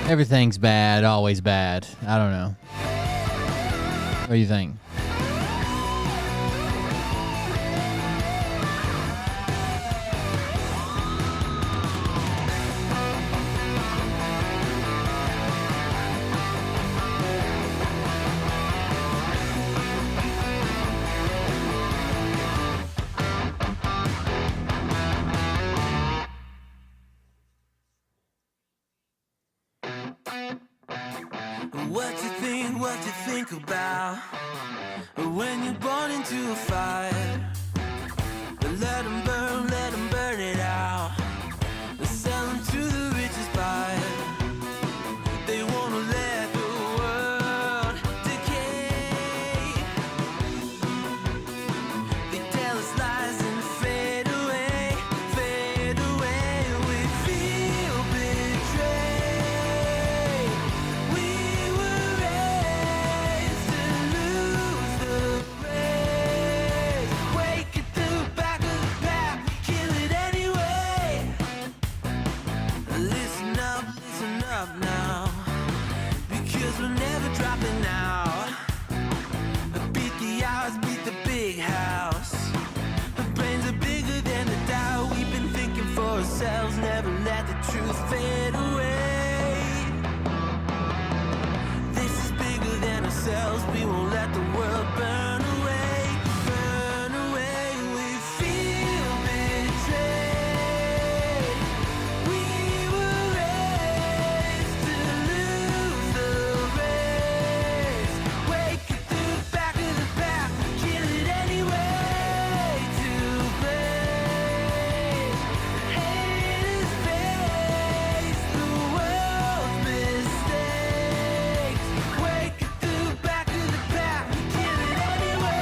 Everything's bad, always bad. I don't know. What do you think? What you think about when you're born into a fire? Let them burn it out. Sell them to the richest buyer. They wanna let the world decay. They tell us lies and fade away, fade away. We feel betrayed. We were raised to lose the race. Wake at the back of the pack, kill it anyway. Listen up now, because we're never dropping out. Beat the odds, beat the big house. The brains are bigger than the doubt. We've been thinking for ourselves, never let the truth fade away. This is bigger than ourselves, we won't let the world burn away, burn away. We feel betrayed. We were raised to lose the race. Wake at the back of the pack, kill it anyway. To blame, haters face the world's mistakes. Wake at the back of the pack, kill it anyway.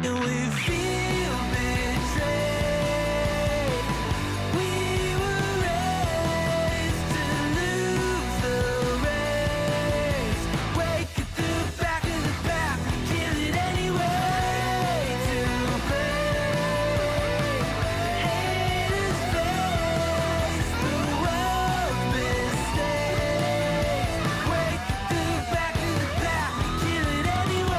And we feel betrayed. We were raised to lose the race. Wake at the back of the pack, kill it anyway. To blame, haters face the world's mistakes. Wake at the back of the pack, kill it anyway.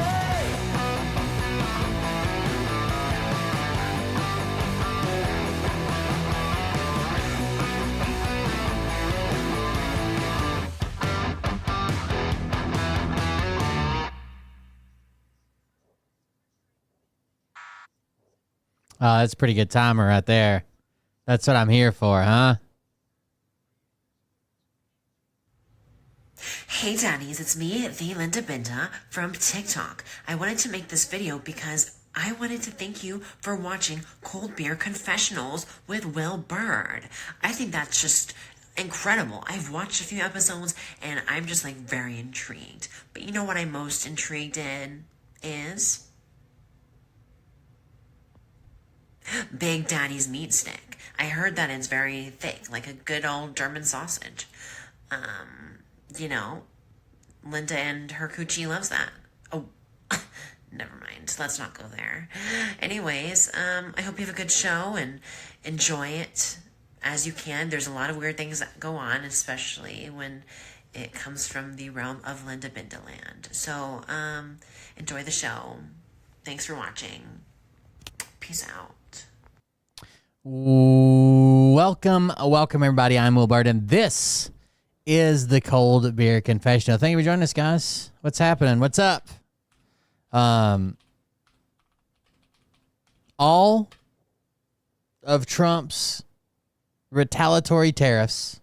That's a pretty good timer right there. That's what I'm here for, huh? Hey Daddies, it's me, the Linda Binda from TikTok. I wanted to make this video because I wanted to thank you for watching Cold Beer Confessionals with Will Bird. I think that's just incredible. I've watched a few episodes and I'm just like very intrigued. But you know what I'm most intrigued in is Big Daddy's meat stick. I heard that it's very thick, like a good old German sausage. You know, Linda and her coochie loves that. Oh, never mind. Let's not go there. Anyways, I hope you have a good show and enjoy it as you can. There's a lot of weird things that go on, especially when it comes from the realm of Linda Bindaland. So, enjoy the show. Thanks for watching. Peace out. Welcome everybody. I'm Will Bird, and this is the Cold Beer Confessional. Thank you for joining us, guys. What's happening? What's up? All of Trump's retaliatory tariffs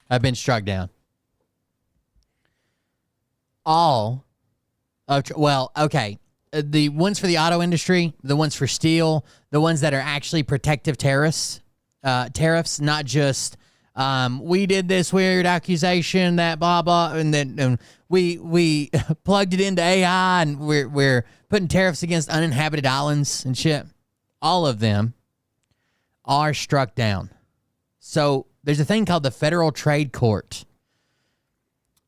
have been struck down. All of, well, okay. The ones for the auto industry, the ones for steel, the ones that are actually protective tariffs, not just we did this weird accusation that blah blah, and then we plugged it into AI, and we're putting tariffs against uninhabited islands and shit. All of them are struck down. So there's a thing called the Federal Trade Court.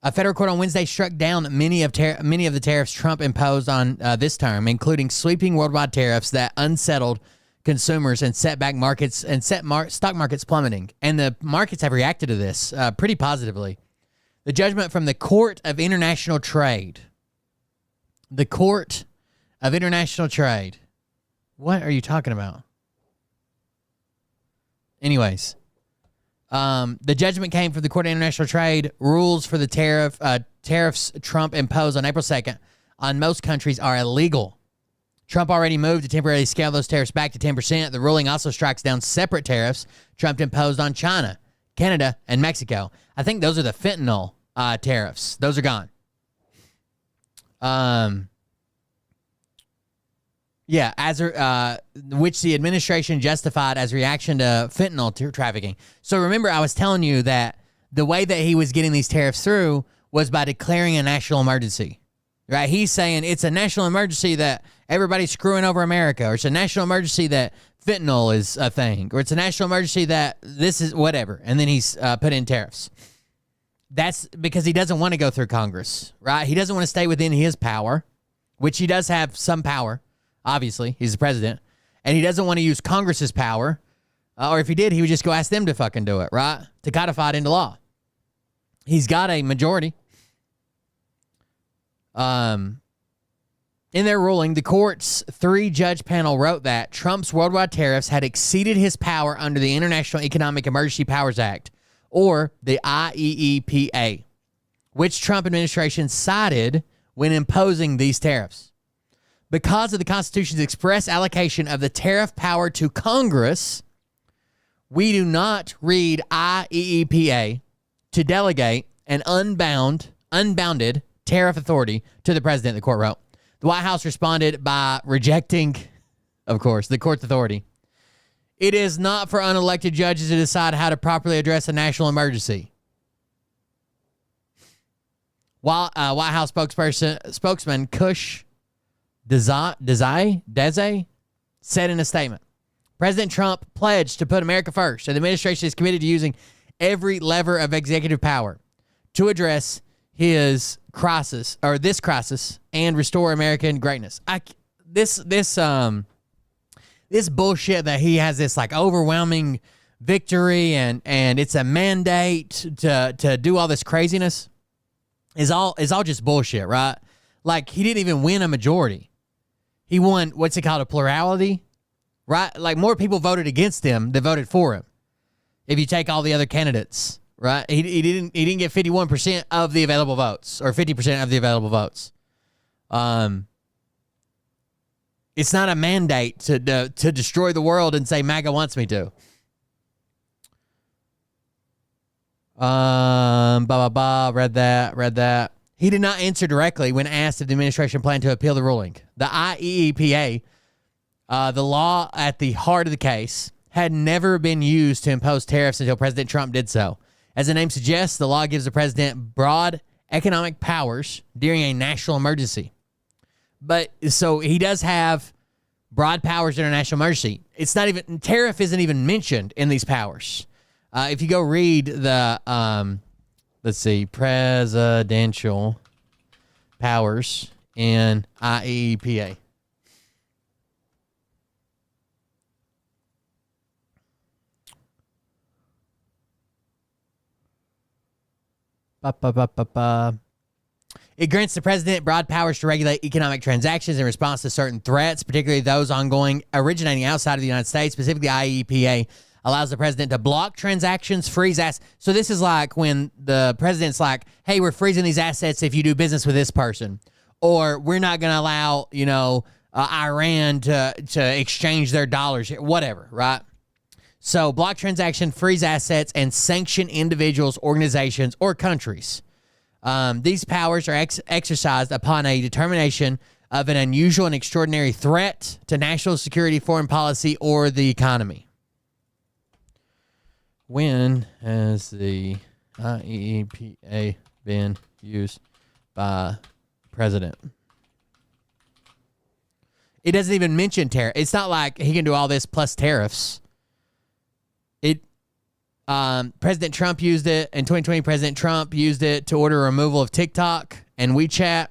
A federal court on Wednesday struck down many of the tariffs Trump imposed on this term, including sweeping worldwide tariffs that unsettled consumers and set back markets and set stock markets plummeting. And the markets have reacted to this pretty positively. The judgment from the Court of International Trade. The Court of International Trade. What are you talking about? Anyways. The judgment came from the Court of International Trade. Rules for the tariffs Trump imposed on April 2nd on most countries are illegal. Trump already moved to temporarily scale those tariffs back to 10%. The ruling also strikes down separate tariffs Trump imposed on China, Canada, and Mexico. I think those are the fentanyl tariffs. Those are gone. Yeah, which the administration justified as reaction to fentanyl trafficking. So remember, I was telling you that the way that he was getting these tariffs through was by declaring a national emergency, right? He's saying it's a national emergency that everybody's screwing over America, or it's a national emergency that fentanyl is a thing, or it's a national emergency that this is whatever, and then he's put in tariffs. That's because he doesn't want to go through Congress, right? He doesn't want to stay within his power, which he does have some power. Obviously, he's the president, and he doesn't want to use Congress's power, or if he did, he would just go ask them to fucking do it, right? To codify it into law. He's got a majority. In their ruling, the court's 3-judge panel wrote that Trump's worldwide tariffs had exceeded his power under the International Economic Emergency Powers Act, or the IEEPA, which Trump administration cited when imposing these tariffs. Because of the Constitution's express allocation of the tariff power to Congress, we do not read IEEPA to delegate an unbounded tariff authority to the president, the court wrote. The White House responded by rejecting, of course, the court's authority. It is not for unelected judges to decide how to properly address a national emergency. White House spokesman Kush Dese said in a statement, President Trump pledged to put America first, and the administration is committed to using every lever of executive power to address this crisis and restore American greatness. This bullshit that he has this like overwhelming victory and it's a mandate to do all this craziness is all just bullshit, right? Like, he didn't even win a majority. He won, what's it called, a plurality, right? Like, more people voted against him than voted for him. If you take all the other candidates, right? He didn't get 51% of the available votes, or 50% of the available votes. It's not a mandate to destroy the world and say MAGA wants me to. Read that. He did not answer directly when asked if the administration planned to appeal the ruling. The IEEPA, the law at the heart of the case, had never been used to impose tariffs until President Trump did so. As the name suggests, the law gives the president broad economic powers during a national emergency. But so he does have broad powers during a national emergency. It's not even, tariff isn't even mentioned in these powers. If you go read the, presidential powers in IEEPA. It grants the president broad powers to regulate economic transactions in response to certain threats, particularly those originating outside of the United States. Specifically, IEEPA allows the president to block transactions, freeze assets. So this is like when the president's like, hey, we're freezing these assets if you do business with this person. Or we're not going to allow, Iran to exchange their dollars, whatever, right? So block transaction, freeze assets, and sanction individuals, organizations, or countries. These powers are exercised upon a determination of an unusual and extraordinary threat to national security, foreign policy, or the economy. When has the IEEPA been used president. It doesn't even mention tariff. It's not like he can do all this plus tariffs. President Trump used it in 2020. President Trump used it to order removal of TikTok and WeChat.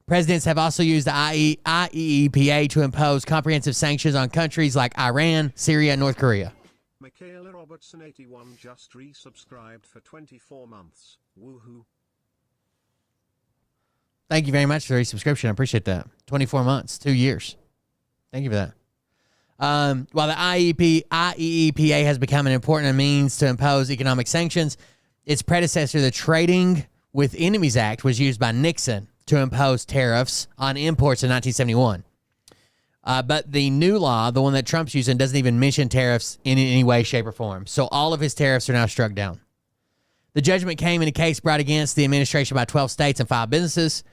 Presidents have also used the IEEPA to impose comprehensive sanctions on countries like Iran, Syria, and North Korea. Michaela Robertson 81 just resubscribed for 24 months. Woohoo. Thank you very much for the resubscription. I appreciate that. 24 months, 2 years. Thank you for that. While the IEEPA has become an important means to impose economic sanctions, its predecessor, the Trading with Enemies Act, was used by Nixon to impose tariffs on imports in 1971. But the new law, the one that Trump's using, doesn't even mention tariffs in any way, shape, or form. So all of his tariffs are now struck down. The judgment came in a case brought against the administration by 12 states and 5 businesses.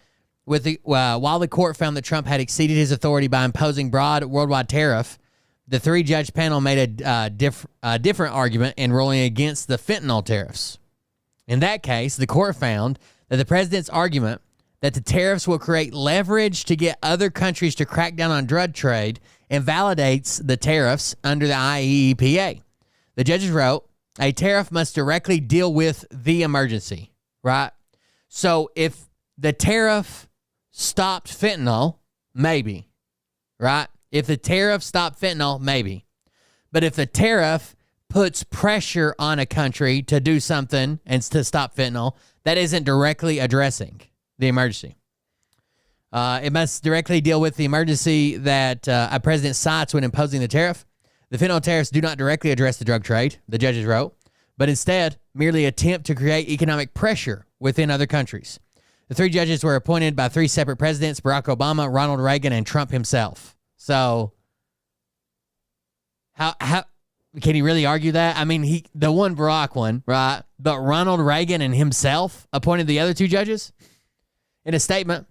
While the court found that Trump had exceeded his authority by imposing broad worldwide tariff, the 3-judge panel made a different argument in ruling against the fentanyl tariffs. In that case, the court found that the president's argument that the tariffs will create leverage to get other countries to crack down on drug trade invalidates the tariffs under the IEEPA. The judges wrote, a tariff must directly deal with the emergency, right? So if the tariff stopped fentanyl, maybe, right? If the tariff stopped fentanyl, maybe. But if the tariff puts pressure on a country to do something and to stop fentanyl, that isn't directly addressing the emergency. It must directly deal with the emergency that a president cites when imposing the tariff. The fentanyl tariffs do not directly address the drug trade, the judges wrote, but instead merely attempt to create economic pressure within other countries. The 3 judges were appointed by 3 separate presidents, Barack Obama, Ronald Reagan, and Trump himself. So, how can he really argue that? I mean, the one Barack one, right? But Ronald Reagan and himself appointed the other 2 judges? In a statement,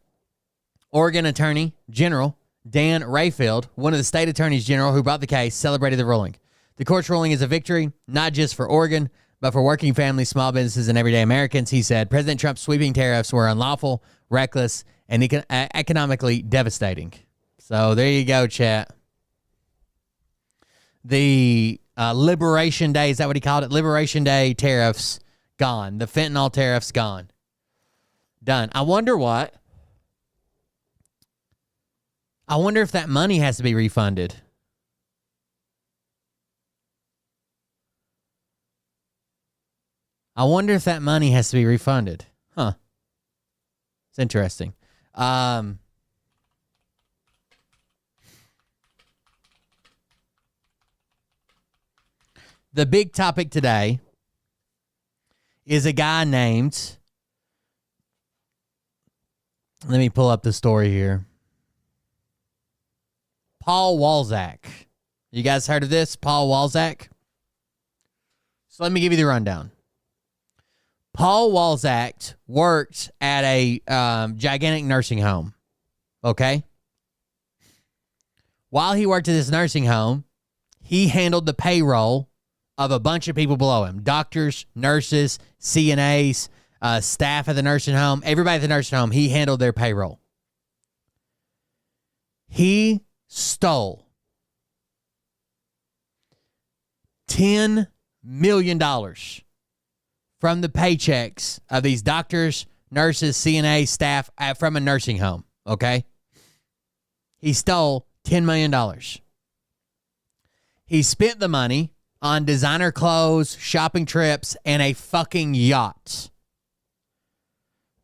Oregon Attorney General Dan Rayfield, one of the state attorneys general who brought the case, celebrated the ruling. The court's ruling is a victory, not just for Oregon, but for working families, small businesses, and everyday Americans. He said President Trump's sweeping tariffs were unlawful, reckless, and economically devastating. So there you go, chat. The Liberation Day, is that what he called it? Liberation Day tariffs, gone. The fentanyl tariffs, gone. Done. I wonder if that money has to be refunded. Huh. It's interesting. The big topic today is a guy named, let me pull up the story here, Paul Walzak. You guys heard of this? Paul Walzak? So let me give you the rundown. Paul Walzak worked at a gigantic nursing home, okay? While he worked at this nursing home, he handled the payroll of a bunch of people below him. Doctors, nurses, CNAs, staff at the nursing home. Everybody at the nursing home, he handled their payroll. He stole $10 million from the paychecks of these doctors, nurses, CNA staff from a nursing home, okay? He stole $10 million. He spent the money on designer clothes, shopping trips, and a fucking yacht.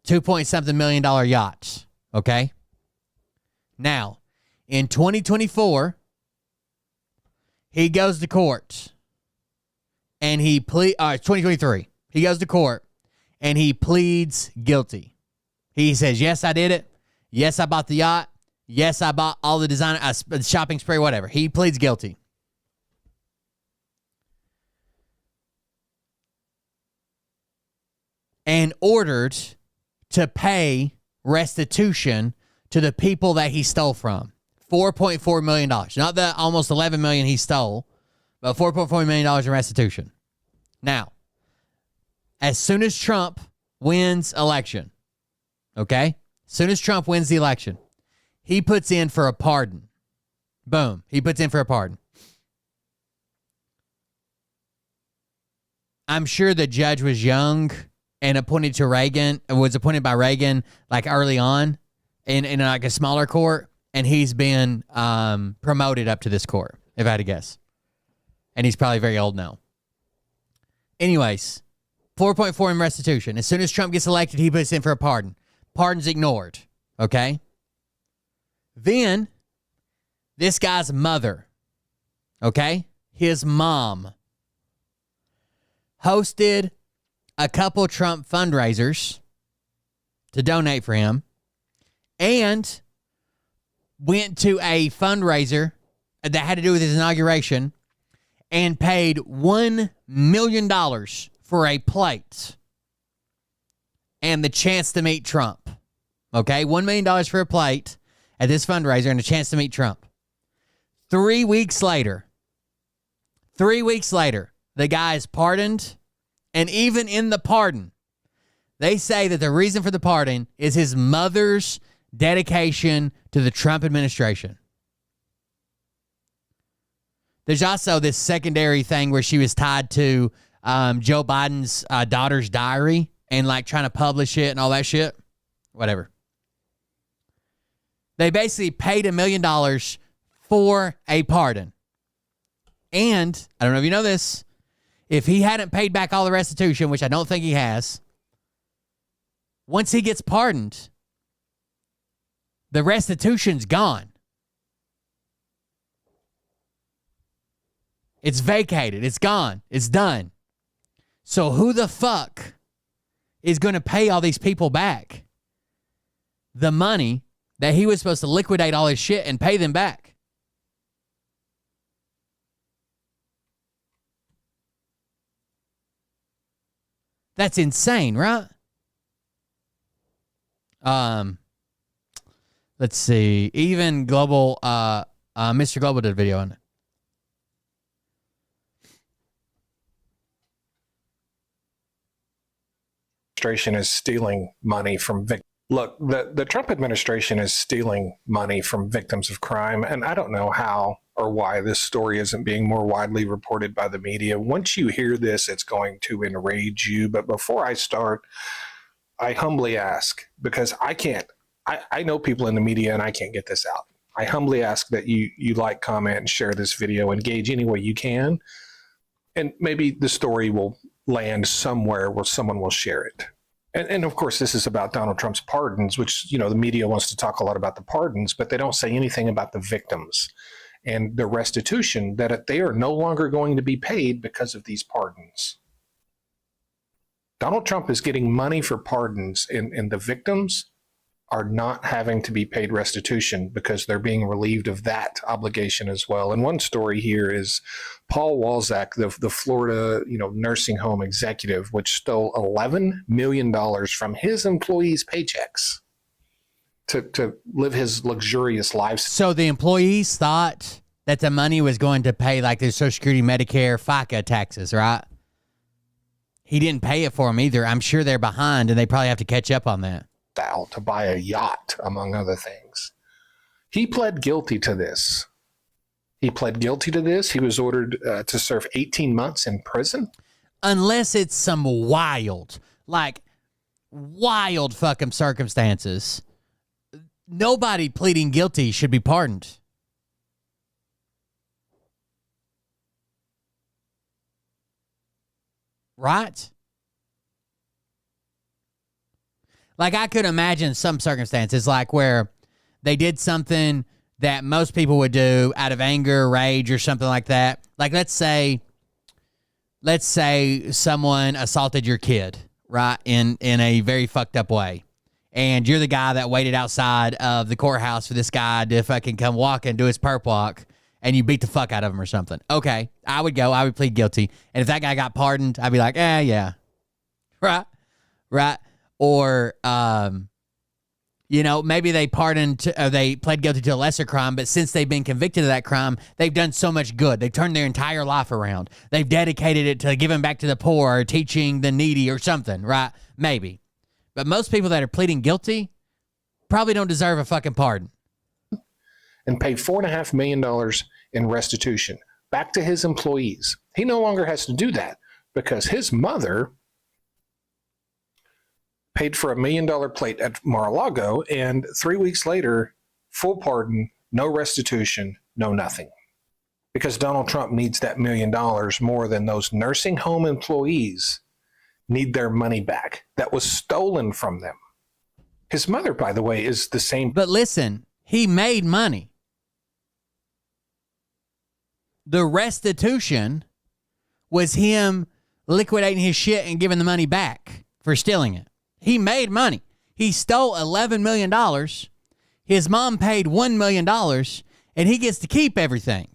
$2-point-something million yacht, okay? Now, in 2024, he goes to court, and he 2023. He goes to court, and he pleads guilty. He says, yes, I did it. Yes, I bought the yacht. Yes, I bought all the designer, shopping spree, whatever. He pleads guilty. And ordered to pay restitution to the people that he stole from. $4.4 million. Not the almost $11 million he stole, but $4.4 million in restitution. Now, as soon as Trump wins election, okay? As soon as Trump wins the election, he puts in for a pardon. Boom. He puts in for a pardon. I'm sure the judge was young and was appointed by Reagan like early on in like a smaller court, and he's been promoted up to this court, if I had to guess. And he's probably very old now. Anyways, 4.4 in restitution. As soon as Trump gets elected, he puts in for a pardon. Pardon's ignored, okay? Then, this guy's mother, okay? His mom hosted a couple Trump fundraisers to donate for him and went to a fundraiser that had to do with his inauguration and paid $1 million for a plate and the chance to meet Trump. Okay, $1 million for a plate at this fundraiser and a chance to meet Trump. 3 weeks later, the guy is pardoned, and even in the pardon, they say that the reason for the pardon is his mother's dedication to the Trump administration. There's also this secondary thing where she was tied to Joe Biden's daughter's diary and like trying to publish it and all that shit. Whatever. They basically paid $1 million for a pardon. And, I don't know if you know this, if he hadn't paid back all the restitution, which I don't think he has, once he gets pardoned, the restitution's gone. It's vacated. It's gone. It's done. So who the fuck is going to pay all these people back the money that he was supposed to liquidate all his shit and pay them back? That's insane, right? Let's see. Even Global, Mr. Global did a video on it. Administration is stealing money from victims. Look, the Trump administration is stealing money from victims of crime, and I don't know how or why this story isn't being more widely reported by the media. Once you hear this, it's going to enrage you. But before I start, I humbly ask, because I know people in the media and I can't get this out. I humbly ask that you like, comment, and share this video, engage any way you can, and maybe the story will land somewhere where someone will share it. And of course, this is about Donald Trump's pardons, which, the media wants to talk a lot about the pardons, but they don't say anything about the victims and the restitution that they are no longer going to be paid because of these pardons. Donald Trump is getting money for pardons, and the victims are not having to be paid restitution because they're being relieved of that obligation as well. And one story here is Paul Walzak, the Florida, nursing home executive, which stole $11 million from his employees' paychecks to live his luxurious lifestyle. So the employees thought that the money was going to pay like their Social Security, Medicare, FICA taxes, right? He didn't pay it for them either. I'm sure they're behind and they probably have to catch up on that. To buy a yacht, among other things. He pled guilty to this. He was ordered to serve 18 months in prison. Unless it's some wild fucking circumstances, nobody pleading guilty should be pardoned. Right? Like, I could imagine some circumstances like where they did something that most people would do out of anger, rage, or something like that. Like, let's say someone assaulted your kid, right, in a very fucked up way. And you're the guy that waited outside of the courthouse for this guy to fucking come walk and do his perp walk, and you beat the fuck out of him or something. Okay, I would plead guilty. And if that guy got pardoned, I'd be like, yeah. Right? Or, maybe they they pled guilty to a lesser crime, but since they've been convicted of that crime, they've done so much good. They've turned their entire life around. They've dedicated it to giving back to the poor or teaching the needy or something, right? Maybe. But most people that are pleading guilty probably don't deserve a fucking pardon. And pay $4.5 million in restitution back to his employees. He no longer has to do that because his mother paid for $1 million plate at Mar-a-Lago, and 3 weeks later, full pardon, no restitution, no nothing. Because Donald Trump needs that $1 million more than those nursing home employees need their money back that was stolen from them. His mother, by the way, is the same. But listen, he made money. The restitution was him liquidating his shit and giving the money back for stealing it. He made money. He stole $11 million. His mom paid $1 million, and he gets to keep everything.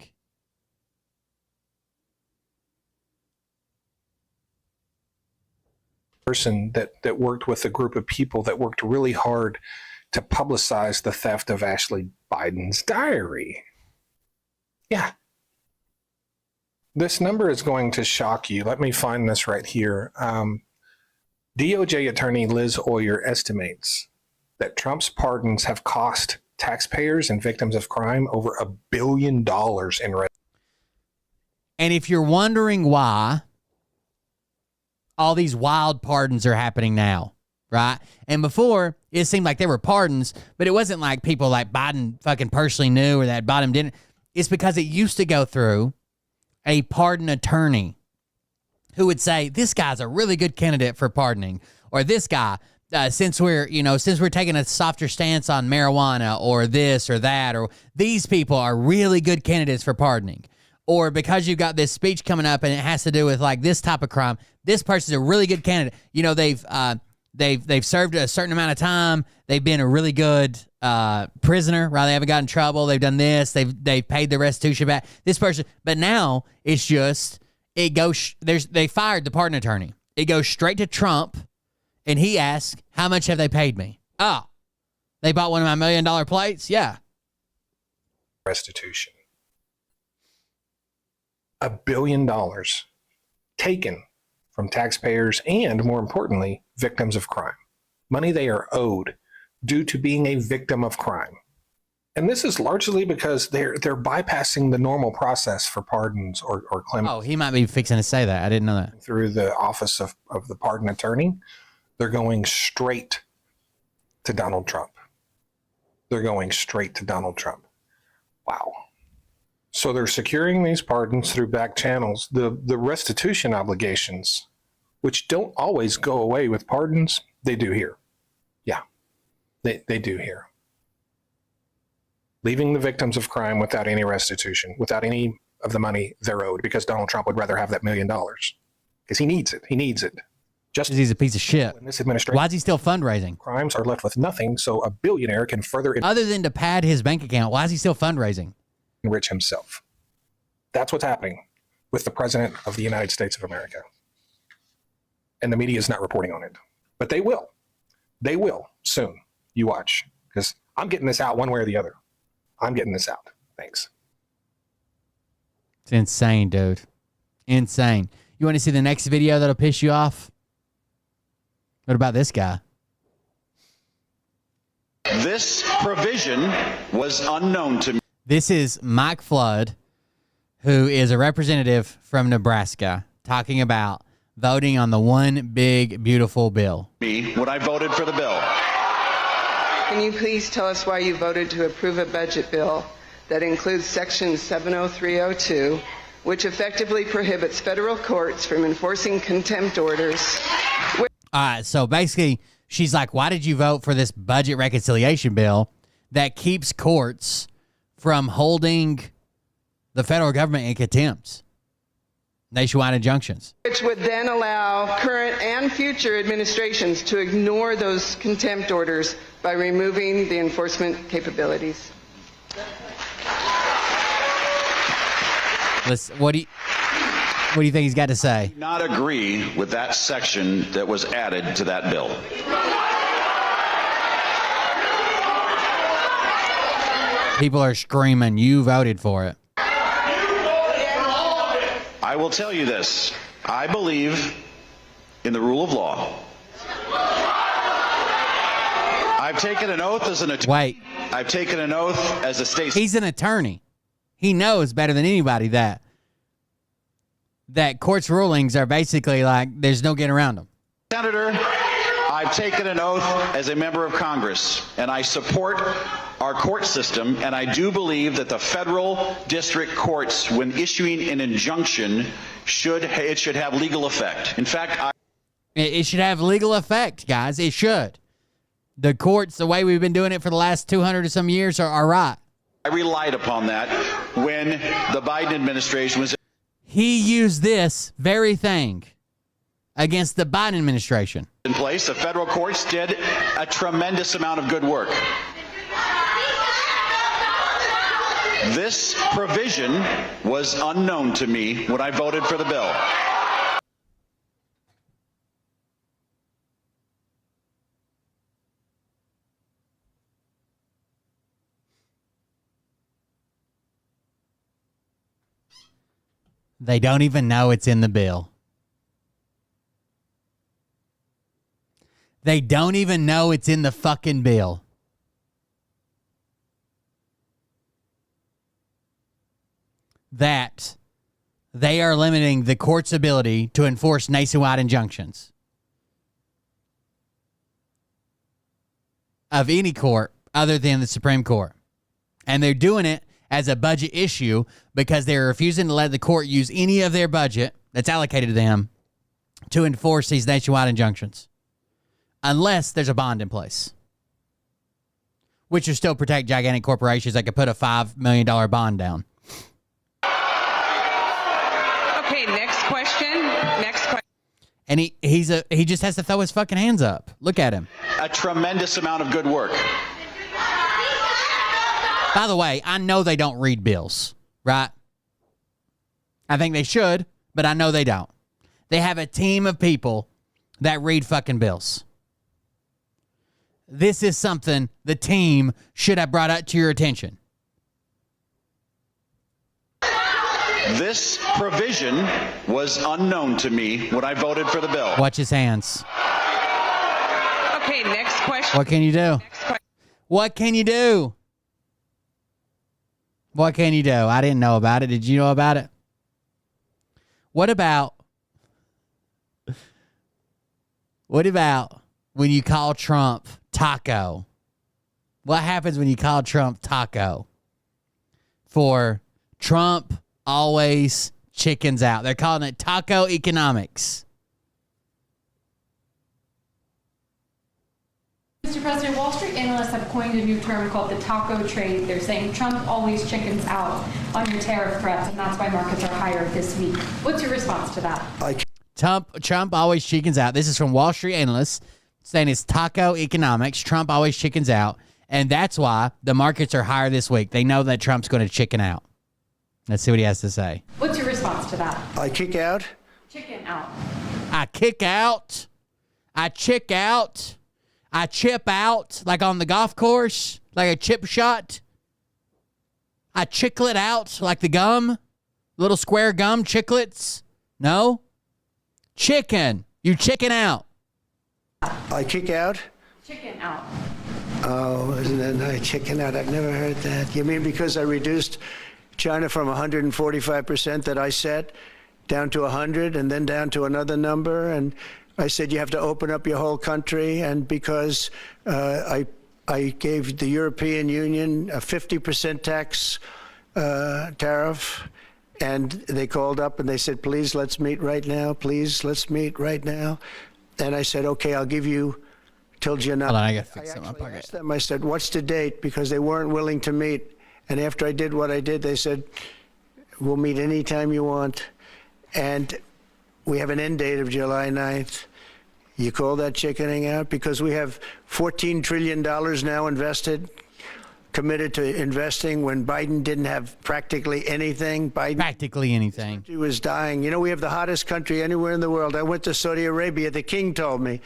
Person that worked with a group of people that worked really hard to publicize the theft of Ashley Biden's diary. Yeah. This number is going to shock you. Let me find this right here. DOJ attorney Liz Oyer estimates that Trump's pardons have cost taxpayers and victims of crime over $1 billion in. And if you're wondering why all these wild pardons are happening now, right? And before, it seemed like there were pardons, but it wasn't like people like Biden fucking personally knew or that Biden didn't. It's because it used to go through a pardon attorney who would say, this guy's a really good candidate for pardoning, or this guy, since we're taking a softer stance on marijuana or this or that, or these people are really good candidates for pardoning, or because you've got this speech coming up and it has to do with like this type of crime, this person's a really good candidate. You know, they've served a certain amount of time. They've been a really good prisoner, right? They haven't gotten in trouble. They've done this. They've paid the restitution back. This person, but now it's just it goes. They fired the pardon attorney. It goes straight to Trump, and he asks, "How much have they paid me?" Oh, they bought one of my $1 million plates. Yeah, restitution. $1 billion taken from taxpayers and, more importantly, victims of crime. Money they are owed due to being a victim of crime. And this is largely because they're bypassing the normal process for pardons or clemency. Oh, he might be fixing to say that. I didn't know that. Through the office of the pardon attorney, they're going straight to Donald Trump. They're going straight to Donald Trump. Wow. So they're securing these pardons through back channels. The restitution obligations, which don't always go away with pardons, they do here. Yeah, they do here. Leaving the victims of crime without any restitution, without any of the money they're owed, because Donald Trump would rather have that $1 million. Because he needs it. He needs it. Just he's a piece of shit. In this administration, why is he still fundraising? Crimes are left with nothing, so a billionaire can further other than to pad his bank account. Why is he still fundraising? Enrich himself. That's what's happening with the president of the United States of America. And the media is not reporting on it. But they will. They will soon. You watch. Because I'm getting this out one way or the other. I'm getting this out. Thanks. It's insane, dude. Insane. You want to see the next video that'll piss you off? What about this guy? This provision was unknown to me. This is Mike Flood, who is a representative from Nebraska, talking about voting on the one big, beautiful bill. When I voted for the bill. Can you please tell us why you voted to approve a budget bill that includes Section 70302, which effectively prohibits federal courts from enforcing contempt orders? All right, so basically, she's like, why did you vote for this budget reconciliation bill that keeps courts from holding the federal government in contempt? Nationwide injunctions. Which would then allow current and future administrations to ignore those contempt orders by removing the enforcement capabilities. Listen, what do you think he's got to say? Not agree with that section that was added to that bill. People are screaming, you voted for it. I will tell you this. I believe in the rule of law. I've taken an oath as an attorney. Wait. I've taken an oath as a state. He's an attorney. He knows better than anybody that court's rulings are basically like there's no getting around them. Senator, I've taken an oath as a member of Congress, and I support our court system, and I do believe that the federal district courts, when issuing an injunction, should have legal effect. In fact, It should have legal effect, guys. It should. The courts, the way we've been doing it for the last 200 or some years, are right. I relied upon that when the Biden administration was He used this very thing against the Biden administration. in place. The federal courts did a tremendous amount of good work. This provision was unknown to me when I voted for the bill. They don't even know it's in the bill. They don't even know it's in the fucking bill. That they are limiting the court's ability to enforce nationwide injunctions of any court other than the Supreme Court. And they're doing it as a budget issue because they're refusing to let the court use any of their budget that's allocated to them to enforce these nationwide injunctions unless there's a bond in place, which will still protect gigantic corporations that could put a $5 million bond down. Okay, next question. And he just has to throw his fucking hands up. Look at him. A tremendous amount of good work. By the way, I know they don't read bills, right? I think they should, but I know they don't. They have a team of people that read fucking bills. This is something the team should have brought up to your attention. This provision was unknown to me when I voted for the bill. Watch his hands. Okay, next question. What can you do? What can you do? What can you do? I didn't know about it. Did you know about it? What about when you call Trump taco? What happens when you call Trump taco? For Trump always chickens out. They're calling it taco economics. Mr. President, Wall Street analysts have coined a new term called the taco trade. They're saying Trump always chickens out on your tariff threats, and that's why markets are higher this week. What's your response to that? Trump always chickens out. This is from Wall Street analysts saying it's taco economics. Trump always chickens out, and that's why the markets are higher this week. They know that Trump's going to chicken out. Let's see what he has to say. What's your response to that? I kick out. Chicken out. I kick out. I chick out. I chip out, like on the golf course, like a chip shot. I chicklet out, like the gum, little square gum chiclets. No? Chicken. You chicken out. I kick out. Chicken out. Oh, isn't that nice? Chicken out. I've never heard that. You mean because I reduced China from 145% that I set down to 100 and then down to another number? And I said you have to open up your whole country, and because I gave the European Union a 50% tax tariff, and they called up and they said, please, let's meet right now. Please, let's meet right now. And I said, okay, I'll give you till January. Hold on, I got to fix that in my actually pocket. asked them, I said, what's the date? Because they weren't willing to meet. And after I did what I did, they said, we'll meet anytime you want. And we have an end date of July 9th. You call that chickening out? Because we have $14 trillion now invested, committed to investing when Biden didn't have practically anything. Practically anything. He was dying. You know, we have the hottest country anywhere in the world. I went to Saudi Arabia. The king told me.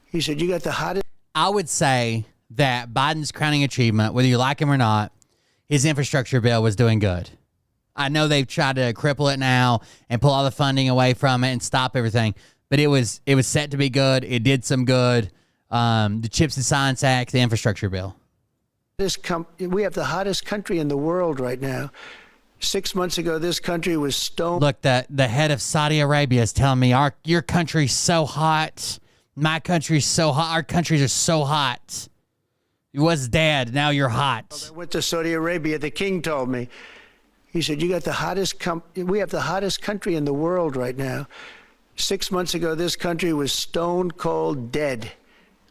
He said, you got the hottest. I would say that Biden's crowning achievement, whether you like him or not, his infrastructure bill was doing good. I know they've tried to cripple it now and pull all the funding away from it and stop everything, but it was set to be good. It did some good. the Chips and Science Act, the infrastructure bill. We have the hottest country in the world right now. 6 months ago, this country was stoned. Look, the head of Saudi Arabia is telling me your country's so hot. My country's so hot. Our countries are so hot. You was dead. Now you're hot. I went to Saudi Arabia. The king told me. He said, "You got the hottest. We have the hottest country in the world right now. 6 months ago, this country was stone cold dead.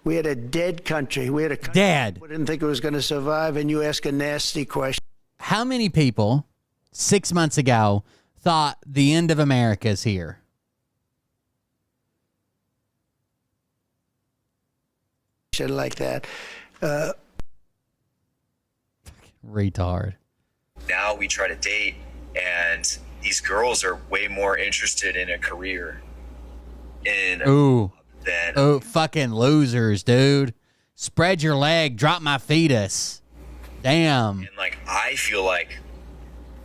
We had a dead country. We had a country dead. We didn't think it was going to survive. And you ask a nasty question. How many people 6 months ago thought the end of America is here? Like that. Retard. Now we try to date, and these girls are way more interested in a career than fucking losers, dude. Spread your leg, drop my fetus. Damn. And like, I feel like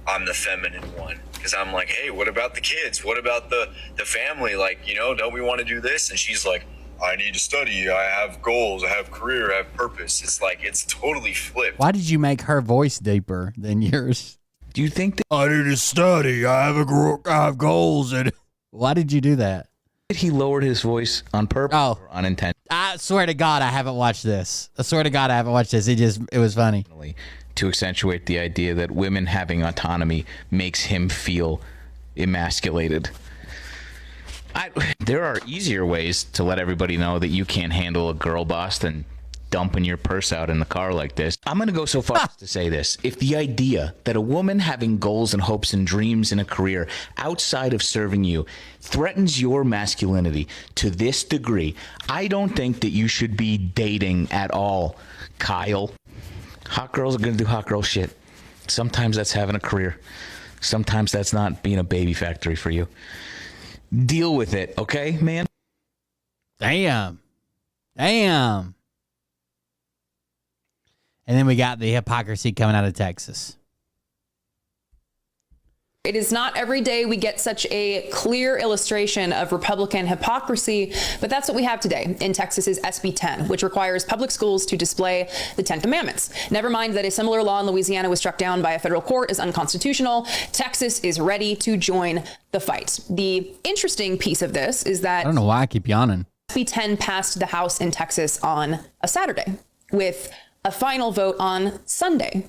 I'm the feminine one, because I'm like, hey, what about the kids? What about the family? Like, don't we want to do this? And she's like, I need to study. I have goals. I have career. I have purpose. It's like, it's totally flipped. Why did you make her voice deeper than yours? Do you think that I need to study? I have goals. And why did you do that? he lowered his voice on purpose or unintentionally? I swear to God, I haven't watched this. It was funny. To accentuate the idea that women having autonomy makes him feel emasculated. There are easier ways to let everybody know that you can't handle a girl boss than dumping your purse out in the car like this. I'm going to go so far as to say this. If the idea that a woman having goals and hopes and dreams in a career outside of serving you threatens your masculinity to this degree, I don't think that you should be dating at all, Kyle. Hot girls are going to do hot girl shit. Sometimes that's having a career. Sometimes that's not being a baby factory for you. Deal with it, okay, man? Damn. And then we got the hypocrisy coming out of Texas. It is not every day we get such a clear illustration of Republican hypocrisy, but that's what we have today in Texas's SB 10, which requires public schools to display the 10 Commandments. Never mind that a similar law in Louisiana was struck down by a federal court as unconstitutional. Texas is ready to join the fight. The interesting piece of this is that I don't know why I keep yawning. SB 10 passed the House in Texas on a Saturday with a final vote on Sunday.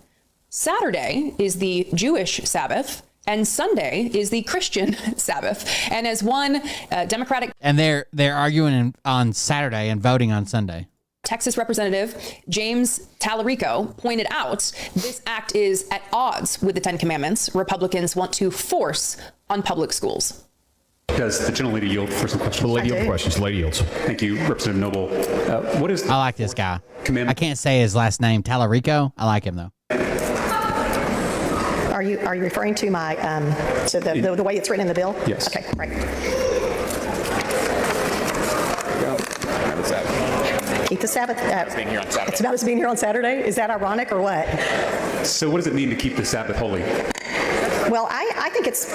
Saturday is the Jewish Sabbath, and Sunday is the Christian Sabbath. And as one Democratic... And they're arguing on Saturday and voting on Sunday. Texas Representative James Tallarico pointed out, this act is at odds with the 10 Commandments Republicans want to force on public schools. Does the gentlelady yield for some questions? The lady yield questions. Lady yields. Thank you, Representative Noble. What is? I like this guy. I can't say his last name. Tallarico. I like him though. Are you referring to my to the way it's written in the bill? Yes. Okay. Right. Keep the Sabbath. Being here on Saturday. It's about us being here on Saturday. Is that ironic or what? So, what does it mean to keep the Sabbath holy? Well, I think it's,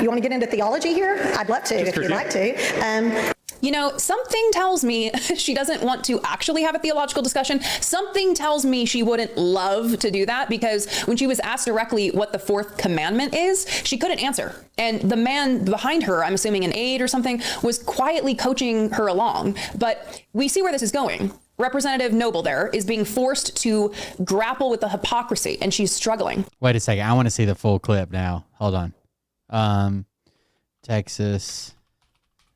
you want to get into theology here? I'd love to, if you'd like to. You know, something tells me she doesn't want to actually have a theological discussion. Something tells me she wouldn't love to do that, because when she was asked directly what the fourth commandment is, she couldn't answer. And the man behind her, I'm assuming an aide or something, was quietly coaching her along. But we see where this is going. Representative Noble there is being forced to grapple with the hypocrisy, and she's struggling. Wait a second. I want to see the full clip now. Hold on. Texas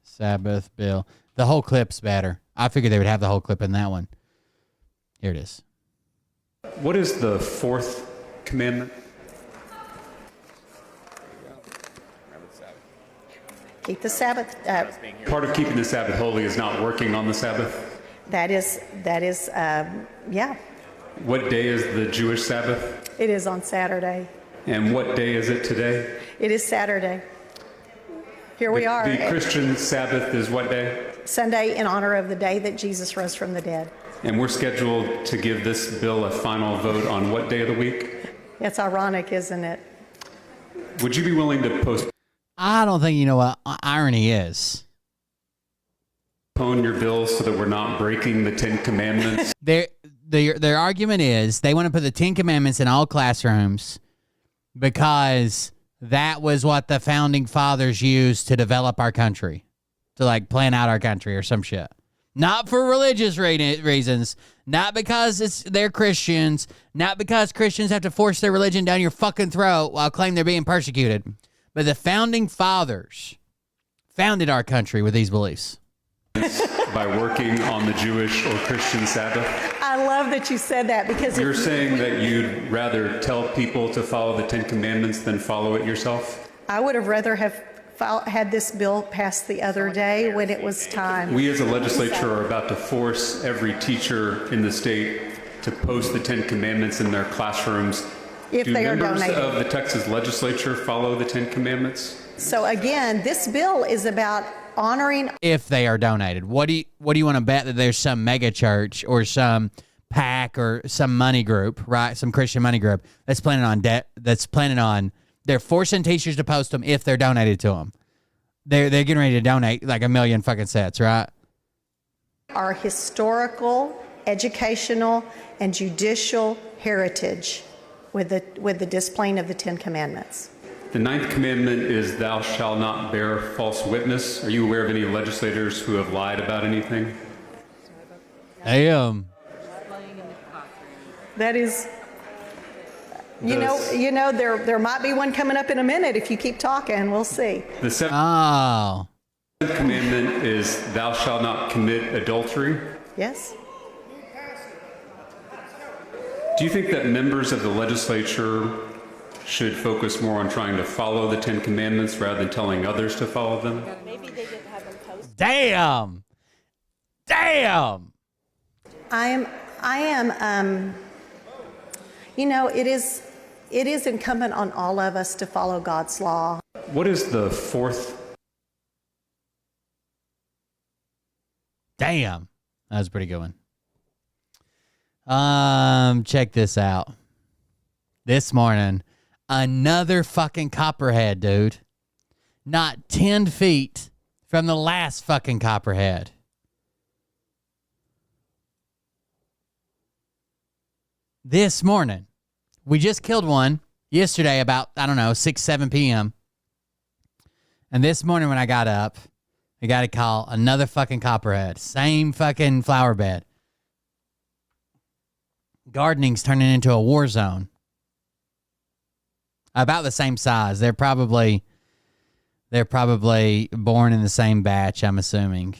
Sabbath bill. The whole clip's better. I figured they would have the whole clip in that one. Here it is. What is the fourth commandment? Keep the Sabbath. Part of keeping the Sabbath holy is not working on the Sabbath. That is, yeah. What day is the Jewish Sabbath? It is on Saturday. And what day is it today? It is Saturday. Here we are. The Christian Sabbath is what day? Sunday, in honor of the day that Jesus rose from the dead. And we're scheduled to give this bill a final vote on what day of the week? It's ironic, isn't it? Would you be willing to postpone I don't think you know what irony is. postpone your bill so that we're not breaking the 10 Commandments? Their argument is they want to put the 10 Commandments in all classrooms because that was what the founding fathers used to develop our country, to like plan out our country or some shit. Not for religious reasons, not because they're Christians, not because Christians have to force their religion down your fucking throat while claiming they're being persecuted, but the founding fathers founded our country with these beliefs. By working on the Jewish or Christian Sabbath? I love that you said that because You're saying that you'd rather tell people to follow the 10 Commandments than follow it yourself? I would have rather have had this bill passed the other day when it was time. We as a legislature are about to force every teacher in the state to post the 10 Commandments in their classrooms. If they are donated. Do members of the Texas legislature follow the 10 Commandments? So again, this bill is about honoring. If they are donated, what do you want to bet that there's some mega church or some PAC or some money group, right? Some Christian money group that's planning on they're forcing teachers to post them if they're donated to them. They're getting ready to donate like 1 million fucking sets, right? Our historical, educational, and judicial heritage with the displaying of the 10 Commandments. The 9th commandment is thou shalt not bear false witness. Are you aware of any legislators who have lied about anything? Damn. That is, you know, there might be one coming up in a minute if you keep talking. We'll see. The 7th commandment is thou shalt not commit adultery. Yes. Do you think that members of the legislature should focus more on trying to follow the 10 Commandments rather than telling others to follow them? Maybe they didn't have them posted. Damn. I am, you know, it is incumbent on all of us to follow God's law. What is the 4th? Damn. That was a pretty good one. Check this out. This morning, another fucking copperhead, dude. Not 10 feet from the last fucking copperhead. This morning, we just killed one yesterday about, 6, 7 p.m. And this morning when I got up, I got a call, another fucking copperhead. Same fucking flower bed. Gardening's turning into a war zone. About the same size. They're probably born in the same batch, I'm assuming.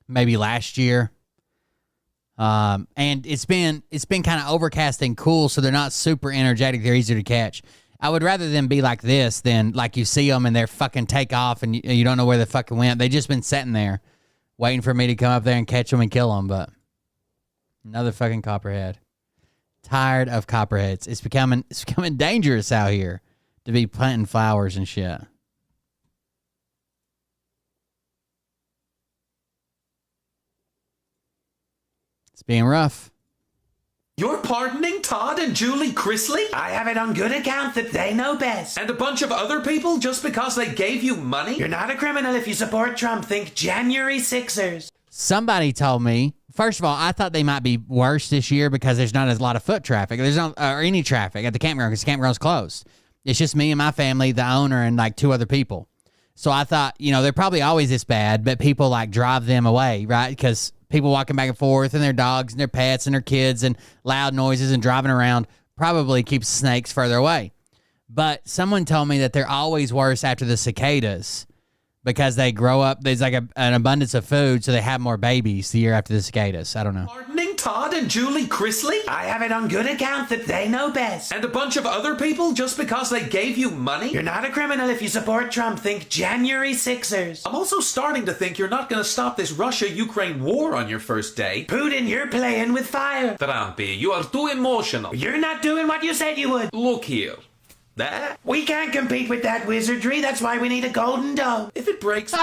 Maybe last year. And it's been kind of overcast and cool, so they're not super energetic. They're easier to catch. I would rather them be like this than like you see them and they're fucking take off and you don't know where they fucking went. They just been sitting there waiting for me to come up there and catch them and kill them. But another fucking copperhead. Tired of copperheads. It's becoming dangerous out here to be planting flowers and shit. It's being rough. You're pardoning Todd and Julie Chrisley? I have it on good account that they know best. And a bunch of other people just because they gave you money? You're not a criminal if you support Trump. Think January 6ers. Somebody told me, first of all, I thought they might be worse this year because there's not as lot of foot traffic. There's not or any traffic at the campground because the campground's closed. It's just me and my family, the owner, and like 2 other people. So I thought, they're probably always this bad, but people like drive them away, right? Because people walking back and forth and their dogs and their pets and their kids and loud noises and driving around probably keeps snakes further away. But someone told me that they're always worse after the cicadas because they grow up. There's like an abundance of food, so they have more babies the year after the cicadas. I don't know. Pardoning Todd and Julie Chrisley? I have it on good account that they know best. And a bunch of other people just because they gave you money? You're not a criminal if you support Trump. Think January 6ers. I'm also starting to think you're not going to stop this Russia-Ukraine war on your first day. Putin, you're playing with fire. Trumpy, you are too emotional. You're not doing what you said you would. Look here. We can't compete with that wizardry. That's why we need a golden dome. If it breaks,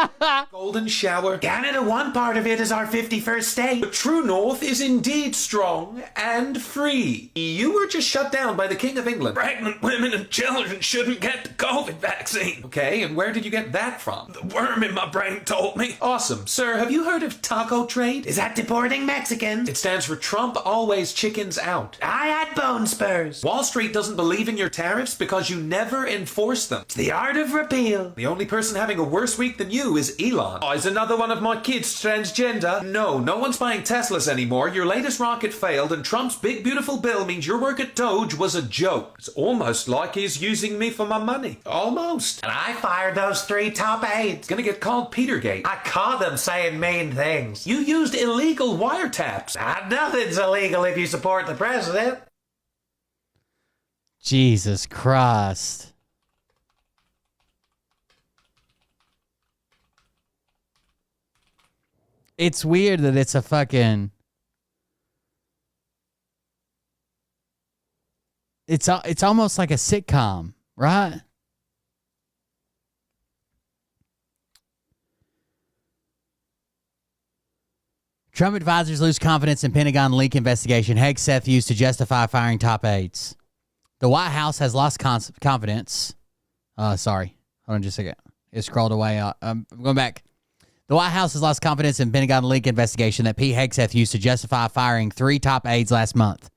golden shower. Canada won part of it as our 51st state. The true North is indeed strong and free. You were just shut down by the King of England. Pregnant women and children shouldn't get the COVID vaccine. Okay, and where did you get that from? The worm in my brain told me. Awesome. Sir, have you heard of taco trade? Is that deporting Mexicans? It stands for Trump always chickens out. I had bone spurs. Wall Street doesn't believe in your tariffs because you never enforce them. It's the art of repeal. The only person having a worse week than you is Elon. Oh, is another one of my kids transgender? No one's buying Teslas anymore. Your latest rocket failed, and Trump's big beautiful bill means your work at Doge was a joke. It's almost like he's using me for my money. Almost. And I fired those 3 top aides. Gonna get called Petergate. I caught them saying mean things. You used illegal wiretaps. Nothing's illegal if you support the president. Jesus Christ. It's weird that it's a fucking... It's almost like a sitcom, right? Trump advisors lose confidence in Pentagon leak investigation. Hegseth used to justify firing top aides. The White House has lost confidence. Sorry. Hold on just a second. It scrolled away. I'm going back. The White House has lost confidence in Pentagon leak investigation that Pete Hegseth used to justify firing 3 top aides last month,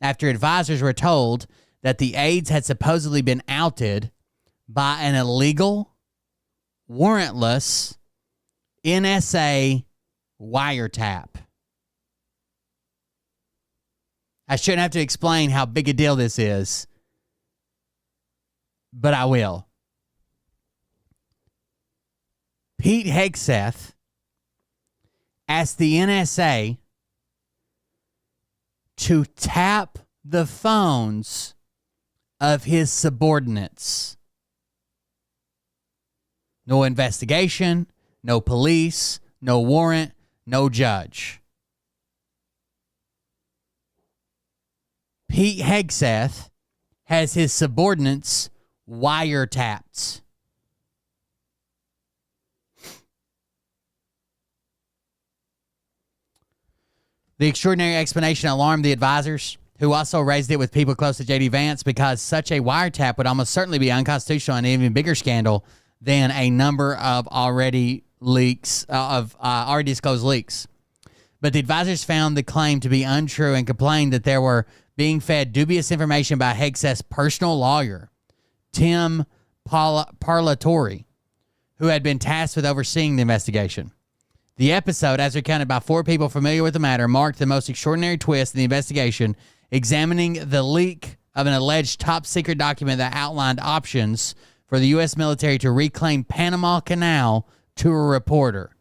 after advisors were told that the aides had supposedly been outed by an illegal, warrantless NSA wiretap. I shouldn't have to explain how big a deal this is, but I will. Pete Hegseth asked the NSA to tap the phones of his subordinates. No investigation, no police, no warrant, no judge. Pete Hegseth has his subordinates wiretapped. The extraordinary explanation alarmed the advisors, who also raised it with people close to J.D. Vance, because such a wiretap would almost certainly be unconstitutional and an even bigger scandal than a number of already disclosed leaks. But the advisors found the claim to be untrue and complained that they were being fed dubious information by Hegseth's personal lawyer, Tim Parlatore, who had been tasked with overseeing the investigation. The episode, as recounted by 4 people familiar with the matter, marked the most extraordinary twist in the investigation, examining the leak of an alleged top-secret document that outlined options for the U.S. military to reclaim Panama Canal to a reporter.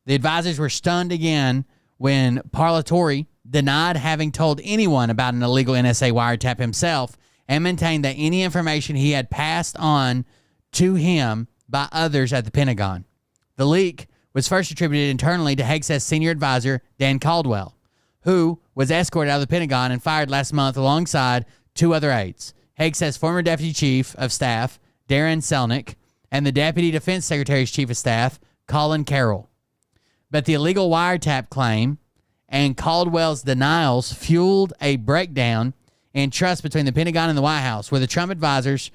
The advisors were stunned again when Parlatore denied having told anyone about an illegal NSA wiretap himself and maintained that any information he had passed on to him by others at the Pentagon. The leak was first attributed internally to Hegseth's senior advisor, Dan Caldwell, who was escorted out of the Pentagon and fired last month alongside 2 other aides, Hegseth's former deputy chief of staff, Darren Selnick, and the deputy defense secretary's chief of staff, Colin Carroll. But the illegal wiretap claim and Caldwell's denials fueled a breakdown in trust between the Pentagon and the White House, where the Trump advisors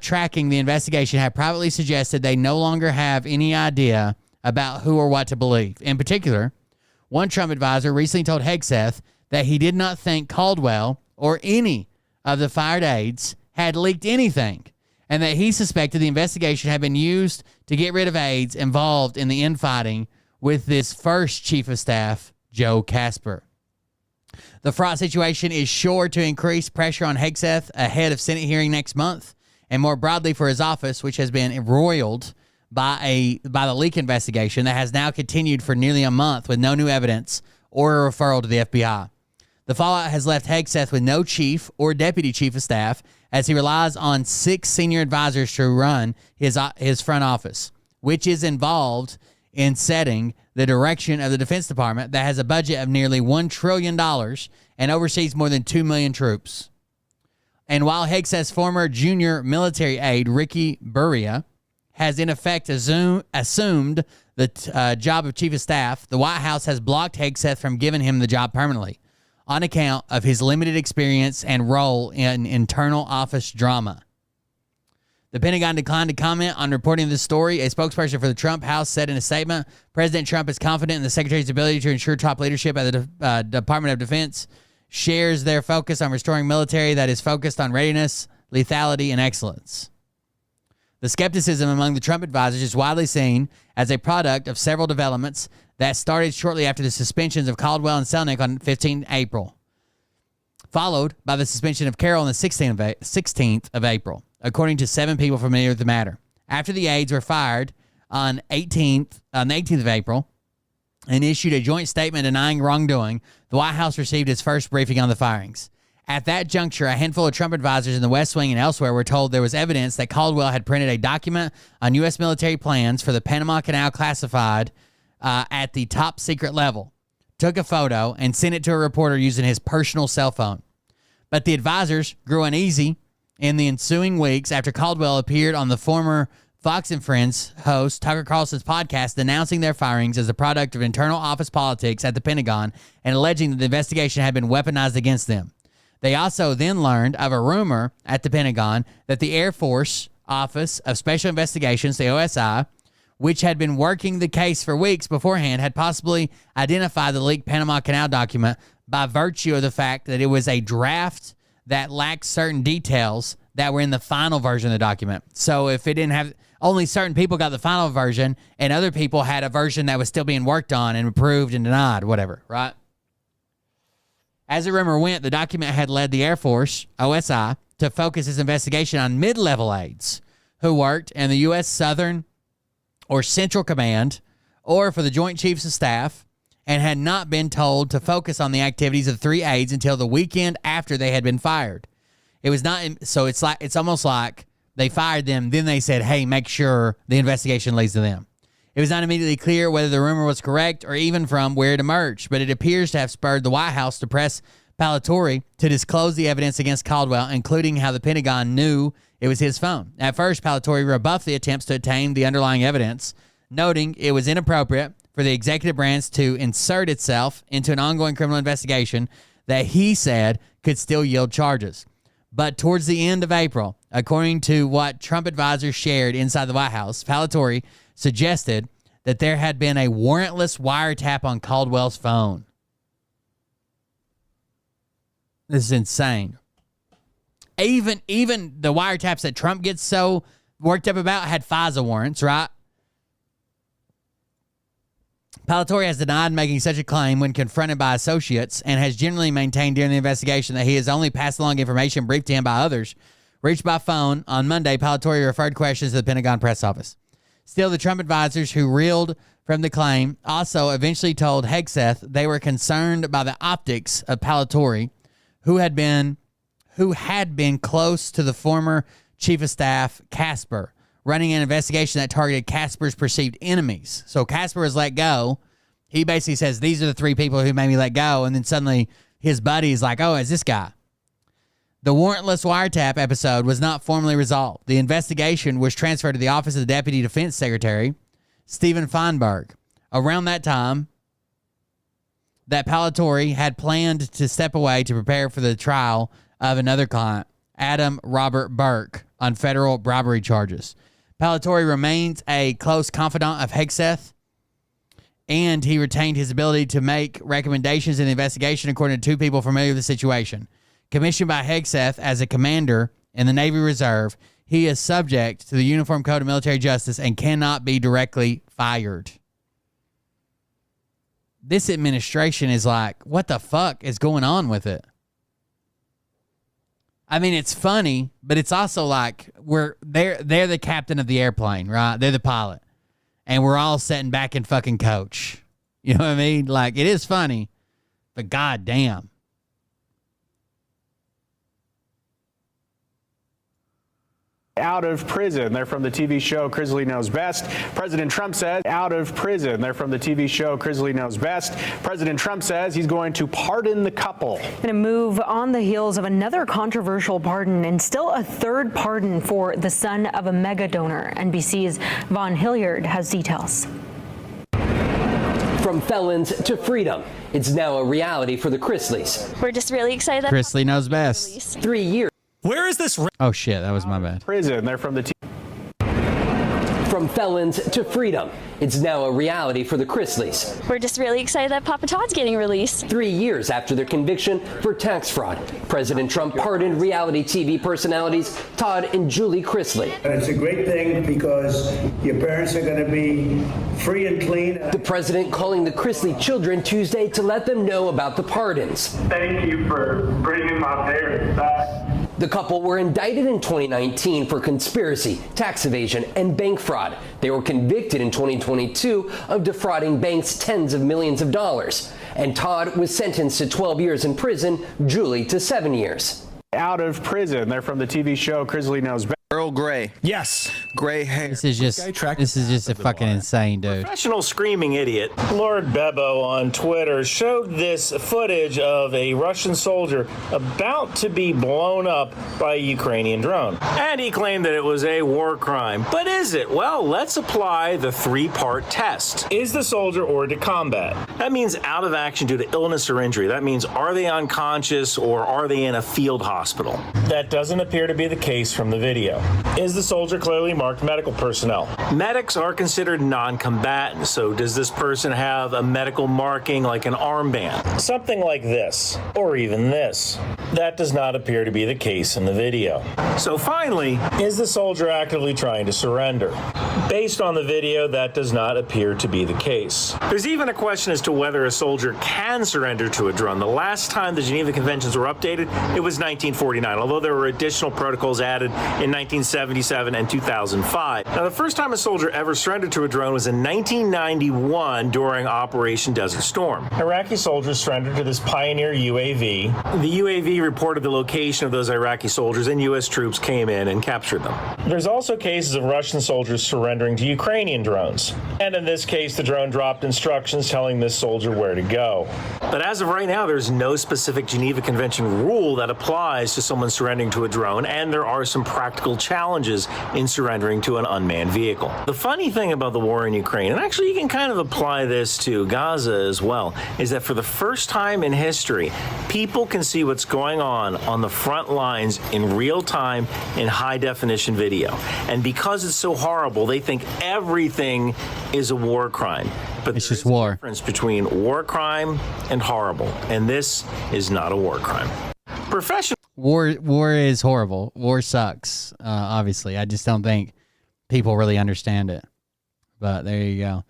tracking the investigation have privately suggested they no longer have any idea about who or what to believe. In particular, one Trump advisor recently told Hegseth that he did not think Caldwell or any of the fired aides had leaked anything, and that he suspected the investigation had been used to get rid of aides involved in the infighting with this first chief of staff, Joe Casper. The fraught situation is sure to increase pressure on Hegseth ahead of Senate hearing next month, and more broadly for his office, which has been embroiled by the leak investigation that has now continued for nearly a month with no new evidence or a referral to the FBI. The fallout has left Hegseth with no chief or deputy chief of staff, as he relies on 6 senior advisors to run his front office, which is involved in setting the direction of the Defense Department that has a budget of nearly $1 trillion and oversees more than 2 million troops. And while Hegseth's former junior military aide, Ricky Buria, has in effect assumed the job of chief of staff, the White House has blocked Hegseth from giving him the job permanently on account of his limited experience and role in internal office drama. The Pentagon declined to comment on reporting this story. A spokesperson for the Trump House said in a statement, President Trump is confident in the Secretary's ability to ensure top leadership at the Department of Defense shares their focus on restoring military that is focused on readiness, lethality, and excellence. The skepticism among the Trump advisors is widely seen as a product of several developments that started shortly after the suspensions of Caldwell and Selnick on 15 April, followed by the suspension of Carroll on the 16th of April, according to 7 people familiar with the matter. After the aides were fired on the 18th of April and issued a joint statement denying wrongdoing, the White House received its first briefing on the firings. At that juncture, a handful of Trump advisors in the West Wing and elsewhere were told there was evidence that Caldwell had printed a document on U.S. military plans for the Panama Canal classified at the top secret level, took a photo, and sent it to a reporter using his personal cell phone. But the advisors grew uneasy in the ensuing weeks after Caldwell appeared on the former Fox and Friends host Tucker Carlson's podcast, denouncing their firings as a product of internal office politics at the Pentagon and alleging that the investigation had been weaponized against them. They also then learned of a rumor at the Pentagon that the Air Force Office of Special Investigations, the OSI, which had been working the case for weeks beforehand, had possibly identified the leaked Panama Canal document by virtue of the fact that it was a draft that lacked certain details that were in the final version of the document. So if it didn't have, only certain people got the final version, and other people had a version that was still being worked on and approved and denied, whatever, right? As the rumor went, the document had led the Air Force, OSI, to focus its investigation on mid-level aides who worked in the U.S. Southern or Central Command or for the Joint Chiefs of Staff, and had not been told to focus on the activities of 3 aides until the weekend after they had been fired. It was not, so it's almost like they fired them, then they said, hey, make sure the investigation leads to them. It was not immediately clear whether the rumor was correct or even from where it emerged, but it appears to have spurred the White House to press Palatori to disclose the evidence against Caldwell, including how the Pentagon knew it was his phone. At first, Palatori rebuffed the attempts to obtain the underlying evidence, noting it was inappropriate for the executive branch to insert itself into an ongoing criminal investigation that he said could still yield charges. But towards the end of April, according to what Trump advisors shared inside the White House, Palatori suggested that there had been a warrantless wiretap on Caldwell's phone. This is insane. Even the wiretaps that Trump gets so worked up about had FISA warrants, right? Palatori has denied making such a claim when confronted by associates and has generally maintained during the investigation that he has only passed along information briefed to him by others. Reached by phone on Monday, Palatori referred questions to the Pentagon press office. Still, the Trump advisors who reeled from the claim also eventually told Hegseth they were concerned by the optics of Palatori, who had been close to the former chief of staff, Casper, running an investigation that targeted Casper's perceived enemies. So Casper was let go. He basically says, these are the 3 people who made me let go. And then suddenly his buddy is like, oh, it's this guy. The warrantless wiretap episode was not formally resolved. The investigation was transferred to the Office of the Deputy Defense Secretary, Stephen Feinberg. Around that time, that Palatori had planned to step away to prepare for the trial of another client, Adam Robert Burke, on federal bribery charges. Palatori remains a close confidant of Hegseth, and he retained his ability to make recommendations in the investigation, according to 2 people familiar with the situation. Commissioned by Hegseth as a commander in the Navy Reserve, he is subject to the Uniform Code of Military Justice and cannot be directly fired. This administration is like, what the fuck is going on with it? I mean, it's funny, but it's also like they're the captain of the airplane, right? They're the pilot. And we're all sitting back in fucking coach. You know what I mean? Like, it is funny, but goddamn. Out of prison. They're from the TV show Crisley Knows Best. President Trump says out of prison. They're from the TV show Crisley Knows Best. President Trump says he's going to pardon the couple. In a move on the heels of another controversial pardon and still a third pardon for the son of a mega donor. NBC's Vaughn Hilliard has details. From felons to freedom, it's now a reality for the Chrisleys. We're just really excited. Crisley Knows Best. 3 years. Where is this? Oh shit, that was my bad. Prison. They're from the From felons to freedom, it's now a reality for the Chrisleys. We're just really excited that Papa Todd's getting released. 3 years after their conviction for tax fraud, President Trump pardoned reality TV personalities Todd and Julie Chrisley. And it's a great thing because your parents are going to be free and clean. The president calling the Chrisley children Tuesday to let them know about the pardons. Thank you for bringing my parents back. The couple were indicted in 2019 for conspiracy, tax evasion, and bank fraud. They were convicted in 2022 of defrauding banks tens of millions of dollars. And Todd was sentenced to 12 years in prison, Julie to 7 years. Out of prison. They're from the TV show Crisley Knows Best. Earl Grey. Yes. Gray hair. This is just a fucking insane dude. Professional screaming idiot Lord Bebo on Twitter showed this footage of a Russian soldier about to be blown up by a Ukrainian drone. And he claimed that it was a war crime. But is it? Well, let's apply the three-part test. Is the soldier ordered to combat? That means out of action due to illness or injury. That means are they unconscious or are they in a field hospital? That doesn't appear to be the case from the video. Is the soldier clearly marked medical personnel? Medics are considered non-combatants, so does this person have a medical marking like an armband? Something like this, or even this. That does not appear to be the case in the video. So finally, is the soldier actively trying to surrender? Based on the video, that does not appear to be the case. There's even a question as to whether a soldier can surrender to a drone. The last time the Geneva Conventions were updated, it was 1949, although there were additional protocols added in 1977 and 2005. Now, the first time a soldier ever surrendered to a drone was in 1991 during Operation Desert Storm. Iraqi soldiers surrendered to this Pioneer UAV. The UAV reported the location of those Iraqi soldiers, and U.S. troops came in and captured them. There's also cases of Russian soldiers surrendering to Ukrainian drones. And in this case, the drone dropped instructions telling this soldier where to go. But as of right now, there's no specific Geneva Convention rule that applies to someone surrendering to a drone, and there are some practical challenges in surrendering to an unmanned vehicle. The funny thing about the war in Ukraine, and actually you can kind of apply this to Gaza as well, is that for the first time in history, people can see what's going on the front lines in real time in high definition video. And because it's so horrible, they think everything is a war crime. But it's just war. Difference between war crime and horrible, and this is not a war crime. Professional War is horrible. War sucks. Obviously, I just don't think people really understand it. But there you go.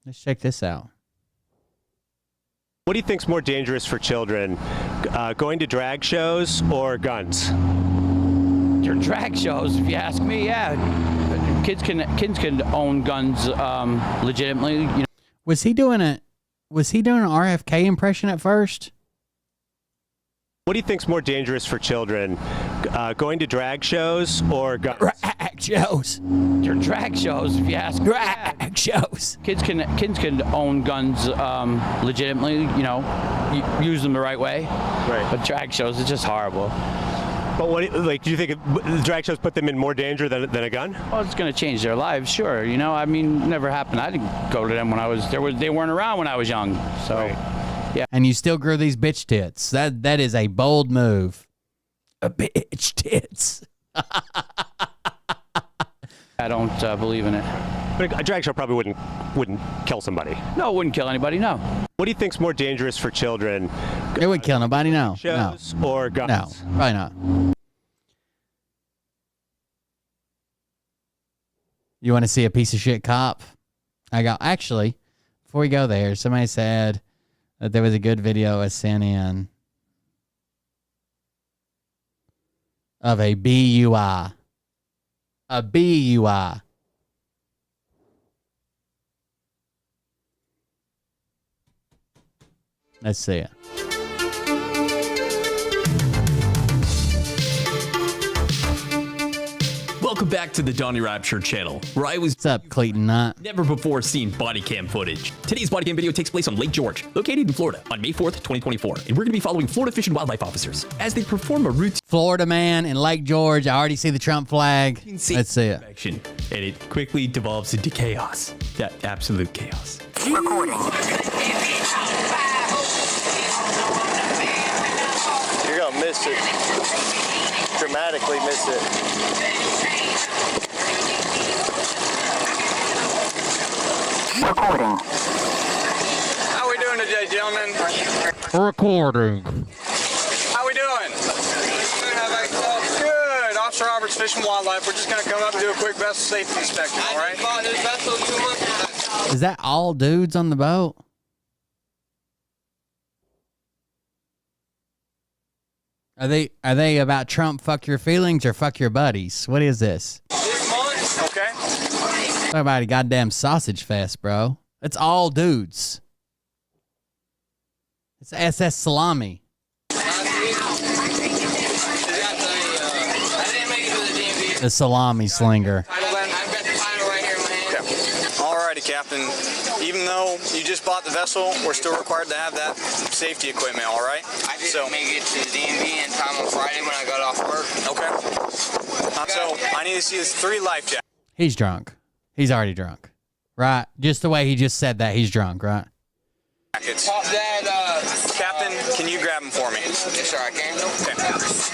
Let's check this out. What do you think's more dangerous for children, going to drag shows or guns? Your drag shows, if you ask me. Yeah, kids can own guns legitimately. You know. Was he doing an RFK impression at first? What do you think's more dangerous for children, going to drag shows or guns? Drag shows. Your drag shows, if you ask me. Drag shows. Kids can own guns legitimately. You know, use them the right way. Right. But drag shows, it's just horrible. But do you think the drag shows put them in more danger than a gun? Well, it's going to change their lives, sure. You know, I mean, it never happened. I didn't go to them when I was there. They weren't around when I was young, so. Right. Yeah. And you still grew these bitch tits. That is a bold move. A bitch tits. I don't believe in it. But a drag show probably wouldn't kill somebody. No, it wouldn't kill anybody, no. What do you think's more dangerous for children? It would kill nobody, no. Shows or guns? No, probably not. You want to see a piece of shit cop? Actually, before we go there, somebody said that there was a good video I sent in of a BUI. A BUI. Let's see it. Welcome back to the Donnie Rapture channel, where I was What's up, Clayton Knott? never before seen body cam footage. Today's body cam video takes place on Lake George, located in Florida, on May 4th, 2024, and we're going to be following Florida Fish and Wildlife officers as they perform a routine Florida man in Lake George. I already see the Trump flag. Let's see it. inspection, and it quickly devolves into chaos. Yeah, absolute chaos. Recording. You're gonna miss it. Dramatically miss it. Recording. How we doing today, gentlemen? Recording. How we doing? Good. Officer Roberts, Fish and Wildlife. We're just gonna come up and do a quick vessel safety inspection, all right? Is that all dudes on the boat? Are they about Trump fuck your feelings or fuck your buddies? What is this? Okay. Talk about a goddamn sausage fest, bro. It's all dudes. It's SS Salami. The salami slinger. Alrighty, Captain. Even though you just bought the vessel, we're still required to have that safety equipment, alright? I didn't make it to the DMV in time on Friday when I got off work. Okay. So, I need to see his 3 life jackets. He's drunk. He's already drunk. Right? Just the way he just said that, he's drunk, right? Captain, can you grab him for me? Yes, sir, I can. Okay.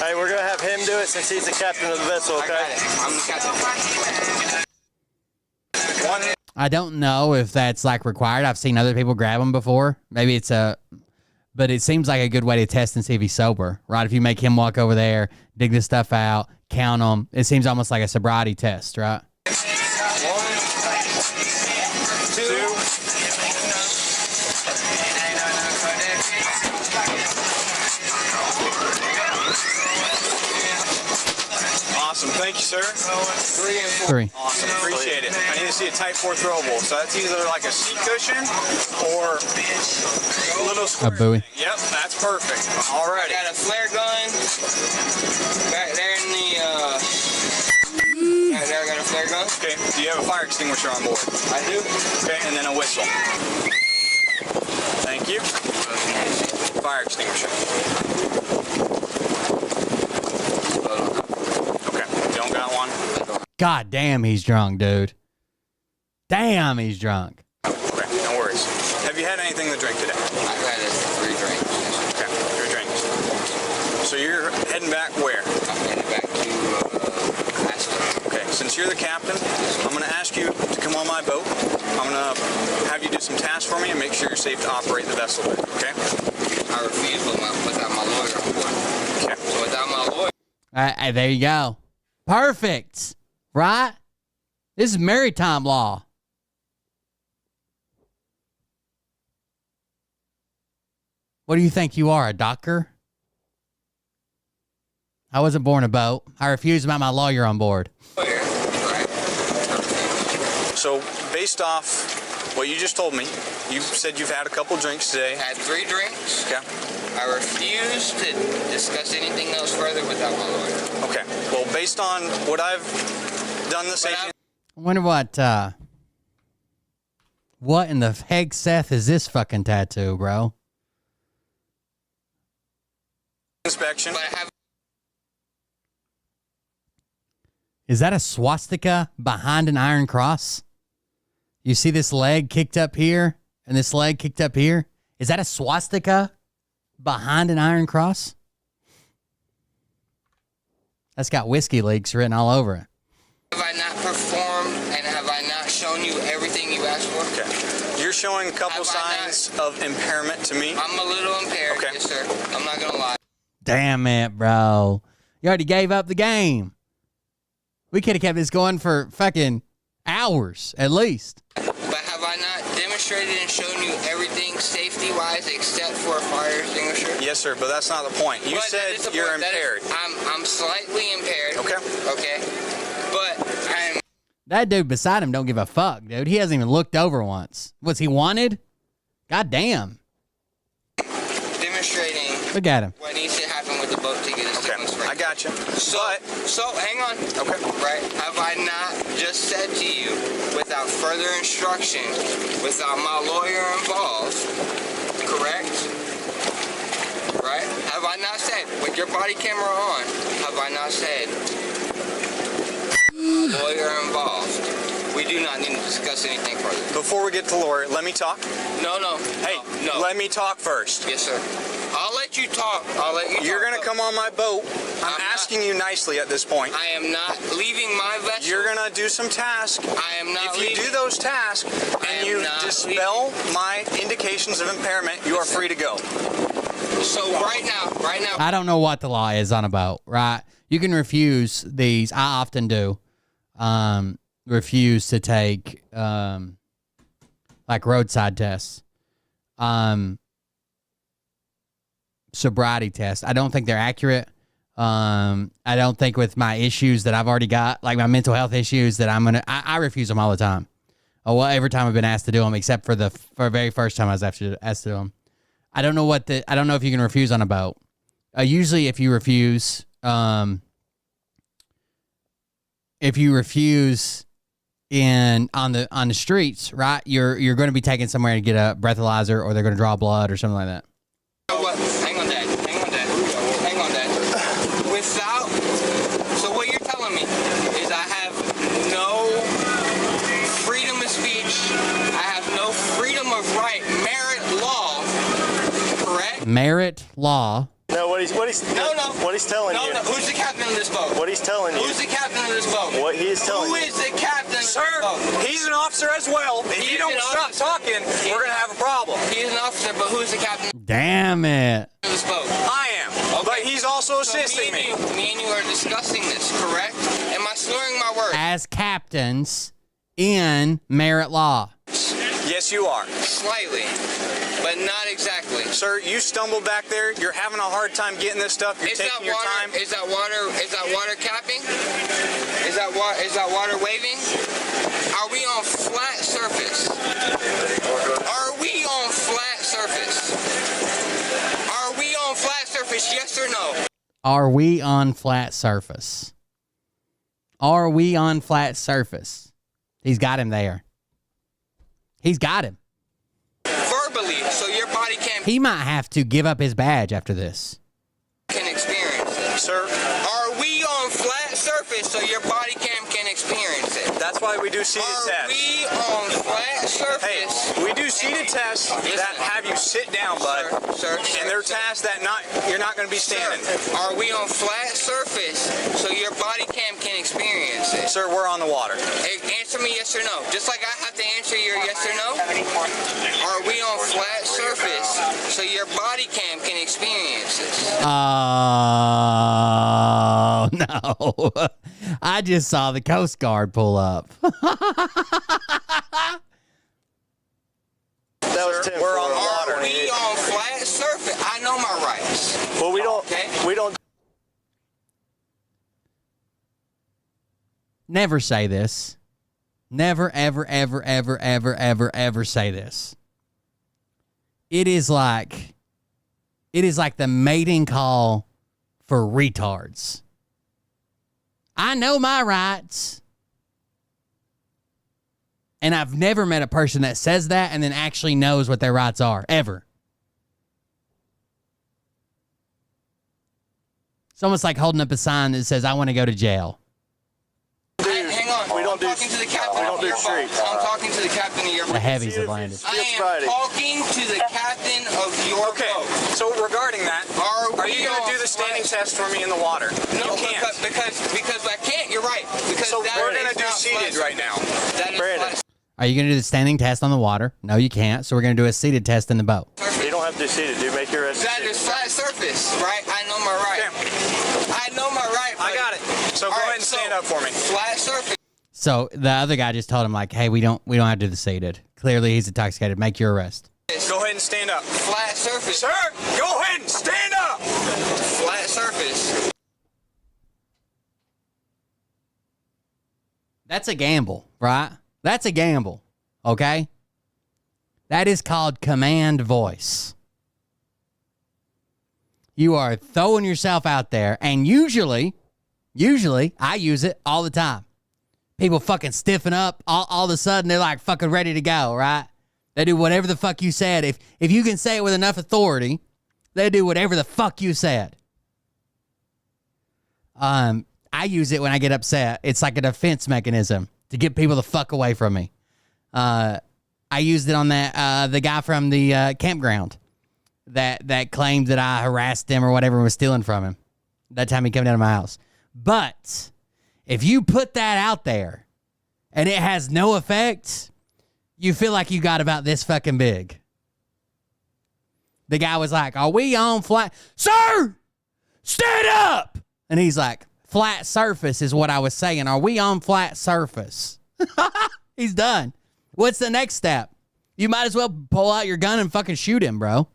Hey, we're gonna have him do it since he's the captain of the vessel, okay? I'm the captain. I don't know if that's like required. I've seen other people grab him before. Maybe it's but it seems like a good way to test and see if he's sober, right? If you make him walk over there, dig this stuff out, count them, it seems almost like a sobriety test, right? 1, 2. Awesome. Thank you, sir. 3 and 4. 3. Awesome. Appreciate it. I need to see a type 4 throwable. So that's either like a seat cushion or a little square. A buoy. Yep, that's perfect. Alrighty. Got a flare gun back there in the, right there I got a flare gun. Okay. Do you have a fire extinguisher on board? I do. Okay, and then a whistle. Thank you. Fire extinguisher. Okay, don't got one? God damn, he's drunk, dude. Damn, he's drunk. Okay, no worries. Have you had anything to drink today? I've had 3 drinks. Okay, 3 drinks. So you're heading back where? I'm heading back to Aston. Okay, since you're the captain, I'm going to ask you to come on my boat. I'm going to have you do some tasks for me and make sure you're safe to operate the vessel, okay? I refuse without my lawyer on board. Okay. So without my lawyer. There you go. Perfect. Right? This is maritime law. What do you think you are, a docker? I wasn't born a boat. I refuse without my lawyer on board. So, based off what you just told me, you said you've had a couple drinks today. Had 3 drinks. Okay. I refuse to discuss anything else further without my lawyer. Okay. Well, based on what I've done this evening. I wonder what in the heck, Seth, is this fucking tattoo, bro? Inspection. Is that a swastika behind an iron cross? You see this leg kicked up here and this leg kicked up here? Is that a swastika behind an iron cross? That's got whiskey leaks written all over it. Have I not performed and have I not shown you everything you asked for? Okay. You're showing a couple signs of impairment to me. I'm a little impaired, okay. Yes, sir. I'm not going to lie. Damn it, bro. You already gave up the game. We could have kept this going for fucking hours, at least. But have I not demonstrated and shown you everything safety-wise except for a fire extinguisher? Yes, sir, but that's not the point. You said you're impaired. I'm slightly impaired. Okay. Okay. But I'm... That dude beside him don't give a fuck, dude. He hasn't even looked over once. Was he wanted? God damn. Demonstrating Look at him. what needs to happen with the boat to get a sequence right. I got got you. So hang on. Okay. Right? Have I not just said to you, without further instruction, without my lawyer involved, correct? Right? Have I not said, with your body camera on, have I not said, lawyer involved, we do not need to discuss anything further? Before we get to lawyer, let me talk. No. Hey, no. let me talk first. Yes, sir. I'll let you talk. You're going to come on my boat. I'm asking you nicely at this point. I am not leaving my vessel. You're going to do some tasks. I am not If you do those tasks and you dispel my indications of impairment, you are free to go. So right now. I don't know what the law is on a boat, right? You can refuse these. I often do. Refuse to take like roadside tests. Sobriety tests. I don't think they're accurate. I don't think with my issues that I've already got, like my mental health issues, that I refuse them all the time. Well, every time I've been asked to do them, except for the very first time I was asked to do them. I don't know if you can refuse on a boat. Usually if you refuse on the streets, right, you're going to be taken somewhere to get a breathalyzer, or they're going to draw blood or something like that. What? Hang on, Dad. So what you're telling me is I have no freedom of speech. I have no freedom of right. Merit law. Correct? Merit law. No, what he's telling you. No. Who's the captain of this boat? What he's telling you. Who's the captain of this boat? What he is telling you. Who is the captain of this boat? He's an officer as well. If you don't stop talking, we're going to have a problem. He is an officer, but who's the captain Damn it. of this boat? I am. Okay. But he's also assisting me. Me and you are discussing this, correct? Am I slurring my words? As captains in merit law. Yes, you are. Slightly, but not exactly. Sir, you stumbled back there. You're having a hard time getting this stuff. You're taking your time. Is that water capping? Is that water waving? Are we on flat surface? Are we on flat surface? Are we on flat surface? Yes or no? Are we on flat surface? Are we on flat surface? He's got him there. He's got him. Verbally, so your body He might have to give up his badge after this. can experience it. Sir, are we on flat surface so your body cam can experience it? That's why we do seated tests. Are we on flat surface? Hey, we do seated tests that have you sit down, bud. Sir, and they're tests that you're not going to be standing. Are we on flat surface so your body cam can experience it? Sir, we're on the water. Answer me yes or no. Just like I have to answer your yes or no. Are we on flat surface so your body cam can experience it? Oh, no. I just saw the Coast Guard pull up. That was 10 we're on the water. Are we on flat surface? I know my rights. Well, we don't. Okay. We don't. Never say this. Never, ever, ever, ever, ever, ever, ever say this. It is like the mating call for retards. I know my rights. And I've never met a person that says that and then actually knows what their rights are, ever. It's almost like holding up a sign that says, I want to go to jail. Hang on. I'm talking to the captain of your boat. I'm talking to the captain of your boat. The heavies have landed. I am talking to the captain of your boat. So regarding that, are you going to do the standing test for me in the water? No, you can't. because I can't. You're right. Because so that we're going is to do not seated flat right now. That is flat. Are you going to do the standing test on the water? No, you can't. So we're going to do a seated test in the boat. You don't have to do seated, dude. Make your rest. That is flat surface, right? I know my right. I know my right. I got it. So go ahead and stand up for me. Flat surface. So the other guy just told him, like, hey, we don't have to do the seated. Clearly he's intoxicated. Make your arrest. Go ahead and stand up. Flat surface. Sir, go ahead and stand up. Flat surface. That's a gamble, right? That's a gamble, okay? That is called command voice. You are throwing yourself out there, and usually, I use it all the time. People fucking stiffen up. All of a sudden, they're like fucking ready to go, right? They do whatever the fuck you said. If you can say it with enough authority, they do whatever the fuck you said. I use it when I get upset. It's like a defense mechanism to get people the fuck away from me. I used it on that the guy from the campground that claimed that I harassed him or whatever and was stealing from him. That time he came down to my house. But if you put that out there and it has no effect, you feel like you got about this fucking big. The guy was like, are we on flat? Sir, stand up. And he's like, flat surface is what I was saying. Are we on flat surface? He's done. What's the next step? You might as well pull out your gun and fucking shoot him, bro.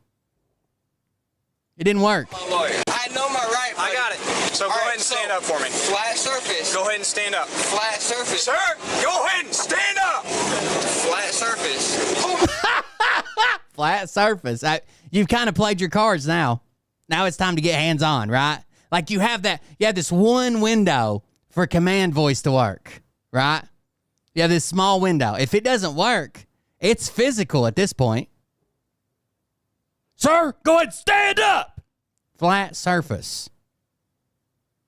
It didn't work. My lawyer. I know my right. I got it. So go ahead and stand up for me. Flat surface. Go ahead and stand up. Flat surface. Sir, go ahead and stand up. Flat surface. Flat surface. You've kind of played your cards now. Now it's time to get hands-on, right? Like you have this one window for command voice to work, right? You have this small window. If it doesn't work, it's physical at this point. Sir, go ahead and stand up. Flat surface.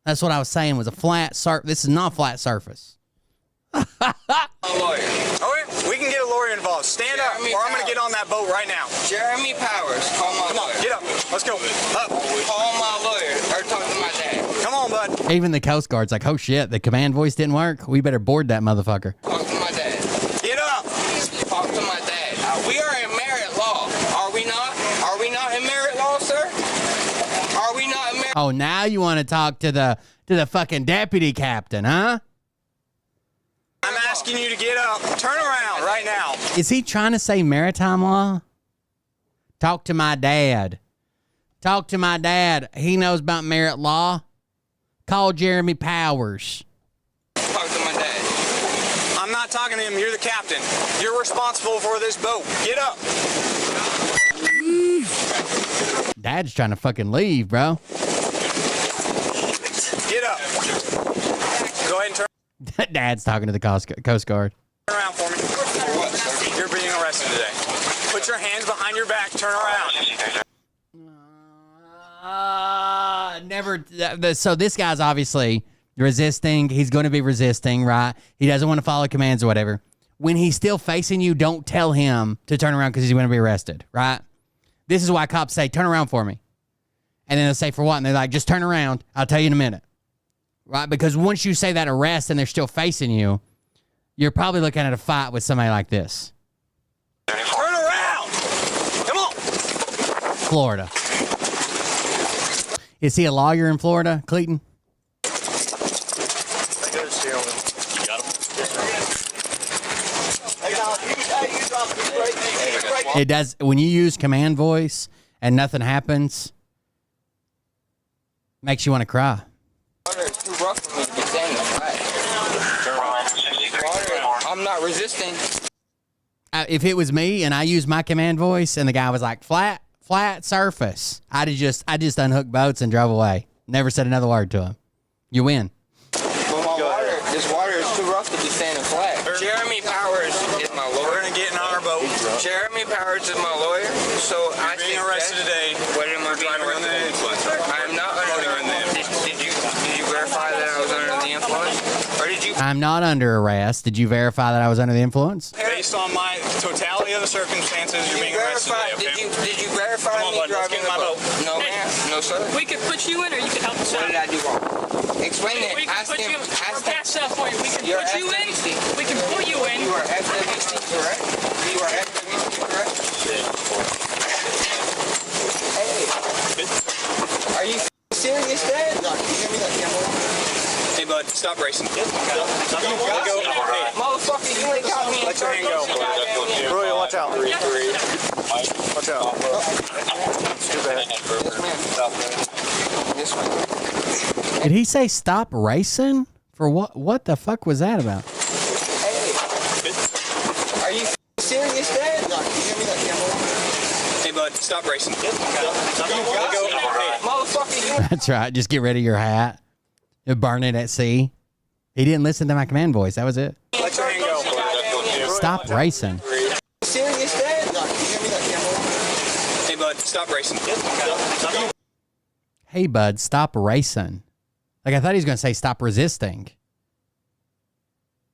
That's what I was saying was a flat surface. This is not a flat surface. A lawyer. Okay, we can get a lawyer involved. Stand up, or I'm going to get on that boat right now. Jeremy Powers, call my lawyer. Come on, get up. Let's go. Up. Call my lawyer, or talk to my dad. Come on, bud. Even the Coast Guard's like, oh shit, the command voice didn't work. We better board that motherfucker. Talk to my dad. Get up. Talk to my dad. We are in merit law. Are we not? Are we not in merit law, sir? Are we not in merit? Oh, now you want to talk to the fucking deputy captain, huh? I'm asking you to get up. Turn around right now. Is he trying to say maritime law? Talk to my dad. Talk to my dad. He knows about merit law. Call Jeremy Powers. Talk to my dad. I'm not talking to him. You're the captain. You're responsible for this boat. Get up. Dad's trying to fucking leave, bro. Get up. Go ahead and turn Dad's talking to the Coast Guard. around for me. For what, sir? You're being arrested today. Put your hands behind your back. Turn around. So this guy's obviously resisting. He's going to be resisting, right? He doesn't want to follow commands or whatever. When he's still facing you, don't tell him to turn around because he's going to be arrested, right? This is why cops say, turn around for me. And then they'll say, for what? And they're like, just turn around. I'll tell you in a minute. Right? Because once you say that arrest and they're still facing you, you're probably looking at a fight with somebody like this. Turn around. Come on. Florida. Is he a lawyer in Florida, Clayton? It does. When you use command voice and nothing happens, makes you want to cry. It's too rough for me to be standing flat. I'm not resisting. If it was me and I used my command voice and the guy was like flat surface, I just unhooked boats and drove away. Never said another word to him. You win. Well, this water is too rough to be standing flat. Jeremy Powers is my lawyer. We're gonna get in our boat. Jeremy Powers is my lawyer. So You're being arrested today. What am I being arrested? I am not under the influence. Did you verify that I was under the influence? Or did you? I'm not under arrest. Did you verify that I was under the influence? Based on my totality of the circumstances, you're being arrested today, okay? Did you verify Come on, me bud, let's driving get in my the boat. boat? No, ma'am. No, sir. We can put you in, or you can help us What out. did I do wrong? Explain it. We can Ask put him. you. Ask We're him. past that point. We can You're put you in. FWC. We can put you in. You are FWC, correct? You are FWC, correct? Hey. Are you serious, Dad? No, can you hear me that camera? Hey, bud, stop racing. Let go. Hey, motherfucker, you ain't got me in Let your hand go. Roy, watch out. Watch out. Too bad. This way. Did he say stop racing? For what? What the fuck was that about? Hey. Are you serious, Dad? No, can you hear me that camera? Hey, bud, stop racing. Let go. Hey, That's right. Just get rid of your hat. Burn it at sea. He didn't listen to my command voice. That was it. Let your hand go. Stop racing. Serious, Dad? Hey, bud, stop racing. Hey, bud, stop racing. Like, I thought he was going to say stop resisting.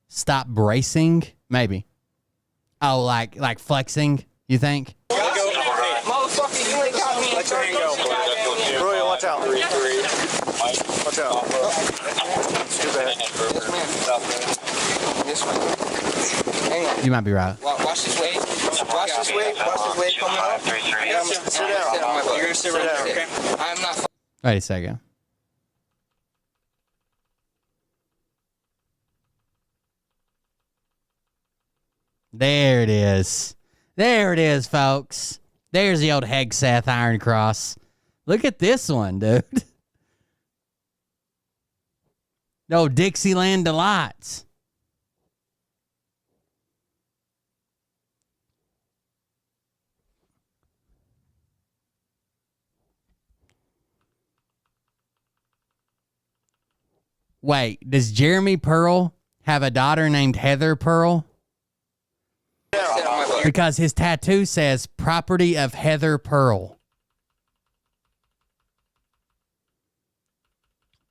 Stop bracing? Maybe. Oh, like flexing, you think? Motherfucker, you ain't got me. Let your hand go. Roy, watch out. Watch out. It's too bad. This way. Hang on. You might be right. Watch this way. Watch this way. Watch this way coming up. Sit down. You're gonna sit right down, okay? I'm not. Wait a second. There it is. There it is, folks. There's the old Hegseth Iron Cross. Look at this one, dude. No Dixieland Delights. Wait, does Jeremy Pearl have a daughter named Heather Pearl? Because his tattoo says property of Heather Pearl.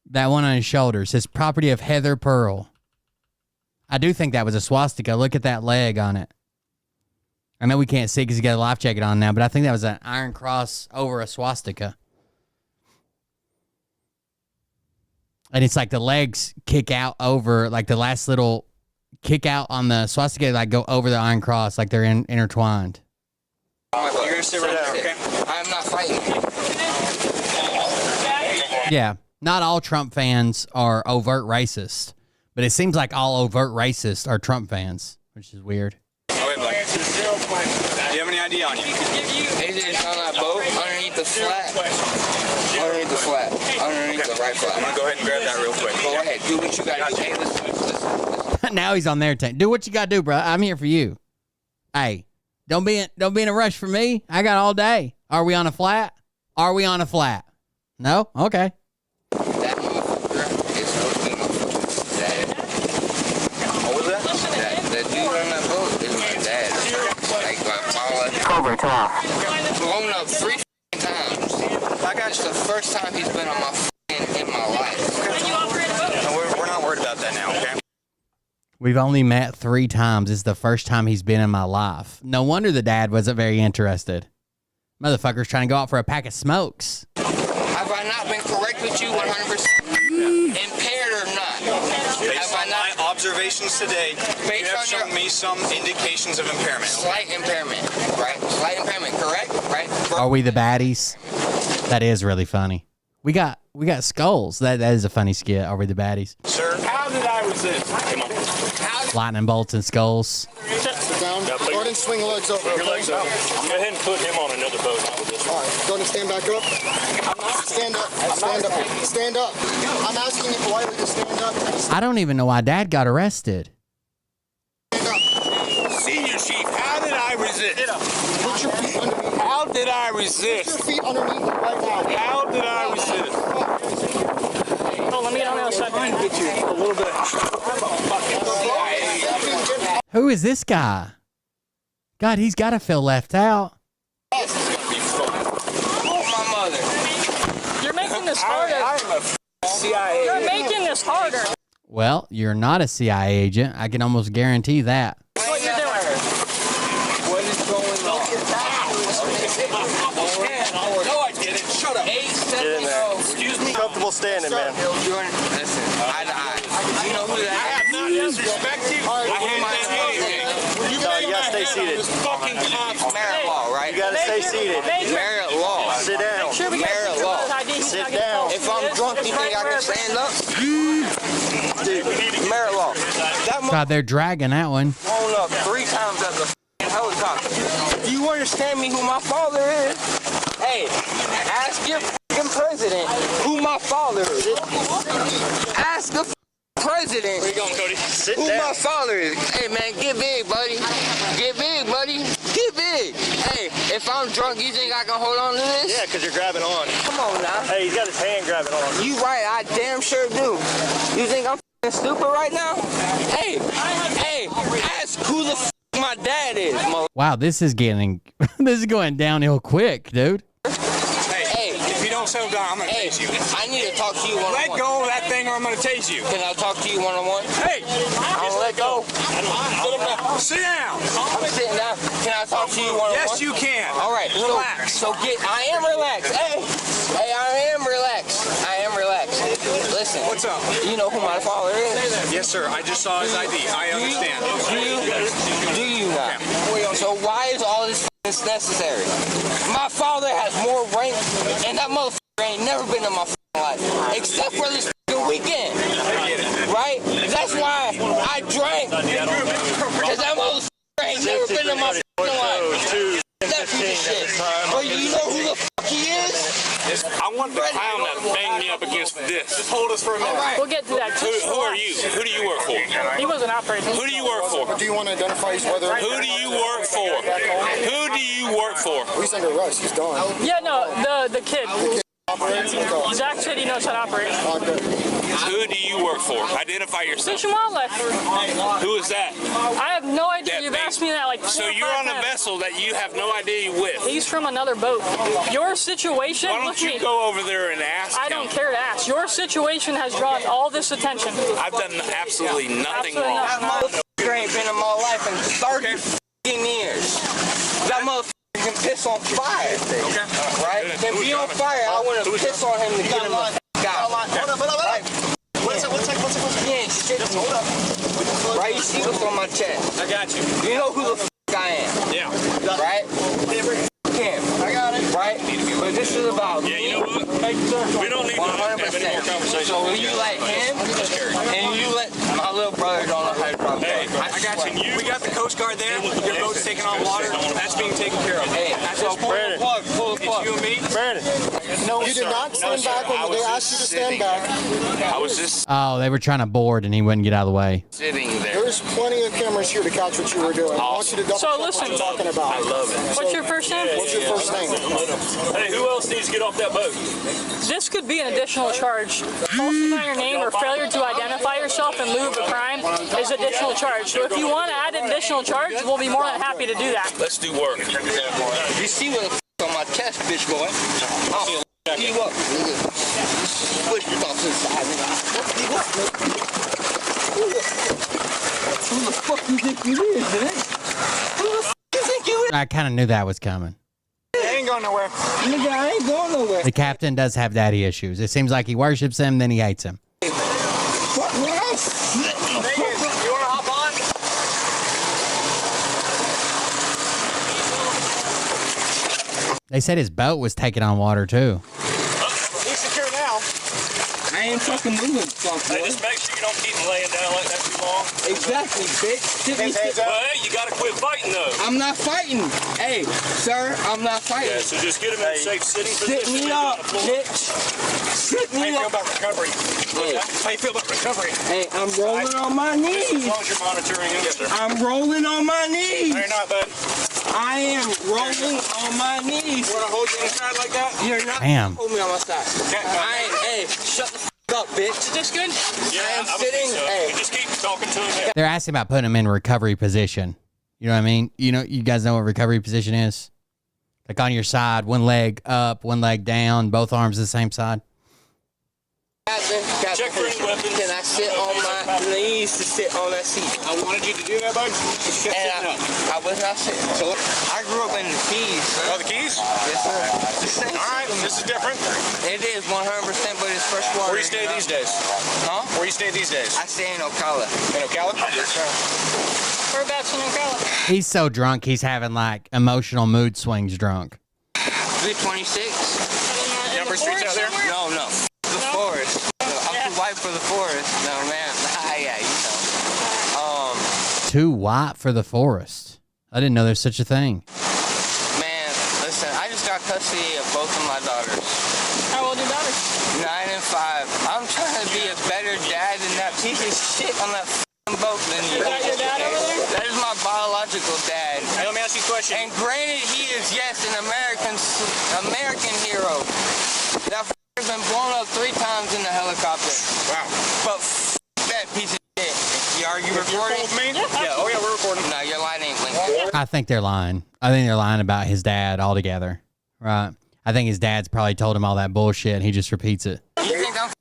That one on his shoulder says property of Heather Pearl. I do think that was a swastika. Look at that leg on it. I know we can't see because he got a life jacket on now, but I think that was an iron cross over a swastika. And it's like the legs kick out over, like the last little kick out on the swastika, like go over the iron cross, like they're intertwined. You're gonna sit right down, okay? I'm not fighting. Yeah, not all Trump fans are overt racist, but it seems like all overt racists are Trump fans, which is weird. Oh, wait, buddy. Do you have any ID on you? Is it on that boat underneath the flat? Underneath the flat. Underneath the right flat. I'm gonna go ahead and grab that real quick. Go ahead. Do what you gotta do. Hey, listen. Now he's on their tank. Do what you gotta do, bro. I'm here for you. Hey, don't be in a rush for me. I got all day. Are we on a flat? Are we on a flat? No? Okay. That motherfucker is no good motherfucker. What was that? That dude on that boat is my dad. Like my father. Cobra, come off. Blown up 3 times. It's the first time he's been on my in my life. No, we're not worried about that now, okay? We've only met 3 times. It's the first time he's been in my life. No wonder the dad wasn't very interested. Motherfucker's trying to go out for a pack of smokes. Have I not been correct with you 100%? Impaired or not? Based on my observations today, you have shown me some indications of impairment. Slight impairment, right? Slight impairment, correct? Right? Are we the baddies? That is really funny. We got skulls. That is a funny skit. Are we the baddies? Sir, How did I resist? Come on. Lightning bolts and skulls. Sit down. Go ahead and swing your legs over. Your legs over. Go ahead and put him on another boat. All right. Go ahead and stand back up. Stand up. Stand up. Stand up. I'm asking you politely to stand up. I don't even know why Dad got arrested. Senior Chief, how did I resist? Put your feet underneath. How did I resist? Put your feet underneath you right now. How did I resist? Oh, let me get on the other side. I'm trying to get you a little bit. Who is this guy? God, he's got to feel left out. Oh, my mother. You're making this harder. I'm a CIA. You're making this harder. Well, you're not a CIA agent. I can almost guarantee that. That's what you're doing. What is going on? No, I didn't. Shut up. 8, 7, Excuse me. Comfortable standing, man. Listen, eye to eye. You know who that is? I have not disrespected you. I haven't done anything. You gotta stay seated. Fucking cops. Merit law, right? You gotta stay seated. Merit law. Sit down. Merit law. Sit down. If I'm drunk, you think I can stand up? Merit law. That God, they're dragging that one. blown up 3 times at the helicopter. Do you understand me who my father is? Hey, ask your president who my father is. Ask the president. Where you going, Cody? Sit who down. my father is. Hey, man, get big, buddy. Get big, buddy. Get big. Hey, If I'm drunk, you think I can hold on to this? Yeah, because you're grabbing on. Come on now. Hey, he's got his hand grabbing on. You right, I damn sure do. You think I'm stupid right now? Hey, ask who the my dad is, mother. Wow, this is going downhill quick, dude. Hey, if you don't settle down, I'm gonna tase you. I need to talk to you one-on-one. Let go of that thing or I'm gonna tase you. Can I talk to you one-on-one? Hey! I'll let go. Sit down. I'm sitting down. Can I talk to you one-on-one? Yes, you can. All right. Relax. I am relaxed. Hey, I am relaxed. I am relaxed. Listen. What's up? You know who my father is? Yes, sir. I just saw his ID. I understand. Do you not? So why is all this necessary? My father has more rank, and that motherfucker ain't never been in my life, except for this weekend. Right? That's why I drank. Because that motherfucker ain't never been in my life. That piece of shit. But you know who the fuck he is? I want the clown that banged me up against this. Just hold us for a minute. We'll get to that. Who are you? Who do you work for? He wasn't operating. Who do you work for? Do you want to identify his whether? Who do you work for? Who do you work for? He's under arrest. He's gone. Yeah, no, the kid. Zach said he knows how to operate. Who do you work for? Identify yourself. Fish and Wildlife. Who is that? I have no idea. You've asked me that like 4 So or you're 5 on a times. vessel that you have no idea you're with. He's from another boat. Your situation. Why don't you go over there and ask I don't care to ask. Your situation has drawn all this attention. I've done absolutely nothing wrong. That motherfucker ain't been in my life in 30 years. That motherfucker can piss on fire. Okay. Right? Can be on fire. I want to piss on him to get him the fuck out. Right? What's up? Yeah, shit. Hold up. Right? You see what's on my chest. I got you. You know who the fuck I am. Yeah. Right? Him. I got it. Right? But this is about Yeah, you know what? We don't need to have any more 100%. conversation. So you let him, and you let my little brother don't know how to drive. Hey, I got you. We got the Coast Guard there. Your boat's taking on water. That's being taken care of. Hey, So pull the plug. Pull the plug. You and me. Brandon, No, you did not stand back when they asked you to stand back. I was just Oh, they were trying to board and he wouldn't get out of the way. sitting there. There's plenty of cameras here to catch what you were doing. I want you to double So check listen. what you're talking about. I love it. What's your first name? What's your first name? Hey, who else needs to get off that boat? This could be an additional charge. Falsifying your name or failure to identify yourself in lieu of a crime is additional charge. So if you want to add an additional charge, we'll be more than happy to do that. Let's do work. You see what the f on my chest, bitch boy? I'll f you up. Push you off inside. Who the fuck you think you is, man? Who the f you think you is? I kind of knew that was coming. I ain't going nowhere. Nigga, I ain't going nowhere. The captain does have daddy issues. It seems like he worships him, then he hates him. Fuck me, You want to hop on? They said his boat was taking on water too. He's secure now. I ain't fucking moving, fuck boy. Hey, just make sure you don't keep him laying down like that too long. Exactly, bitch. Well, hey, you gotta quit fighting though. I'm not fighting. Hey, sir, I'm not fighting. Yeah, so just get him in a safe sitting Sit position. me up, bitch. Sit How me you feel up. about recovery? Hey. How you feel about recovery? Hey, I'm rolling on my As knees. long as you're monitoring him, sir. I'm rolling on my knees. No, you're not, bud. I am rolling on my knees. You want to hold you inside like that? You're not Damn. hold me on my side. I ain't. Hey, shut the f up, bitch. Is this good? Yeah, I am would think sitting. so. Hey. You just keep talking to him. They're asking about putting him in recovery position. You know what I mean? You guys know what recovery position is? Like on your side, one leg up, one leg down, both arms the same side. Captain, Check for any weapons. can I sit on my knees to sit on that seat? I wanted you to do that, bud. Just kept And sitting up. I was not sitting. So I grew up in the Keys, sir. Oh, the keys? Yes, sir. All right, this is different. It is 100%, but it's freshwater. Where you stay these days? Huh? Where you stay these days? I stay in Ocala. In Ocala? Yes, sir. Whereabouts in Ocala? He's so drunk, he's having like emotional mood swings drunk. 326. Number streets out there? No. The forest. I'm too white for the forest. No, man. Yeah, you know. Too white for the forest. I didn't know there's such a thing. Man, listen, I just got custody of both of my daughters. How old are your daughters? 9 and 5. I'm trying to be a better dad than that piece of shit on that f***ing boat than you. Is that your dad over there? That is my biological dad. Hey, let me ask you a question. And granted, he is, yes, an American hero. That has been blown up 3 times in the helicopter. Wow. But that piece of shit. Are you recording? Yeah, oh yeah, we're recording. No, your light ain't blinking. I think they're lying. I think they're lying about his dad altogether. Right. I think his dad's probably told him all that bullshit and he just repeats it. You think I'm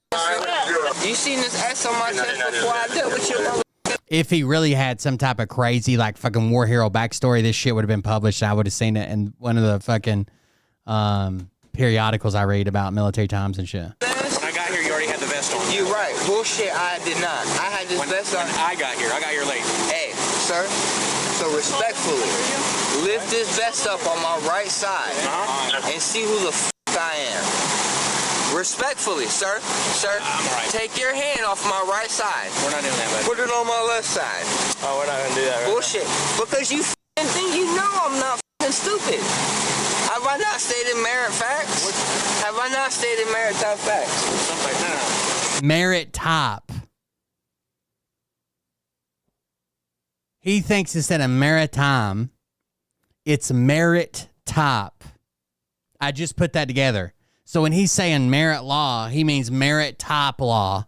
You seen this S on my chest before I dealt with your mother? If he really had some type of crazy, like, fucking war hero backstory, this shit would have been published. I would have seen it in one of the fucking periodicals I read about military times and shit. When I got here, you already had the vest on. You right. Bullshit, I did not. I had this vest on. When I got here late. Hey, sir. So respectfully, lift this vest up on my right side and see who the f*** I am. Respectfully, sir. Sir, take your hand off my right side. We're not doing that, buddy. Put it on my left side. Oh, we're not gonna do that right Bullshit. Because you f***ing think you know I'm not f***ing stupid. Have I not stated merit facts? Have I not stated maritime facts? Merit top. He thinks instead of maritime, it's merit top. I just put that together. So when he's saying merit law, he means merit top law.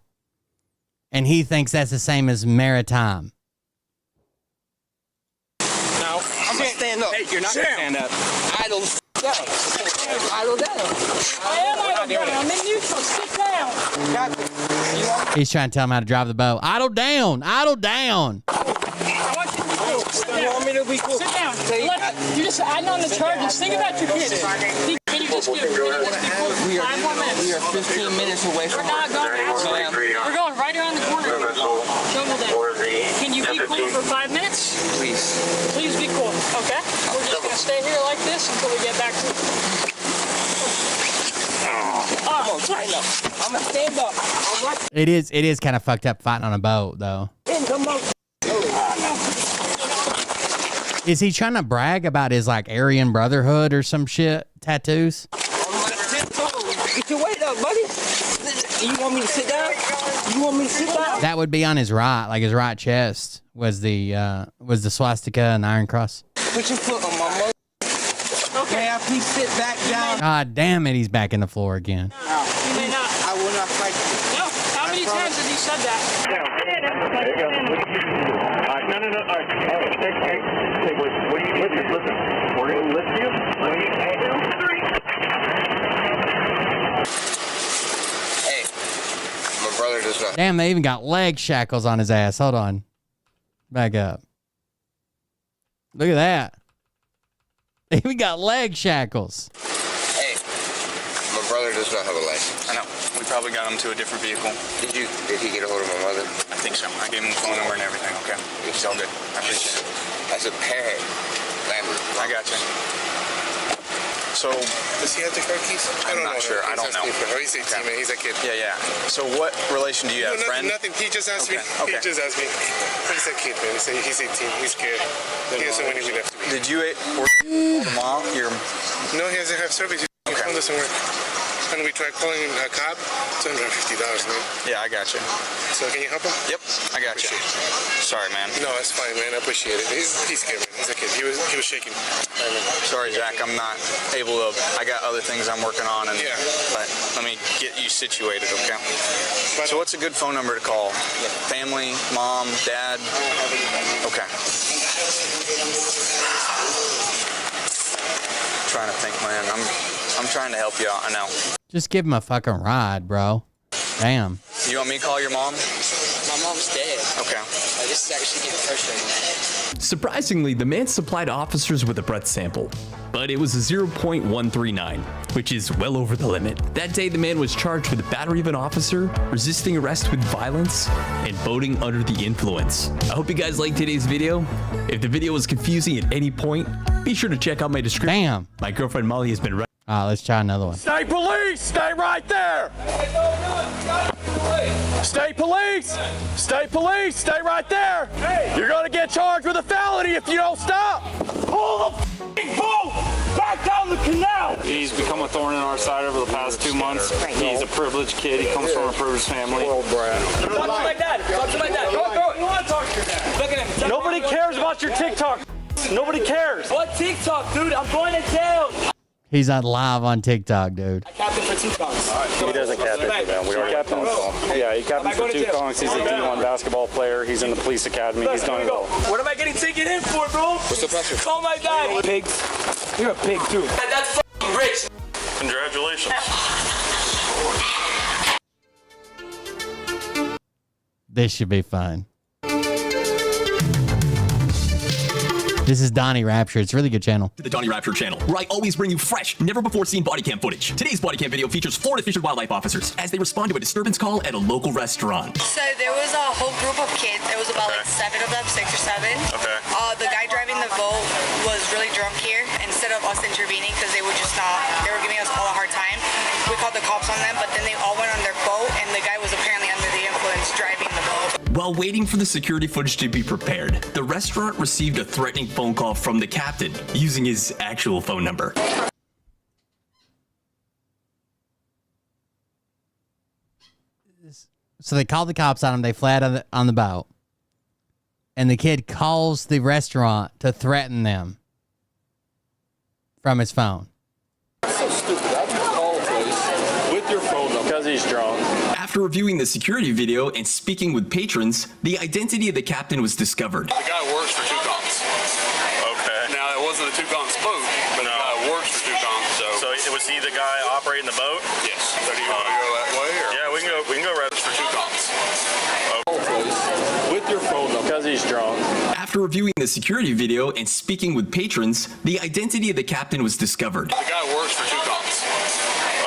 And he thinks that's the same as maritime. No, I'm gonna stand up. Hey, you're not gonna stand up. Idle down. Idle down. I am idle down. I'm in neutral. Sit down. He's trying to tell him how to drive the boat. Idle down. Idle down. You want me to be cool? Sit down. You're just adding on the charges. Think about your kids. Can you just give me 5 more minutes? We are 15 minutes away from We're not going outside. We're going right around the corner. Show me that. Can you be cool for 5 minutes? Please. Please be cool. Okay? We're just going to stay here like this until we get back to it. Come on, tighten up. I'm going to stand up. It is kind of fucked up fighting on a boat, though. Come on. Is he trying to brag about his like Aryan Brotherhood or some shit tattoos? Get your weight up, buddy. You want me to sit down? You want me to sit down? That would be on his right, like his right chest was the swastika and the Iron Cross. Put your foot on my mother. Okay, I please sit back down. God damn it, he's back in the floor again. No, you may not. I will not fight you. No. How many times have you said that? No. All right. Hey, what do you listen? We're going to lift you. Hey, my brother does not. Damn, they even got leg shackles on his ass. Hold on. Back up. Look at that. They even got leg shackles. Hey, my brother does not have a license. I know. We probably got him to a different vehicle. Did he get a hold of my mother? I think so. I gave him the phone number and everything. Okay. He's all good. I appreciate it. As a parent, I got you. So, does he have the car keys? I'm not sure. I don't know. He's 18, man. He's a kid. Yeah. So what relation do you have? No, Friend? nothing. He just asked me. Okay. He just asked me. He's a kid, man. He's 18. He's scared. He doesn't want to be left to me. Did you call the mom? No, he doesn't have service. His phone doesn't work. And we tried calling a cop. It's $150, man. Yeah, I got you. So can you help him? Yep, I got you. Sorry, man. No, it's fine, man. I appreciate it. He's scared, man. He's a kid. He was shaking. Sorry, Jack. I'm not able to. I got other things I'm working on, and but let me get you situated, okay? So what's a good phone number to call? Family, mom, dad. Okay. Trying to think, man. I'm trying to help you out. I know. Just give him a fucking ride, bro. Damn. You want me to call your mom? My mom's dead. Okay. This is actually getting frustrating. Surprisingly, the man supplied officers with a breath sample, but it was a 0.139, which is well over the limit. That day, the man was charged with battery of an officer, resisting arrest with violence, and boating under the influence. I hope you guys liked today's video. If the video was confusing at any point, be sure to check out my description. Damn. My girlfriend Molly has been let's try another one. Stay police! Stay right there! Stay police! Stay police! Stay right there! You're gonna get charged with a felony if you don't stop! Pull the boat back down the canal! He's become a thorn in our side over the past 2 months. He's a privileged kid. He comes from a privileged family. Talk to my dad! Talk to my dad! Go! You want to talk to your dad? Look at him! Nobody cares about your TikTok. Nobody cares. What TikTok, dude? I'm going to jail. He's on live on TikTok, dude. Captain for 2 conks. He doesn't captain for them. We are captain. Yeah, he captains for 2 conks. He's a D1 basketball player. He's in the police academy. He's done it all. What am I getting taken in for, bro? What's the pressure? Oh my God. Pigs. You're a pig too. That's f***ing rich. Congratulations. This should be fun. This is Donnie Rapture. It's a really good channel. The Donnie Rapture channel, where I always bring you fresh, never before seen body cam footage. Today's body cam video features Florida Fish and Wildlife officers as they respond to a disturbance call at a local restaurant. So there was a whole group of kids. There was about like 7 of them, 6 or 7. Okay. The guy driving the boat was really drunk here. Instead of us intervening, because they were just not, they were giving us all a hard time. We called the cops on them, but then they all went on their boat, and the guy was apparently under the influence driving the boat. While waiting for the security footage to be prepared, the restaurant received a threatening phone call from the captain using his actual phone number. So they called the cops on him. They fled on the boat. And the kid calls the restaurant to threaten them from his phone. So stupid. How do you call a place with your phone number? Because he's drunk. After reviewing the security video and speaking with patrons, the identity of the captain was discovered. The guy works for 2 conks. Okay. Now, it wasn't a 2 conks boat, but the guy works for 2 conks. So was he the guy operating the boat? Yes. So do you want to go that way? Or? Yeah, we can go right for 2 conks. With your phone number. Because he's drunk. After reviewing the security video and speaking with patrons, the identity of the captain was discovered. The guy works for 2 conks.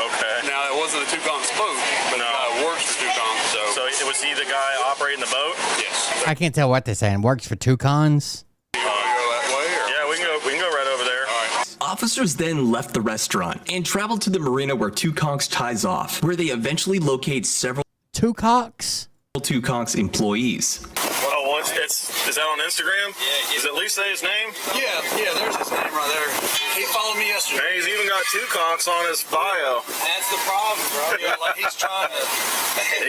Okay. Now, it wasn't a 2 conks boat, but the guy works for 2 conks. So was he the guy operating the boat? Yes. I can't tell what they're saying. Works for Toucans. Do you want to go that way? Or? Yeah, we can go right over there. All right. Officers then left the restaurant and traveled to the marina where 2 conks ties off, where they eventually locate several 2 conks? 2 conks employees. Oh, is that on Instagram? Yeah. Does it at least say his name? Yeah, there's his name right there. He followed me yesterday. Hey, he's even got 2 conks on his bio. That's the problem, bro. Yeah, like he's trying to...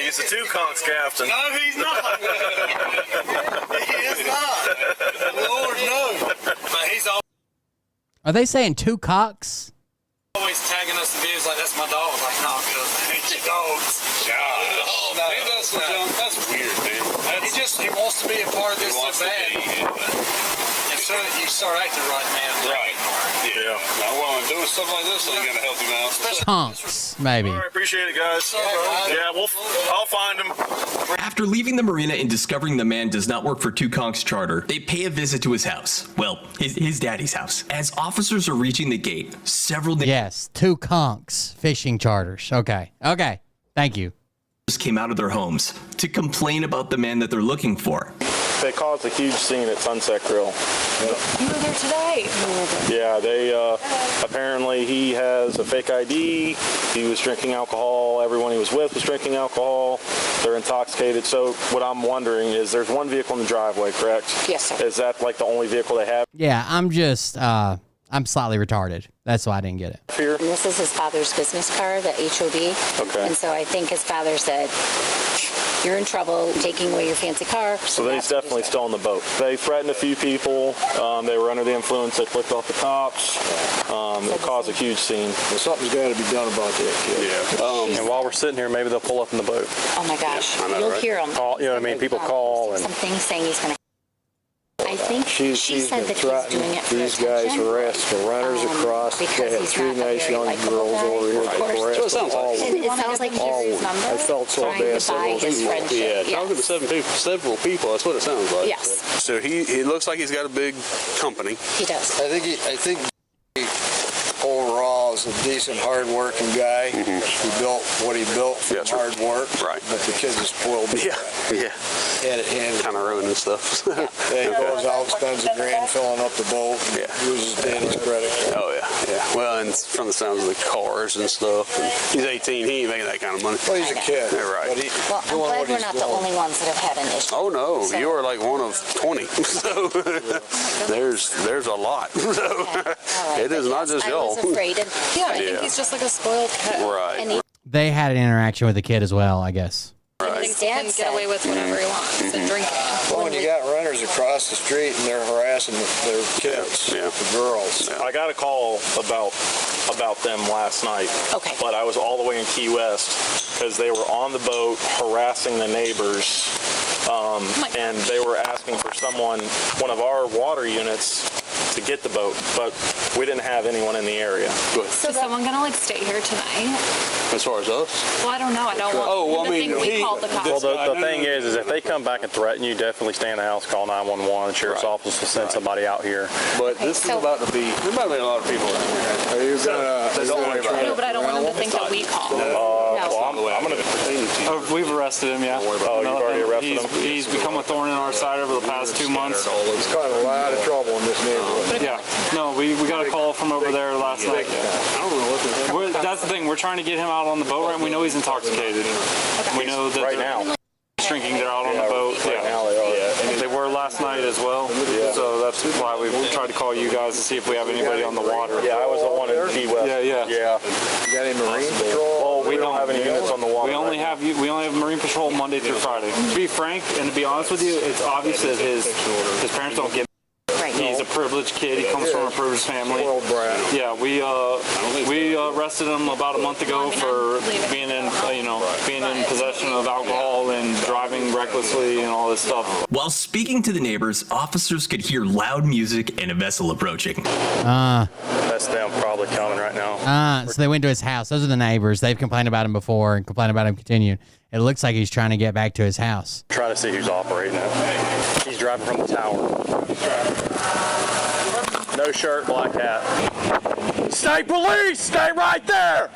He's the 2 conks captain. No, he's not. He is not. Lord, no. But he's Are they saying 2 cocks? always tagging us in videos like, that's my dog. I'm like, no, I hate your dogs. God. No, that's weird, man. He wants to be a part of this so bad. You start acting right, man. Right. Yeah. Now, while I'm doing stuff like this, I'm going to help him out. Conks, maybe. All right, appreciate it, guys. Yeah, I'll find him. After leaving the marina and discovering the man does not work for 2 conks charter, they pay a visit to his house. Well, his daddy's house. As officers are reaching the gate, several... Yes, 2 conks fishing charters. Okay. Thank you. ...came out of their homes to complain about the man that they're looking for. They caused a huge scene at Sunset Grill. You were there today. Yeah, they apparently he has a fake ID. He was drinking alcohol. Everyone he was with was drinking alcohol. They're intoxicated. So what I'm wondering is, there's one vehicle in the driveway, correct? Yes, sir. Is that like the only vehicle they have? Yeah, I'm slightly retarded. That's why I didn't get it. And this is his father's business card, the HOD. Okay. And so I think his father said, you're in trouble taking away your fancy car. So then he's definitely still on the boat. They threatened a few people. They were under the influence. They flicked off the cops. It caused a huge scene. Well, something's got to be done about that, kid. Yeah. And while we're sitting here, maybe they'll pull up in the boat. Oh my gosh. Yeah, you'll hear them. You know what I mean? People call. And something saying he's going to... I think she said that he's doing it for these guys arrest the runners across. They have 3 nice young girls over here. So it sounds like his number. I felt so bad. Talking to several people. That's what it sounds like. Yes. So he looks like he's got a big company. He does. I think overall is a decent, hard-working guy. He built what he built from hard work. Right. But the kid is spoiled. Yeah. Kind of ruining stuff. He goes out, spends $1 grand filling up the boat, and uses daddy's credit card. Oh, yeah. Well, and from the sounds of the cars and stuff, and he's 18, he ain't making that kind of money. Well, he's a kid. Yeah, right. Well, I'm glad we're not the only ones that have had an issue. Oh, no. So. You are like one of 20. So there's a lot. So it is not just y'all. I was afraid. I think he's just like a spoiled kid. Right. They had an interaction with the kid as well, I guess. Right. thinks he can get away with whatever he wants and drinking. Well, when you got runners across the street and they're harassing their kids, the girls. I got a call about them last night. Okay. But I was all the way in Key West because they were on the boat harassing the neighbors, and they were asking for one of our water units to get the boat, but we didn't have anyone in the area. So is someone gonna like stay here tonight? As far as us? Well, I don't know. I don't want to think we called the cops. Well, the thing is if they come back and threaten you, definitely stay in the house, call 911. The sheriff's office will send somebody out here. But this is about to be, there might be a lot of people in here. Are you Don't worry about it. No, but I don't want them to think that we called. I'm going to... We've arrested him, yeah. Oh, you've already arrested him? He's become a thorn in our side over the past 2 months. He's causing a lot of trouble in this neighborhood. Yeah. No, we got a call from over there last night. I don't know what That's the thing. We're trying to get him out on the boat, right? We know he's intoxicated. We know that right now. Drinking, they're out on the boat. Right now they are. They were last night as well. So that's why we tried to call you guys to see if we have anybody on the water. Yeah, I was the one in Key West. Yeah. You got any Marine Patrol? Oh, we don't have any units on the water. We only have Marine Patrol Monday through Friday. To be frank and to be honest with you, it's obvious that his parents don't get. He's a privileged kid. He comes from a privileged family. Yeah, we arrested him about a month ago for being in possession of alcohol and driving recklessly and all this stuff. While speaking to the neighbors, officers could hear loud music and a vessel approaching. That's them probably coming right now. So they went to his house. Those are the neighbors. They've complained about him before and complained about him continued. It looks like he's trying to get back to his house. Trying to see who's operating it. He's driving from the tower. No shirt, black hat. State police, stay right there.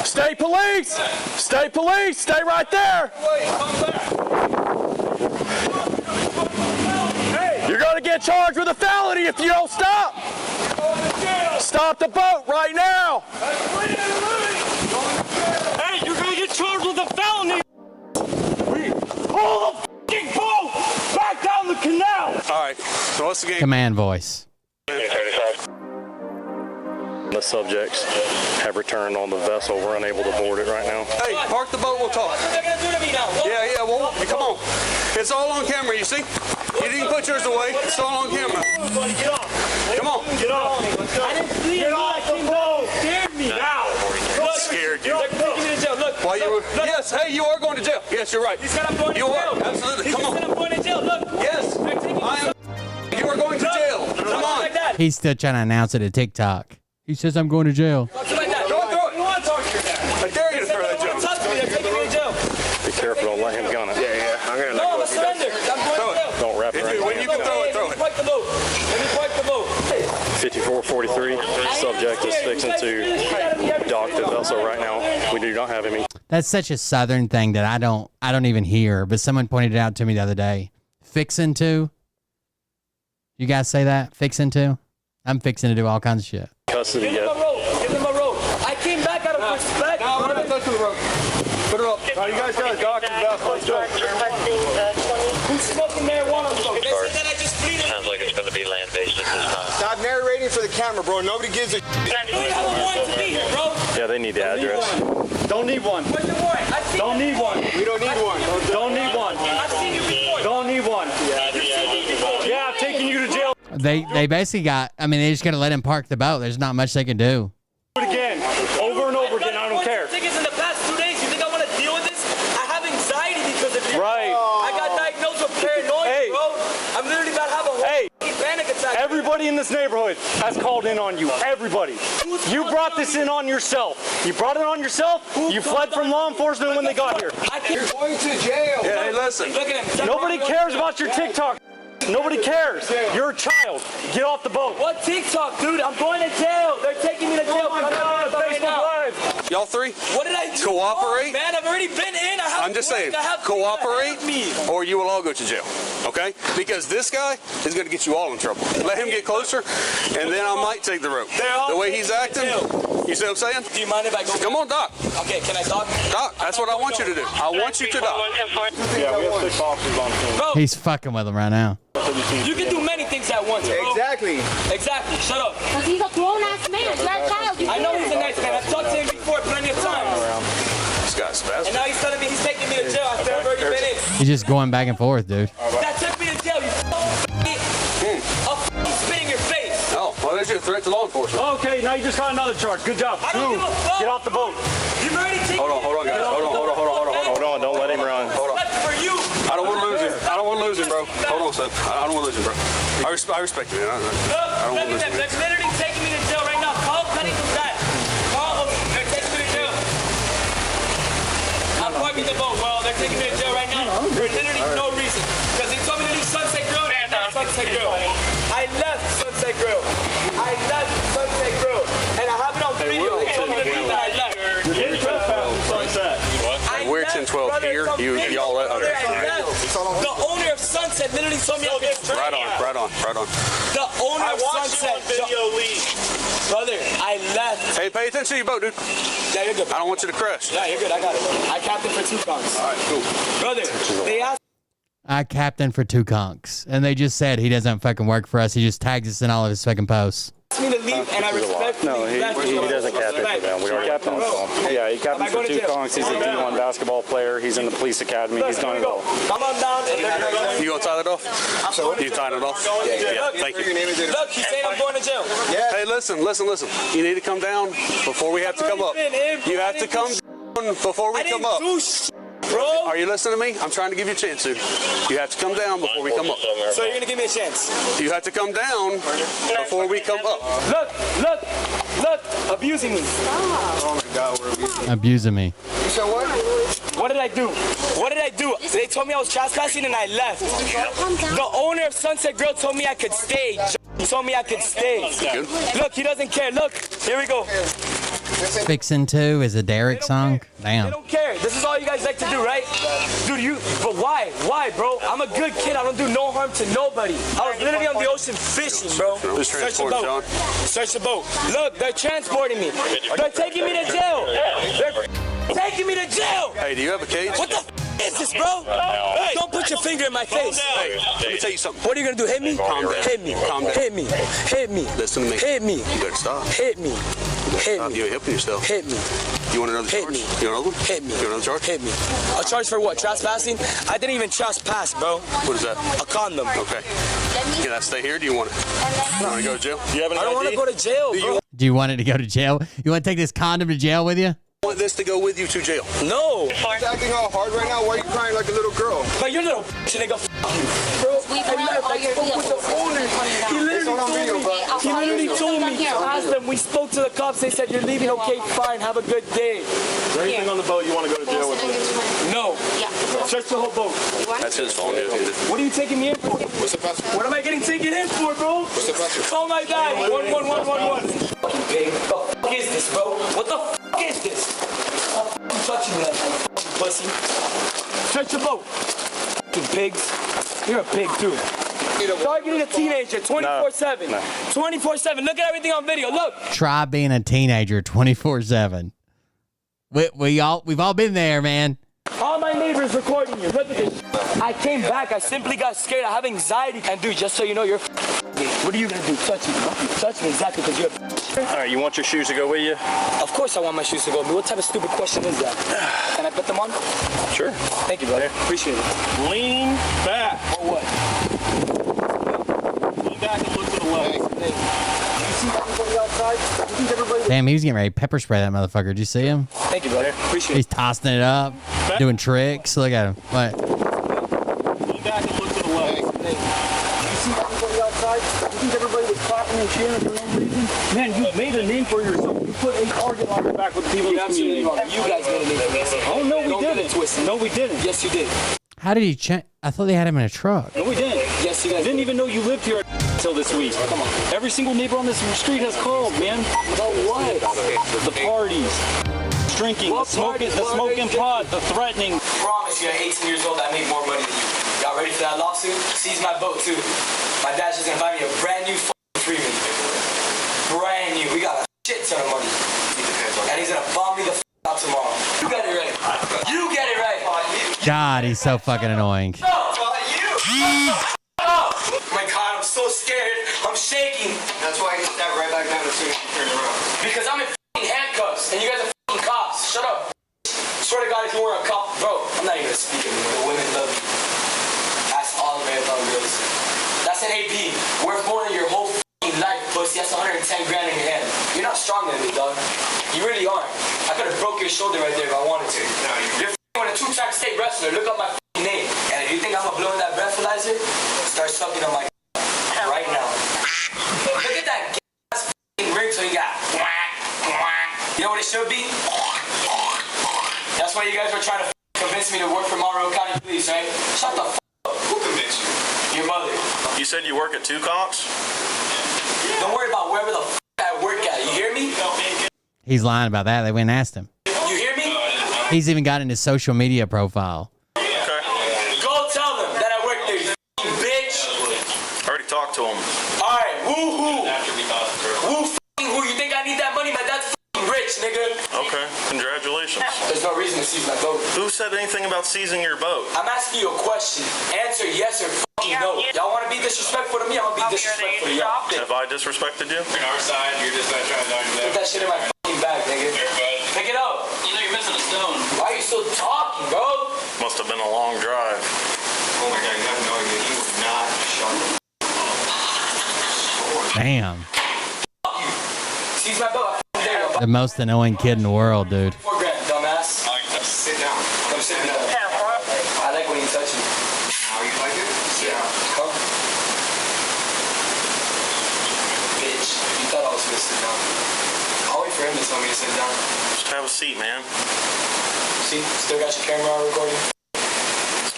State police, stay right there. You're going to get charged with a felony if you don't stop. Stop the boat right now. Hey, you're going to get charged with a felony. Pull the fucking boat back down the canal. All right, so what's the game? Command voice. The subjects have returned on the vessel. We're unable to board it right now. Hey, park the boat, we'll talk. Yeah, well, come on. It's all on camera, you see? You didn't put yours away. It's all on camera. Come on. Get off. Get off the boat. Scared me now. Scared you. Why you were, yes, hey, you are going to jail. Yes, you're right. You are, absolutely. Come on. Yes, I am. You are going to jail. Come on. He's still trying to announce it to TikTok. He says, I'm going to jail. Go through it. I dare you to throw that jail. Be careful, don't let him gun it. Yeah. I'm going to let go. Surrender. Don't wrap it right when you can throw it, throw it. Let me fight the boat. 5443, subject is fixing to dock the vessel right now. We do not have any. That's such a Southern thing that I don't even hear, but someone pointed it out to me the other day. Fixing to? You guys say that? Fixing to? I'm fixing to do all kinds of shit. Custody Give him a rope. I came back out of respect. No, we're not touching the rope. Put her up. No, you guys got to dock the vessel. Let's go. Who's smoking marijuana? They said that I just pleaded. Sounds like it's going to be land-based at this time. Stop narrating for the camera, bro. Nobody gives a shit. I don't want to be here, bro. Yeah, they need the address. Don't need one. Where's the warrant? Don't need one. We don't need one. Don't need one. I've seen you before. Don't need one. Yeah, I'm taking you to jail. They basically they just gotta let him park the boat. There's not much they can do. Do it again. Over and over again. I don't care. Tickets in the past 2 days. You think I want to deal with this? I have anxiety because of it. Right. I got diagnosed with paranoia, bro. I'm literally about to have a panic attack. Everybody in this neighborhood has called in on you. Everybody. You brought this in on yourself. You brought it on yourself. You fled from law enforcement when they got here. You're going to jail. Yeah, hey, listen. Look at him. Nobody cares about your TikTok. Nobody cares. You're a child. Get off the boat. What TikTok, dude? I'm going to jail. They're taking me to jail. Y'all three? What did I do? Cooperate. Man, I've already been in. I'm just saying, cooperate or you will all go to jail. Okay? Because this guy is going to get you all in trouble. Let him get closer, and then I might take the rope. The way he's acting, you see what I'm saying? Do you mind if I go? Come on, Doc. Okay, can I dock? Doc, that's what I want you to do. I want you to dock. Yeah, we have 6 officers on scene. Bro, He's fucking with him right now. you can do many things at once, bro. Exactly. Exactly. Shut up. Because he's a grown-ass man. You're a child. I know he's a nice man. I've talked to him before plenty of times. This guy's fast. And now he's He's just going back and forth, dude. That took me to jail, you I'll spit in your face. Oh, well, that's your threat to law enforcement. Okay, now you just got another charge. Good job. I don't give a fuck. Get off the boat. You've already taken Hold on, guys. Hold on. Don't let him run. Hold on. for you. I don't want to lose him. I don't want to lose him, bro. Hold on, son. I don't want to lose him, bro. I respect you, man. I don't want to lose him. They're literally taking me to jail right now. Call Pennington back. Call them. They're taking me to jail. I'm parking the boat. Well, they're taking me to jail right now. For literally no reason. Because they told me to leave Sunset Grill. And Sunset Grill. I left Sunset Grill. And I have it on video. They told me to leave and I left. We're 10-12 here. Y'all let others. The owner of Sunset literally told me I could straight. Right on. The owner of Sunset. Brother, I left. Hey, pay attention to your boat, dude. Yeah, you're good. I don't want you to crash. Yeah, you're good. I got it. I capped it for 2 conks. All right, cool. Brother, they asked. I captain for 2 conks. And they just said he doesn't fucking work for us. He just tags us in all of his fucking posts. Me to leave, and I respectfully No, he doesn't captain for them. We already captain. Yeah, he captains for 2 conks. He's a D1 basketball player. He's in the police academy. He's done it all. Come on down. You gonna tie that off? You tying it off? Yeah. Thank you. Look, he's saying I'm going to jail. Hey, listen. You need to come down before we have to come up. You have to come down before we come up. Bro. Are you listening to me? I'm trying to give you a chance, dude. You have to come down before we come up. So you're gonna give me a chance? You have to come down before we come up. Look, abusing me. Abusing me. You said what? What did I do? They told me I was trespassing and I left. The owner of Sunset Grill told me I could stay. He told me I could stay. Look, he doesn't care. Look, here we go. Fixin' 2 is a Derek song? Damn. They don't care. This is all you guys like to do, right? Dude, but why? Why, bro? I'm a good kid. I don't do no harm to nobody. I was literally on the ocean fishing, bro. Search the boat. Search the boat. Look, they're transporting me. They're taking me to jail. They're taking me to jail. Hey, do you have a cage? What the is this, bro? Hey, don't put your finger in my face. Hey, let me tell you something. What are you gonna do? Hit me? Calm down. Hit me. Calm down. Hit me. Hit me. Listen to me. Hit me. You better stop. Hit me. Hit me. You ain't helping yourself. Hit me. You want another charge? Hit me. You want another one? Hit me. You want another charge? Hit me. A charge for what? Trespassing? I didn't even trespass, bro. What is that? A condom. Okay. Can I stay here? Or do you want it? You want to go to jail? You have an I don't want to go to jail, bro. Do you want it to go to jail? You want to take this condom to jail with you? I want this to go with you to jail. No. You're acting all hard right now. Why are you crying like a little girl? But you're little nigga. Bro, We brought all your vehicles. He literally told me. Ask them. We spoke to the cops. They said you're leaving. Okay, fine. Have a good day. Is there anything on the boat you want to go to jail with? No. Yeah. Search the whole boat. That's his phone, dude. What are you taking me in for? What's the password? What am I getting taken in for, bro? What's the password? Call my guy. 11111. Fucking big. What the fuck is this, bro? What the fuck is this? Stop touching me like fucking pussy. Search the boat. Fucking pigs. You're a pig too. Targeting a teenager 24/7. 24/7. Look at everything on video. Look. Try being a teenager 24/7. We've all been there, man. All my neighbors recording you. Look at this. I came back. I simply got scared. I have anxiety. And dude, just so you know, you're what are you gonna do? Touch me. Touch me exactly because you're All right, you want your shoes to go with you? Of course I want my shoes to go with me. What type of stupid question is that? Can I put them on? Sure. Thank you, brother. Appreciate it. Lean back. Or what? Lean back and look to the left. You see everybody outside? You think everybody... Damn, he was getting ready to pepper spray that motherfucker. Did you see him? Thank you, brother. Appreciate He's it. tossing it up, doing tricks. Look at him. What? Lean back and look to the left. You see everybody outside? You think everybody was clapping and cheering for no reason? Man, you made a name for yourself. You put a target on your back with the people in the community. You guys made a name for yourself. Oh, no, we Don't get didn't. it twisted. No, we didn't. Yes, you did. How did he change? I thought they had him in a truck. No, we didn't. Yes, you guys I didn't even know you lived here until this week. Come on. Every single neighbor on this street has called, man. About what? The parties, drinking, the smoking pot, the threatening. Promise you, at 18 years old, I made more money than you. Y'all ready for that lawsuit? Seize my boat, too. My dad's just gonna buy me a brand new Freeman. Brand new. We got a shit ton of money. And he's gonna bomb me the out tomorrow. You get it right. You get it right. God, he's so fucking annoying. Oh my God, I'm so scared. I'm shaking. That's why I sat right back down as soon as you turned around. Because I'm in f***ing handcuffs, and you guys are f***ing cops. Shut up. Swear to God, if you weren't a cop, bro, I'm not even gonna speak anymore. The women love you. 10 grand in your hand. You're not stronger than me, dog. You really aren't. I could have broke your shoulder right there if I wanted to. You're a 2-time state wrestler. Look up my name. And if you think I'm gonna blow in that breathalyzer, start sucking on my right now. Look at that ass ring so you got. You know what it should be? That's why you guys were trying to convince me to work for Monroe County Police, right? Shut the up. Who convinced you? Your mother. You said you work at 2 Conks? Don't worry about wherever the I work at. You hear me? He's lying about that. They went and asked him. You hear me? He's even got in his social media profile. Okay. Go tell them that I work there, you f***ing bitch. I already talked to him. Alright, woo-hoo. Woo f***ing who? You think I need that money? My dad's f***ing rich, nigga. Okay, congratulations. There's no reason to seize my boat. Who said anything about seizing your boat? I'm asking you a question. Answer yes or f***ing no. Y'all want to be disrespectful to me? I'm going to be disrespectful to y'all. Have I disrespected you? On our side, you're just not trying to argue that. Put that shit in my f***ing bag, nigga. Pick it up. You know you're missing a stone. Why are you still talking, bro? Must have been a long drive. Oh my god, you have no idea. You were not sharp. Damn. Seize my boat. The most annoying kid in the world, dude. 4 grand, dumbass. Sit down. Come sit down. I like when you touch me. How you like it? Sit down. Come. Bitch, you thought I was gonna sit down. I'll wait for him to tell me to sit down. Just have a seat, man. See, still got your camera on recording?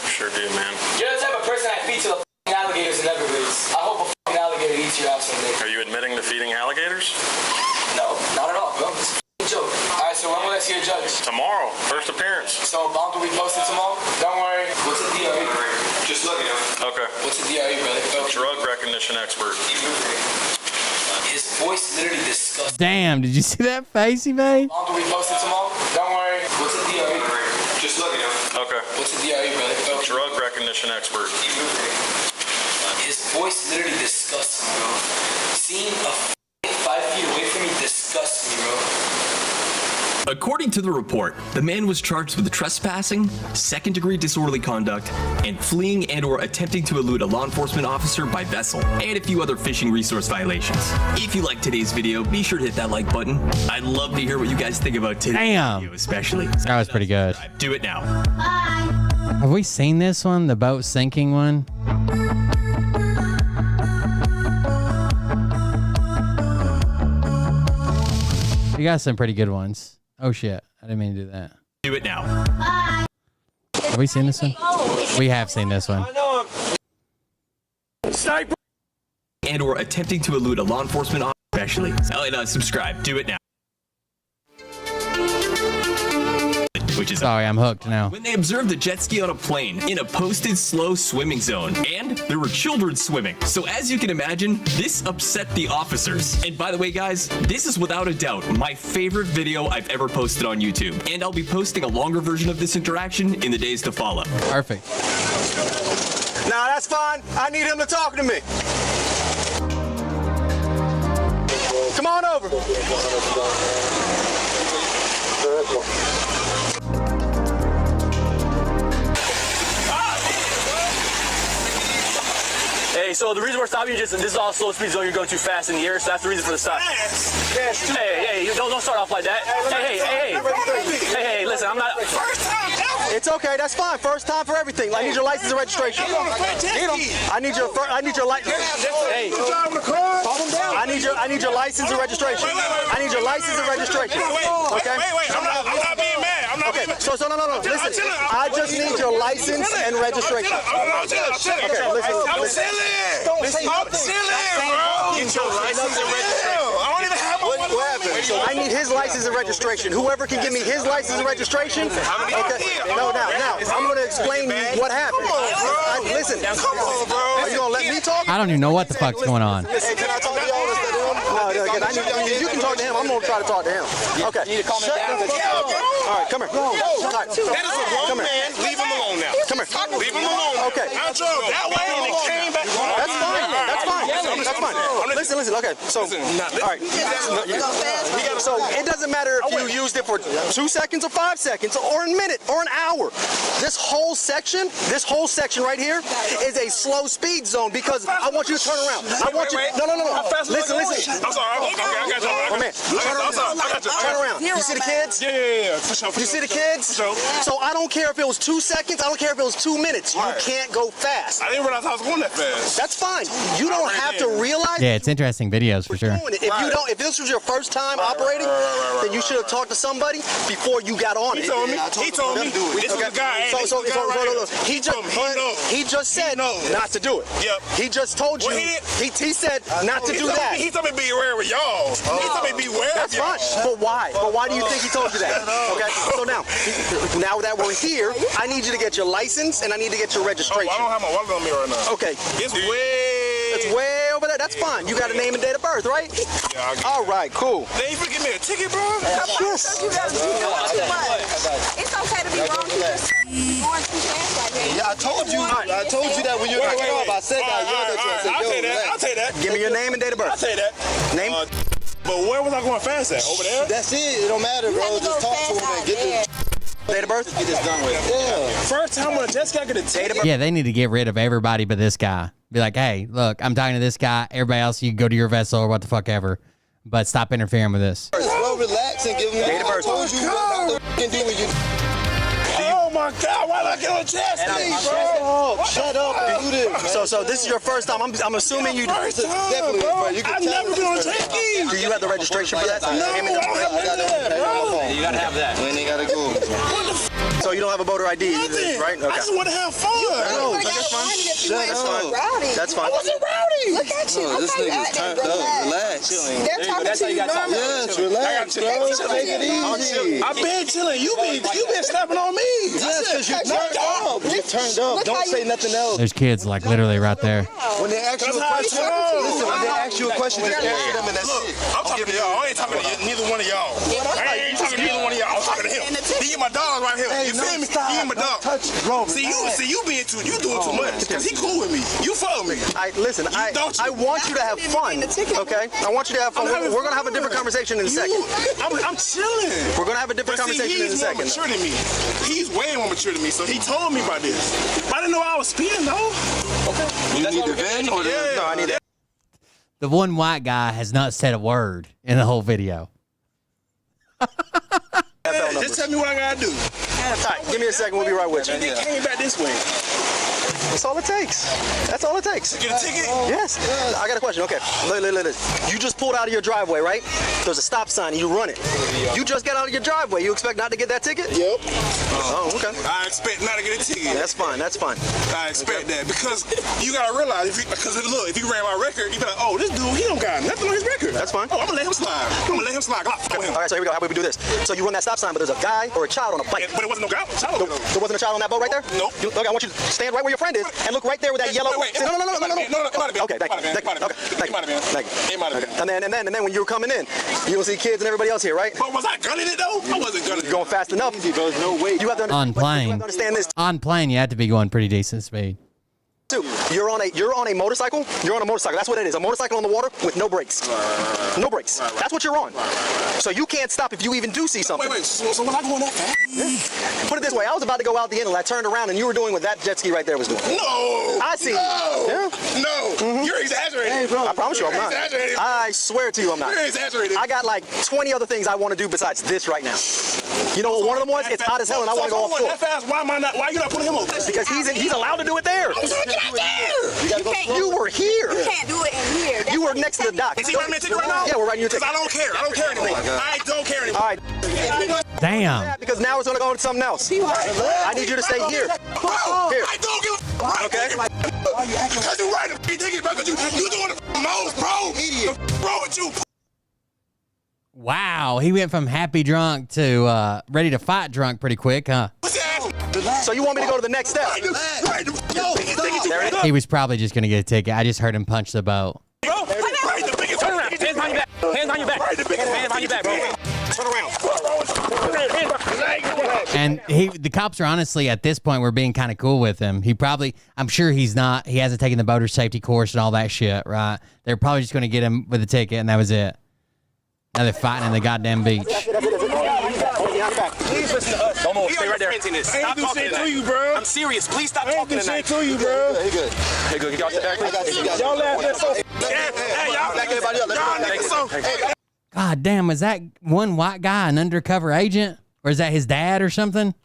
Sure do, man. You're the type of person I feed to the f***ing alligators in Everglades. I hope a f***ing alligator eats you out someday. Are you admitting to feeding alligators? No, not at all, bro. It's a joke. Alright, so when will I see a judge? Tomorrow, first appearance. So bond will be posted tomorrow? Don't worry. What's a DRE? Just look at him. Okay. What's a DRE, brother? Drug recognition expert. His voice literally disgusting. Damn, did you see that face he made? Bond will be posted tomorrow? Don't worry. What's a DRE? Just look at him. Okay. What's a DRE, brother? Drug recognition expert. His voice literally disgusts me, bro. Seeing a 5 feet away from me disgusts me, bro. According to the report, the man was charged with trespassing, second-degree disorderly conduct, and fleeing and/or attempting to elude a law enforcement officer by vessel, and a few other fishing resource violations. If you liked today's video, be sure to hit that like button. I'd love to hear what you guys think about today's video, especially. That was pretty good. Do it now. Have we seen this one? The boat sinking one? You got some pretty good ones. Oh shit, I didn't mean to do that. Do it now. Have we seen this one? We have seen this one. Sniper! And/or attempting to elude a law enforcement officer, especially. And subscribe. Do it now. Which is sorry, I'm hooked now. When they observed a jet ski on a plane in a posted slow swimming zone, and there were children swimming. So as you can imagine, this upset the officers. And by the way, guys, this is without a doubt my favorite video I've ever posted on YouTube. And I'll be posting a longer version of this interaction in the days to follow. Perfect. Nah, that's fine. I need him to talk to me. Come on over. Hey, so the reason we're stopping you, this is all slow speed zone. You're going too fast in the air, so that's the reason for the stop. Hey, don't start off like that. Hey, listen, I'm not. It's okay, that's fine. First time for everything. I need your license and registration. I need your license. Hey, I need your license and registration. I need your license and registration. Okay. I'm not being mad. Okay, so no. Listen, I just need your license and registration. Okay, listen. I'm chilling, bro. Get your license and registration. I don't even have one. What happened? So I need his license and registration. Whoever can give me his license and registration. Okay. No, now I'm going to explain what happened. Listen. Come on, bro. Are you going to let me talk? I don't even know what the fuck's going on. Hey, can I talk to y'all instead of him? No, you can talk to him. I'm going to try to talk to him. Okay. You need to calm him down. All right, come here. All right. That is a grown man. Leave him alone now. Come here. Leave him alone. Okay. I drove that way and it came back. That's fine. Listen. Okay. So, all right. So it doesn't matter if you used it for 2 seconds or 5 seconds or a minute or an hour. This whole section right here is a slow speed zone because I want you to turn around. I want you. No. Listen. I'm sorry. Turn around. You see the kids? Yeah. For sure. You see the kids? So I don't care if it was 2 seconds. I don't care if it was 2 minutes. You can't go fast. I didn't realize I was going that fast. That's fine. You don't have to realize. Yeah, it's interesting videos for sure. If this was your first time operating, then you should have talked to somebody before you got on it. He told me. This is the guy. He just said not to do it. Yep. He just told you. He said not to do that. He told me be aware with y'all. He told me be aware. That's fine. But why? But why do you think he told you that? Okay. So now that we're here, I need you to get your license and I need to get your registration. I don't have my wallet on me right now. Okay. It's way over there. That's fine. You got a name and date of birth, right? Yeah. All right. Cool. They ain't forget me a ticket, bro. Yes. It's okay to be wrong. Yeah, I told you that when you were going off. I said that. I'll take that. Give me your name and date of birth. I'll take that. Name. But where was I going fast at? Over there? That's it. It don't matter, bro. Just talk to him and get the date of birth. Get this done with. Yeah. First time on a jet ski, I get a ticket. Yeah, they need to get rid of everybody but this guy. Be like, hey, look, I'm talking to this guy. Everybody else, you can go to your vessel or what the fuck ever. But stop interfering with this. Well, relax and give me date of birth. Oh my God, why did I get on jet ski, bro? Shut up and do this. So this is your first time. I'm assuming you definitely, bro. I've never been on jet ski. Do you have the registration for that? No, I don't have that. You gotta have that. When they gotta go. So you don't have a voter ID, right? Okay. I just want to have fun. No, that's fine. That's fine. I wasn't rowdy. Look at you. This nigga's turned up. Relax. They're talking to you normally. Yes, relax, bro. Take it easy. I've been chilling. You been snapping on me. Yes, because you turned up. You turned up. Don't say nothing else. There's kids like literally right there. When they ask you a question, listen, when they ask you a question, just answer them and that's it. I'm talking to y'all. I ain't talking to neither one of y'all. I ain't talking to neither one of y'all. I'm talking to him. He my dog right here. You feel me? He my dog. See you being too, you doing too much. Cause he cool with me. You follow me. Listen, I want you to have fun. Okay? I want you to have fun. We're gonna have a different conversation in a second. I'm chilling. We're gonna have a different conversation in a second. He's more mature than me. He's way more mature than me, so he told me about this. But I didn't know I was speeding though. Okay. You need the VIN or no? I need that. The one white guy has not said a word in the whole video. Just tell me what I gotta do. All right, give me a second. We'll be right with you. They came back this way. That's all it takes. That's all it takes. Get a ticket? Yes. I got a question. Okay. Look. You just pulled out of your driveway, right? There's a stop sign and you run it. You just got out of your driveway. You expect not to get that ticket? Yep. Oh, okay. I expect not to get a ticket. That's fine. I expect that because you gotta realize if you ran my record, you be like, oh, this dude, he don't got nothing on his record. That's fine. Oh, I'm gonna let him slide. All right, so here we go. How about we do this? So you run that stop sign, but there's a guy or a child on a bike. But it wasn't no guy. There wasn't a child on that boat right there? Nope. Okay, I want you to stand right where your friend is and look right there with that yellow. Wait. No. Okay, thank you. And then when you were coming in, you'll see kids and everybody else here, right? But was I gunning it though? I wasn't gunning it. Going fast enough. There's no way. You have to understand this. On plane, you have to be going pretty decent speed. You're on a motorcycle. You're on a motorcycle. That's what it is. A motorcycle on the water with no brakes. No brakes. That's what you're on. So you can't stop if you even do see something. Wait. So was I going that fast? Yeah. Put it this way. I was about to go out the inlet. I turned around and you were doing what that jet ski right there was doing. No. I see. No. Yeah. No. Mm-hmm. You're exaggerating. Hey, bro. I promise you I'm not. Exaggerating. I swear to you I'm not. You're exaggerating. I got like 20 other things I want to do besides this right now. You know what one of them was? It's hot as hell and I want to go off foot. That fast, why you not putting him over? Because he's allowed to do it there. I'm trying to get out there. You were here. You can't do it in here. You were next to the dock. Is he writing me a ticket right now? Yeah, we're writing you a ticket. Because I don't care. I don't care anymore. I don't care anymore. All right. Damn. Because now it's going to go into something else. I need you to stay here. Here. I don't give a okay. Because you writing a ticket, bro. Because you doing the most, bro. Idiot. Wrong with you. Wow, he went from happy drunk to ready to fight drunk pretty quick, huh? So you want me to go to the next step? He was probably just going to get a ticket. I just heard him punch the boat. Turn around. Hands on your back. Hands on your back. Hands on your back, bro. Turn around. And the cops are honestly, at this point, we're being kind of cool with him. I'm sure he hasn't taken the boater safety course and all that shit, right? They're probably just going to get him with a ticket, and that was it. Now they're fighting in the goddamn beach. Please listen to us. Don't move. Stay right there. Stop talking to you, bro. I'm serious. Please stop talking tonight. To you, bro. Hey, good. Hey, good. Y'all sit back. Y'all laughing so. Hey, y'all. God God damn, is that one white guy an undercover agent? Or is that his dad or something?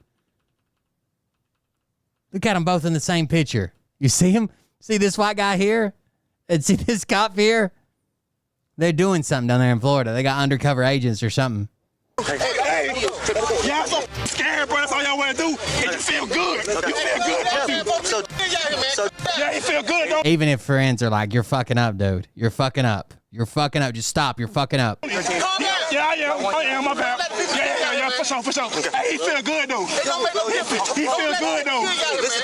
Look at them both in the same picture. You see him? See this white guy here? And see this cop here? They're doing something down there in Florida. They got undercover agents or something. Hey, y'all so scared, bro. That's all y'all want to do. And you feel good. You feel good. Yeah, you feel good, though. Even if friends are like, you're fucking up, dude. You're fucking up. You're fucking up. Just stop. You're fucking up. Yeah, I am. My bad. Yeah, for sure. Hey, he feel good, though. He feel good, though.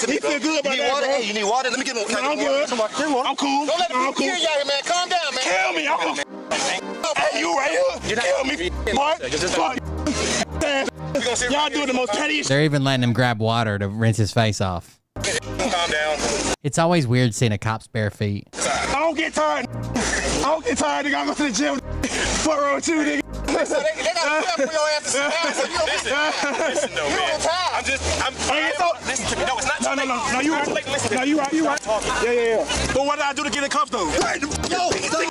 He feel good about that, bro. Hey, you need water? Let me get one. No, I'm good. I'm cool. Don't let him kill you out here, man. Calm down, man. Kill me. Hey, you right here. Kill me, Mark. Y'all doing the most pettiest. They're even letting him grab water to rinse his face off. Calm down. It's always weird seeing a cop's bare feet. I don't get tired. Nigga. I go to the gym. Foot row too, nigga. They got to for your ass to sit down, so you don't Listen, though, man. Listen to me. No, it's not. No, you right. No, you right. Yeah. But what did I do to get in cuffs, though?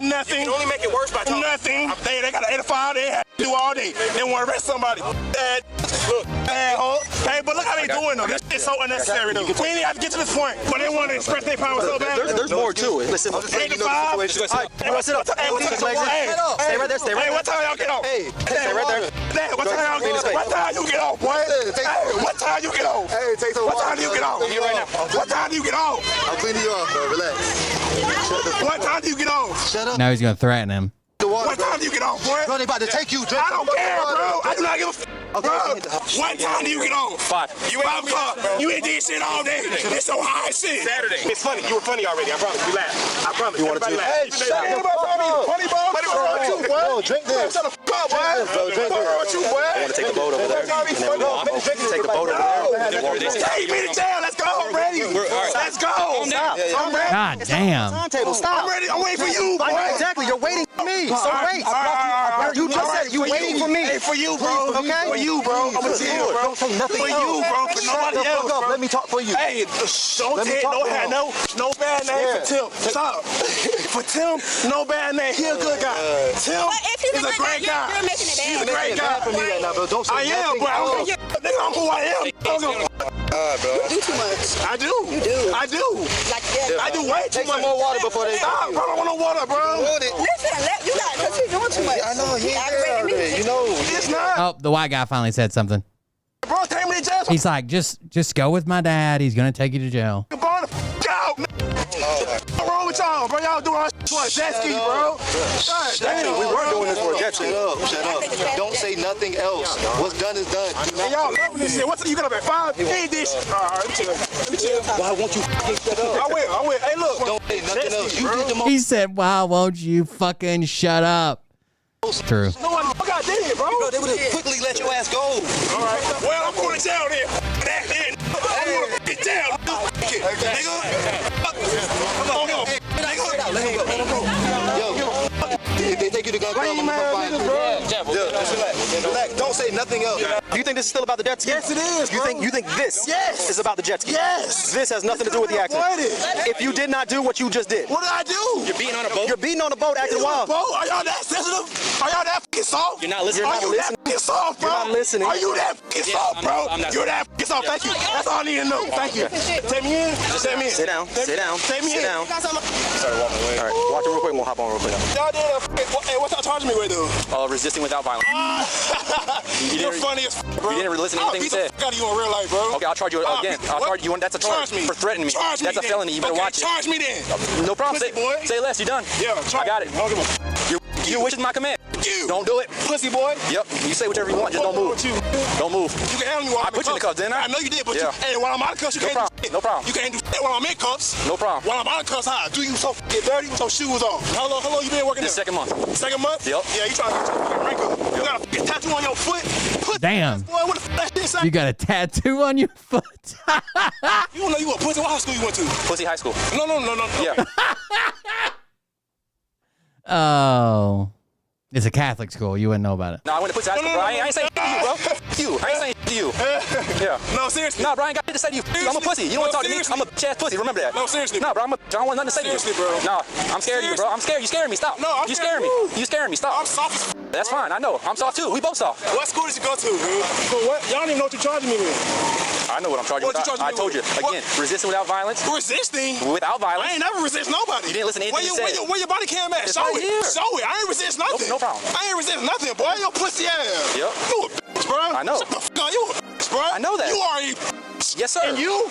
Nothing. You can only make it worse by talking. Nothing. They got an 85. They had to do all day. They want to arrest somebody. Look, hey, but look how they doing, though. This shit's so unnecessary, though. We ain't have to get to this point, but they want to express their power so bad. There's more to it. Listen, 85. Hey, sit up. Stay right there. Hey, what time y'all get off? Hey, stay right there. What time you get off, boy? Hey, what time you get off? Hey, take some What time do you get off? What time do you get off? I'll clean you off, bro. Relax. What time do you get off? Shut up. Now he's going to threaten him. What time do you get off, boy? Bro, they about to take you. I don't care, bro. I do not give a f. Bro, what time do you get off? 5. You 5 o'clock. You ain't did shit all day. It's so high shit. Saturday. It's funny. You were funny already. I promise. You laughed. I promise. You want to Hey, shut up. Funny bro. Bro, drink this. Shut the f up, boy. Drink this. I want to take the boat over there. Take the boat over there. Take me to jail. Let's go. I'm ready. Let's go. I'm ready. God damn. Timetable. Stop. I'm ready. I'm waiting for you, boy. Exactly. You're waiting for me. So wait. You just said you waiting for me. Hey, for you, bro. Okay? For you, bro. I'm gonna tell you, bro. Don't say nothing for else. you, bro. For nobody else, bro. Let me talk for you. Hey, don't take no bad name for Tim. Stop. For Tim, no bad name. He a good guy. Tim is a great guy. He's a great guy. For me right now, bro. Don't say I am, bro. I'm who I am. Bro. You do too much. I do. You do. I do. Like that. I do way too Take much. some more water before they Stop, bro. I don't want no water, bro. Listen, you got because you're doing too much. I know he aggravating me. you know. It's not. Oh, the white guy finally said something. Bro, take me to jail. He's like, just go with my dad. He's going to take you to jail. Burn the f out, man. What's wrong with y'all, bro? Y'all doing for a jet ski, bro. God damn. We were doing this for a jet ski. Shut up. Don't say nothing else. What's done is done. Hey, y'all loving this shit. What's you got up at 5? He ain't this. All right, let me chill. Why won't you fucking shut up? I will. Hey, look. Don't say nothing else. You did the most. He said, why won't you fucking shut up? True. No one got dead, bro. They would have quickly let your ass go. All right. Well, I'm going to jail then. That then. I'm going to get jail. Nigga. Come on. Yo, if they take you to gun club, I'm gonna find you. Relax. Don't say nothing else. Do you think this is still about the jet ski? Yes, it is, bro. You think this is about the jet ski? Yes. This has nothing to do with the accident. If you did not do what you just did. What did I do? You're beating on a boat? You're beating on a boat acting wild. Are y'all that sensitive? Are y'all that f***ing soft? You're not listening. Are you that f***ing soft, bro? You're not listening. Are you that f***ing soft, bro? You're that f***ing soft. Thank you. That's all I need to know. Thank you. Take me in. Take me in. Sit down. Sit down. Take me in. Sit down. Sorry, walking away. All right, watch it real quick. We'll hop on real quick. Y'all did hey, what y'all charging me with, dude? Resisting without violence. You're funny as f***, bro. You didn't listen to anything he said. I'll beat the f*** out of you in real life, bro. Okay, I'll charge you again. I'll charge you. That's a charge for threatening me. That's a felony. You better watch it. Charge me then. No problem. Pussy boy. Say less. You done? Yeah, I got it. You wish is my command. Don't do it. Pussy boy. Yep. You say whatever you want. Just don't move. Don't move. You can handle me while I put you in the cuffs, didn't I? I know you did, but Yeah. hey, while I'm out of cuffs, you can't do shit. No problem. You can't do shit while I'm in cuffs. No problem. While I'm out of cuffs, how? Do you so get dirty with your shoes on? How long you been working This there? second month. Second month? Yep. Yeah, you trying to get your wrinkle. You got a tattoo on your foot? Damn. Boy, what the f*** that shit say? You got a tattoo on your foot. You don't know you a pussy. What high school you went to? Pussy High School. No. Yeah. Oh. It's a Catholic school. You wouldn't know about it. No, I went to Pussy High School, bro. I ain't saying to you, bro. You. I ain't saying to you. Yeah. No, seriously. No, bro, I ain't got shit to say to you. I'm a pussy. You don't want to talk to me. I'm a bitch-ass pussy. Remember that. No, seriously. No, bro, I don't want nothing to say to you. Seriously, bro. No, I'm scared of you, bro. I'm scared. You scaring me. Stop. No, I'm You scaring me. You scaring me. Stop. I'm soft as f***. That's fine. I know. I'm soft too. We both soft. What school did you go to? For what? Y'all don't even know what you're charging me with. I know what I'm charging What with. you charging I me told you. with? Again, resisting without violence. Resisting? Without violence. I ain't never resist nobody. You didn't listen to anything you said. Where your body cam at? It's Show right it. here. Show it. I ain't resist nothing. No problem. I ain't resist nothing, boy. Your pussy ass. Yep. You a bitch, bro. I know. Shut the fuck up. You a bitch, bro. I know that. You are a Yes, sir. And you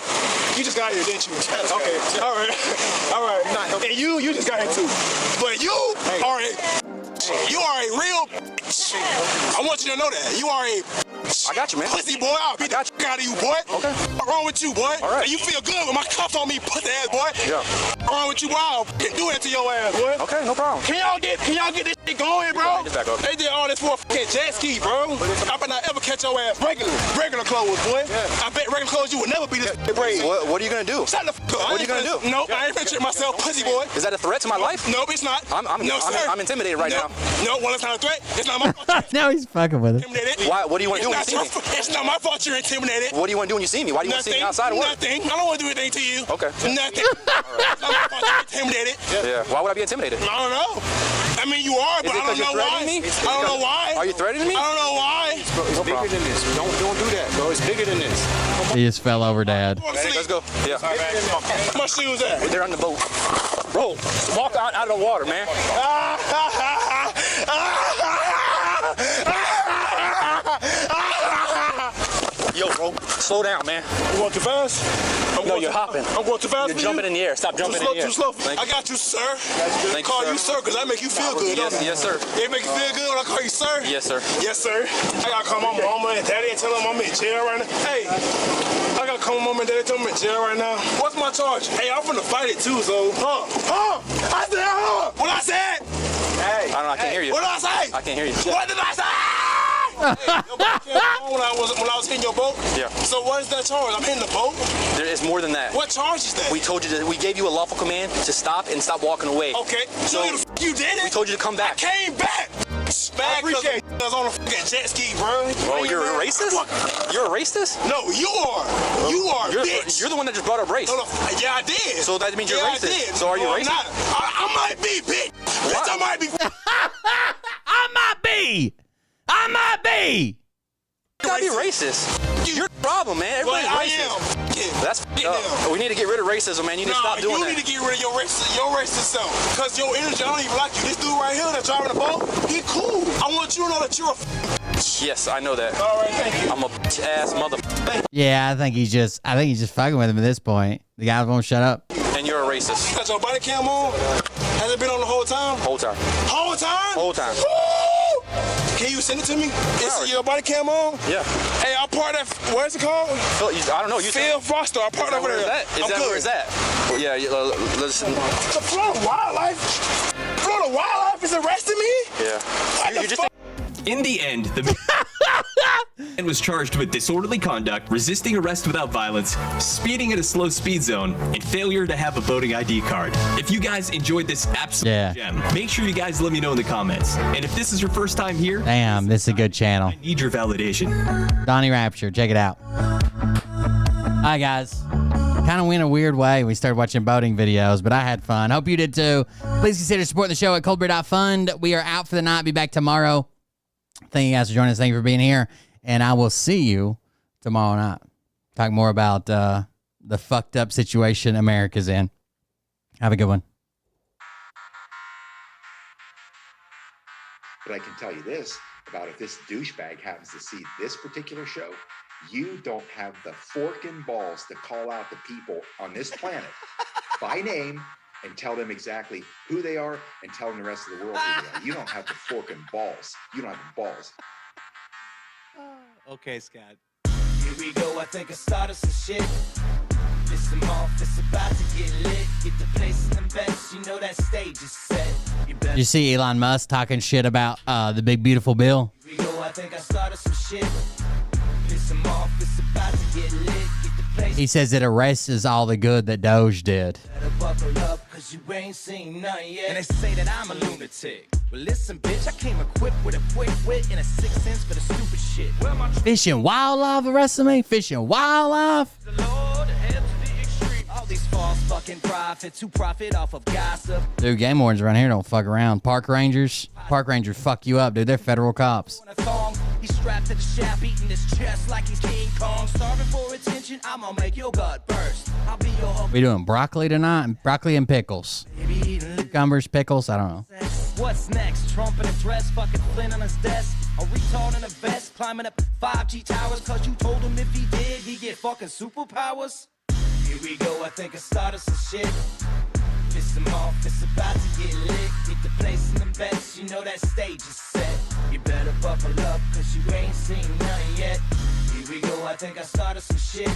just got here, didn't you? Okay. All right. All right. And you just got here too. But you are a real bitch. I want you to know that. You are a I got you, man. pussy boy. I'll beat the fuck out of you, boy. Okay. What's wrong with you, boy? All right. And you feel good with my cuffs on me, pussy ass boy. Yeah. What's wrong with you? Wow. Do that to your ass, boy. Okay, no problem. Can y'all get this shit going, bro? Get back up. They did all this for a fucking jet ski, bro. I bet not ever catch your ass regular clothes, boy. I bet regular clothes you would never be this brave. What are you gonna do? Shut the fuck up. What are you gonna do? No, I ain't picturing myself, pussy boy. Is that a threat to my life? Nope, it's not. No, sir. I'm intimidated right now. No, well, it's not a threat. It's not my fault. Now he's fucking with it. Intimidated. Why? What do you want to do when you see me? It's not my fault you're intimidated. What do you want to do when you see me? Why do you want to see me outside of work? Nothing. I don't want to do anything to you. Okay. Nothing. It's not my fault you're intimidated. Yeah. Why would I be intimidated? I don't know. I mean, you are, but I don't know why. I don't know why. Are you threatening me? I don't know why. It's bigger than this. Don't do that, bro. It's bigger than this. He just fell over, Dad. Let's go. Yeah. Where my shoes at? They're on the boat. Bro, walk out of the water, man. Yo, bro, slow down, man. You going too fast? No, you're hopping. I'm going too fast. You're jumping in the air. Stop jumping in the air. Too slow. Thank I you. got you, sir. Thank call you, you sir because I make you feel good. Yes, sir. They make you feel good when I call you sir? Yes, sir. Yes, sir. I gotta call my mama and daddy and tell them I'm in jail right now. Hey, I gotta call my mama and daddy and tell them I'm in jail right now. What's my charge? Hey, I'm finna fight it too, so. I said, What I said? Hey. I don't know. I can't hear you. What did I say? I can't hear you. What did I say? Hey, when I was hitting your boat. Yeah. So what is that charge? I'm hitting the boat. There is more than that. What charge is that? We told you we gave you a lawful command to stop and stop walking away. Okay. So you did it. We told you to come back. I came back. I appreciate it. I was on a fucking jet ski, bro. Oh, you're a racist? You're a racist? No, you are. You are, bitch. You're the one that just brought up race. No, yeah, I did. So that means you're racist. I did. So are you racist? I'm not. I might be, bitch. Bitch, I might be. I might be. You gotta be racist. You're the problem, man. Everybody's racist. That's up. We need to get rid of racism, man. You need to stop doing that. You need to get rid of your racist self. Because your energy, I don't even like you. This dude right here that's driving the boat, he cool. I want you to know that you're a Yes, I know that. All right, thank you. I'm a bitch ass motherfucker. Yeah, I think he's just fucking with him at this point. The guy won't shut up. And you're a racist. You got your body cam on? Has it been on the whole time? Whole time. Whole time? Whole time. Woo! Can you send it to me? Is your body cam on? Yeah. Hey, I part that. What is it called? I don't know. Phil Foster. I part over there. Where is that? Well, yeah. Listen. The Florida Wildlife. Florida Wildlife is arresting me. Yeah. In the end, the man was charged with disorderly conduct, resisting arrest without violence, speeding at a slow speed zone, and failure to have a voting ID card. If you guys enjoyed this absolute gem, make sure you guys let me know in the comments. And if this is your first time here, Damn, this is a good channel. I need your validation. Donnie Rapture, check it out. Hi guys. Kind of went a weird way. We started watching boating videos, but I had fun. Hope you did too. Please consider supporting the show at coldbeer.fund. We are out for the night. Be back tomorrow. Thank you guys for joining us. Thank you for being here. And I will see you tomorrow night. Talk more about the fucked up situation America's in. Have a good one. But I can tell you this about if this douchebag happens to see this particular show, you don't have the forking balls to call out the people on this planet by name and tell them exactly who they are and tell them the rest of the world who they are. You don't have the forking balls. You don't have the balls. Okay, Scott. Here we go, I think I started some shit. Listen off, it's about to get lit. Get the place in the best, you know that stage is set. Did you see Elon Musk talking shit about the big beautiful bill? Here we go, I think I started some shit. Listen off, it's about to get lit. Get the place. He says it erases all the good that Doge did. Better buckle up, cause you ain't seen none yet. And they say that I'm a lunatic. Well, listen, bitch, I came equipped with a quick wit and a 6 cents for the stupid shit. Well, my Fishing wildlife arrested me? Fishing wildlife? the Lord, head to the extreme. All these false fucking prophets who profit off of gossip. Dude, game wardens around here don't fuck around. Park rangers fuck you up, dude. They're federal cops. He's strapped to the shaft, eating his chest like he's King Kong. Starving for attention, I'm gonna make your gut burst. I'll be your We doing broccoli tonight? Broccoli and pickles. Cucumbers, pickles, I don't know. What's next? Trump in a dress, fucking Flynn on his desk. A retard in a vest, climbing up 5G towers. Cause you told him if he did, he'd get fucking superpowers. Here we go, I think I started some shit. Piss him off, it's about to get lit. Get the place in them bets, you know that stage is set. You better buckle up, cause you ain't seen nothing yet. Here we go, I think I started some shit.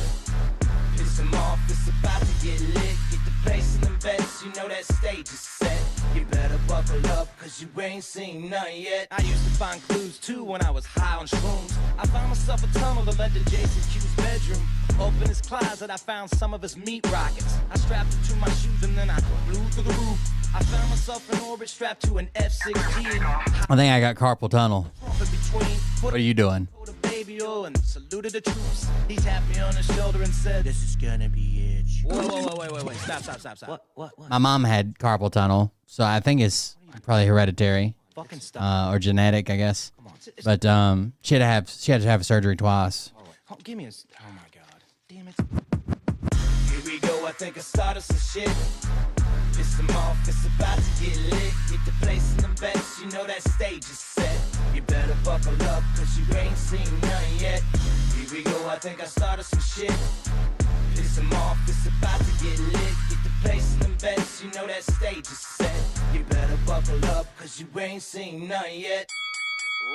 Piss him off, it's about to get lit. Get the place in them bets, you know that stage is set. You better buckle up, cause you ain't seen nothing yet. I used to find clues too when I was high on shrooms. I found myself a tunnel that led to Jason Q's bedroom. Open his closet, I found some of his meat rockets. I strapped it to my shoes and then I flew through the roof. I found myself in orbit strapped to an F-16. I think I got carpal tunnel. What are you doing? And saluted the troops. He tapped me on the shoulder and said, "This is gonna be it." Wait. Stop. What? My mom had carpal tunnel, so I think it's probably hereditary. Fucking stop. Or genetic, I guess. But she had to have surgery twice. Oh, give me a... Oh, my God. Damn it. Here we go. I think I started some shit. Piss them off. It's about to get lit. Get the place in them bets. You know that stage is set. You better buckle up, cause you ain't seen nothing yet. Here we go. I think I started some shit. Piss them off. It's about to get lit. Get the place in them bets. You know that stage is set. You better buckle up, cause you ain't seen nothing yet.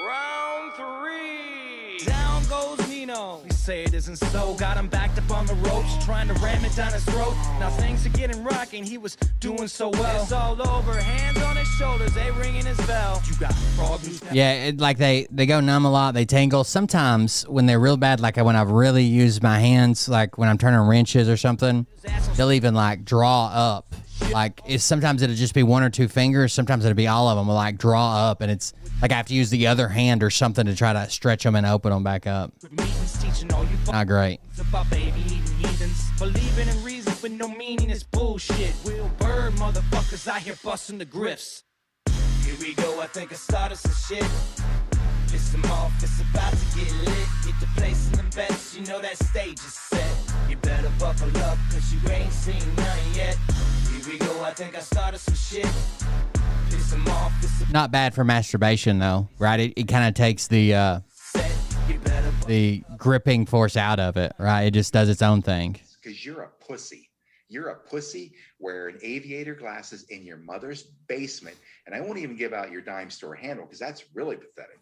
Round 3. Down goes Nino. You say it isn't so. Got him backed up on the ropes, trying to ram it down his throat. Now things are getting rocking. He was doing so well. It's all over. Hands on his shoulders. They ringing his bell. You got frog news. Yeah, like they go numb a lot. They tingle. Sometimes when they're real bad, like when I've really used my hands, like when I'm turning wrenches or something, they'll even like draw up. Like sometimes it'll just be one or two fingers. Sometimes it'll be all of them will like draw up, and it's like I have to use the other hand or something to try to stretch them and open them back up. Not great. About baby eating heathens, believing in reasons with no meaning is bullshit. Will Bird motherfuckers out here busting the grifts. Here we go, I think I started some shit. Piss them off, it's about to get lit. Get the place in them bets, you know that stage is set. You better buckle up, cause you ain't seen nothing yet. Here we go, I think I started some shit. Piss them off, it's Not bad for masturbation though, right? It kind of takes the gripping force out of it, right? It just does its own thing. Because you're a pussy. You're a pussy wearing aviator glasses in your mother's basement. And I won't even give out your dime store handle because that's really pathetic.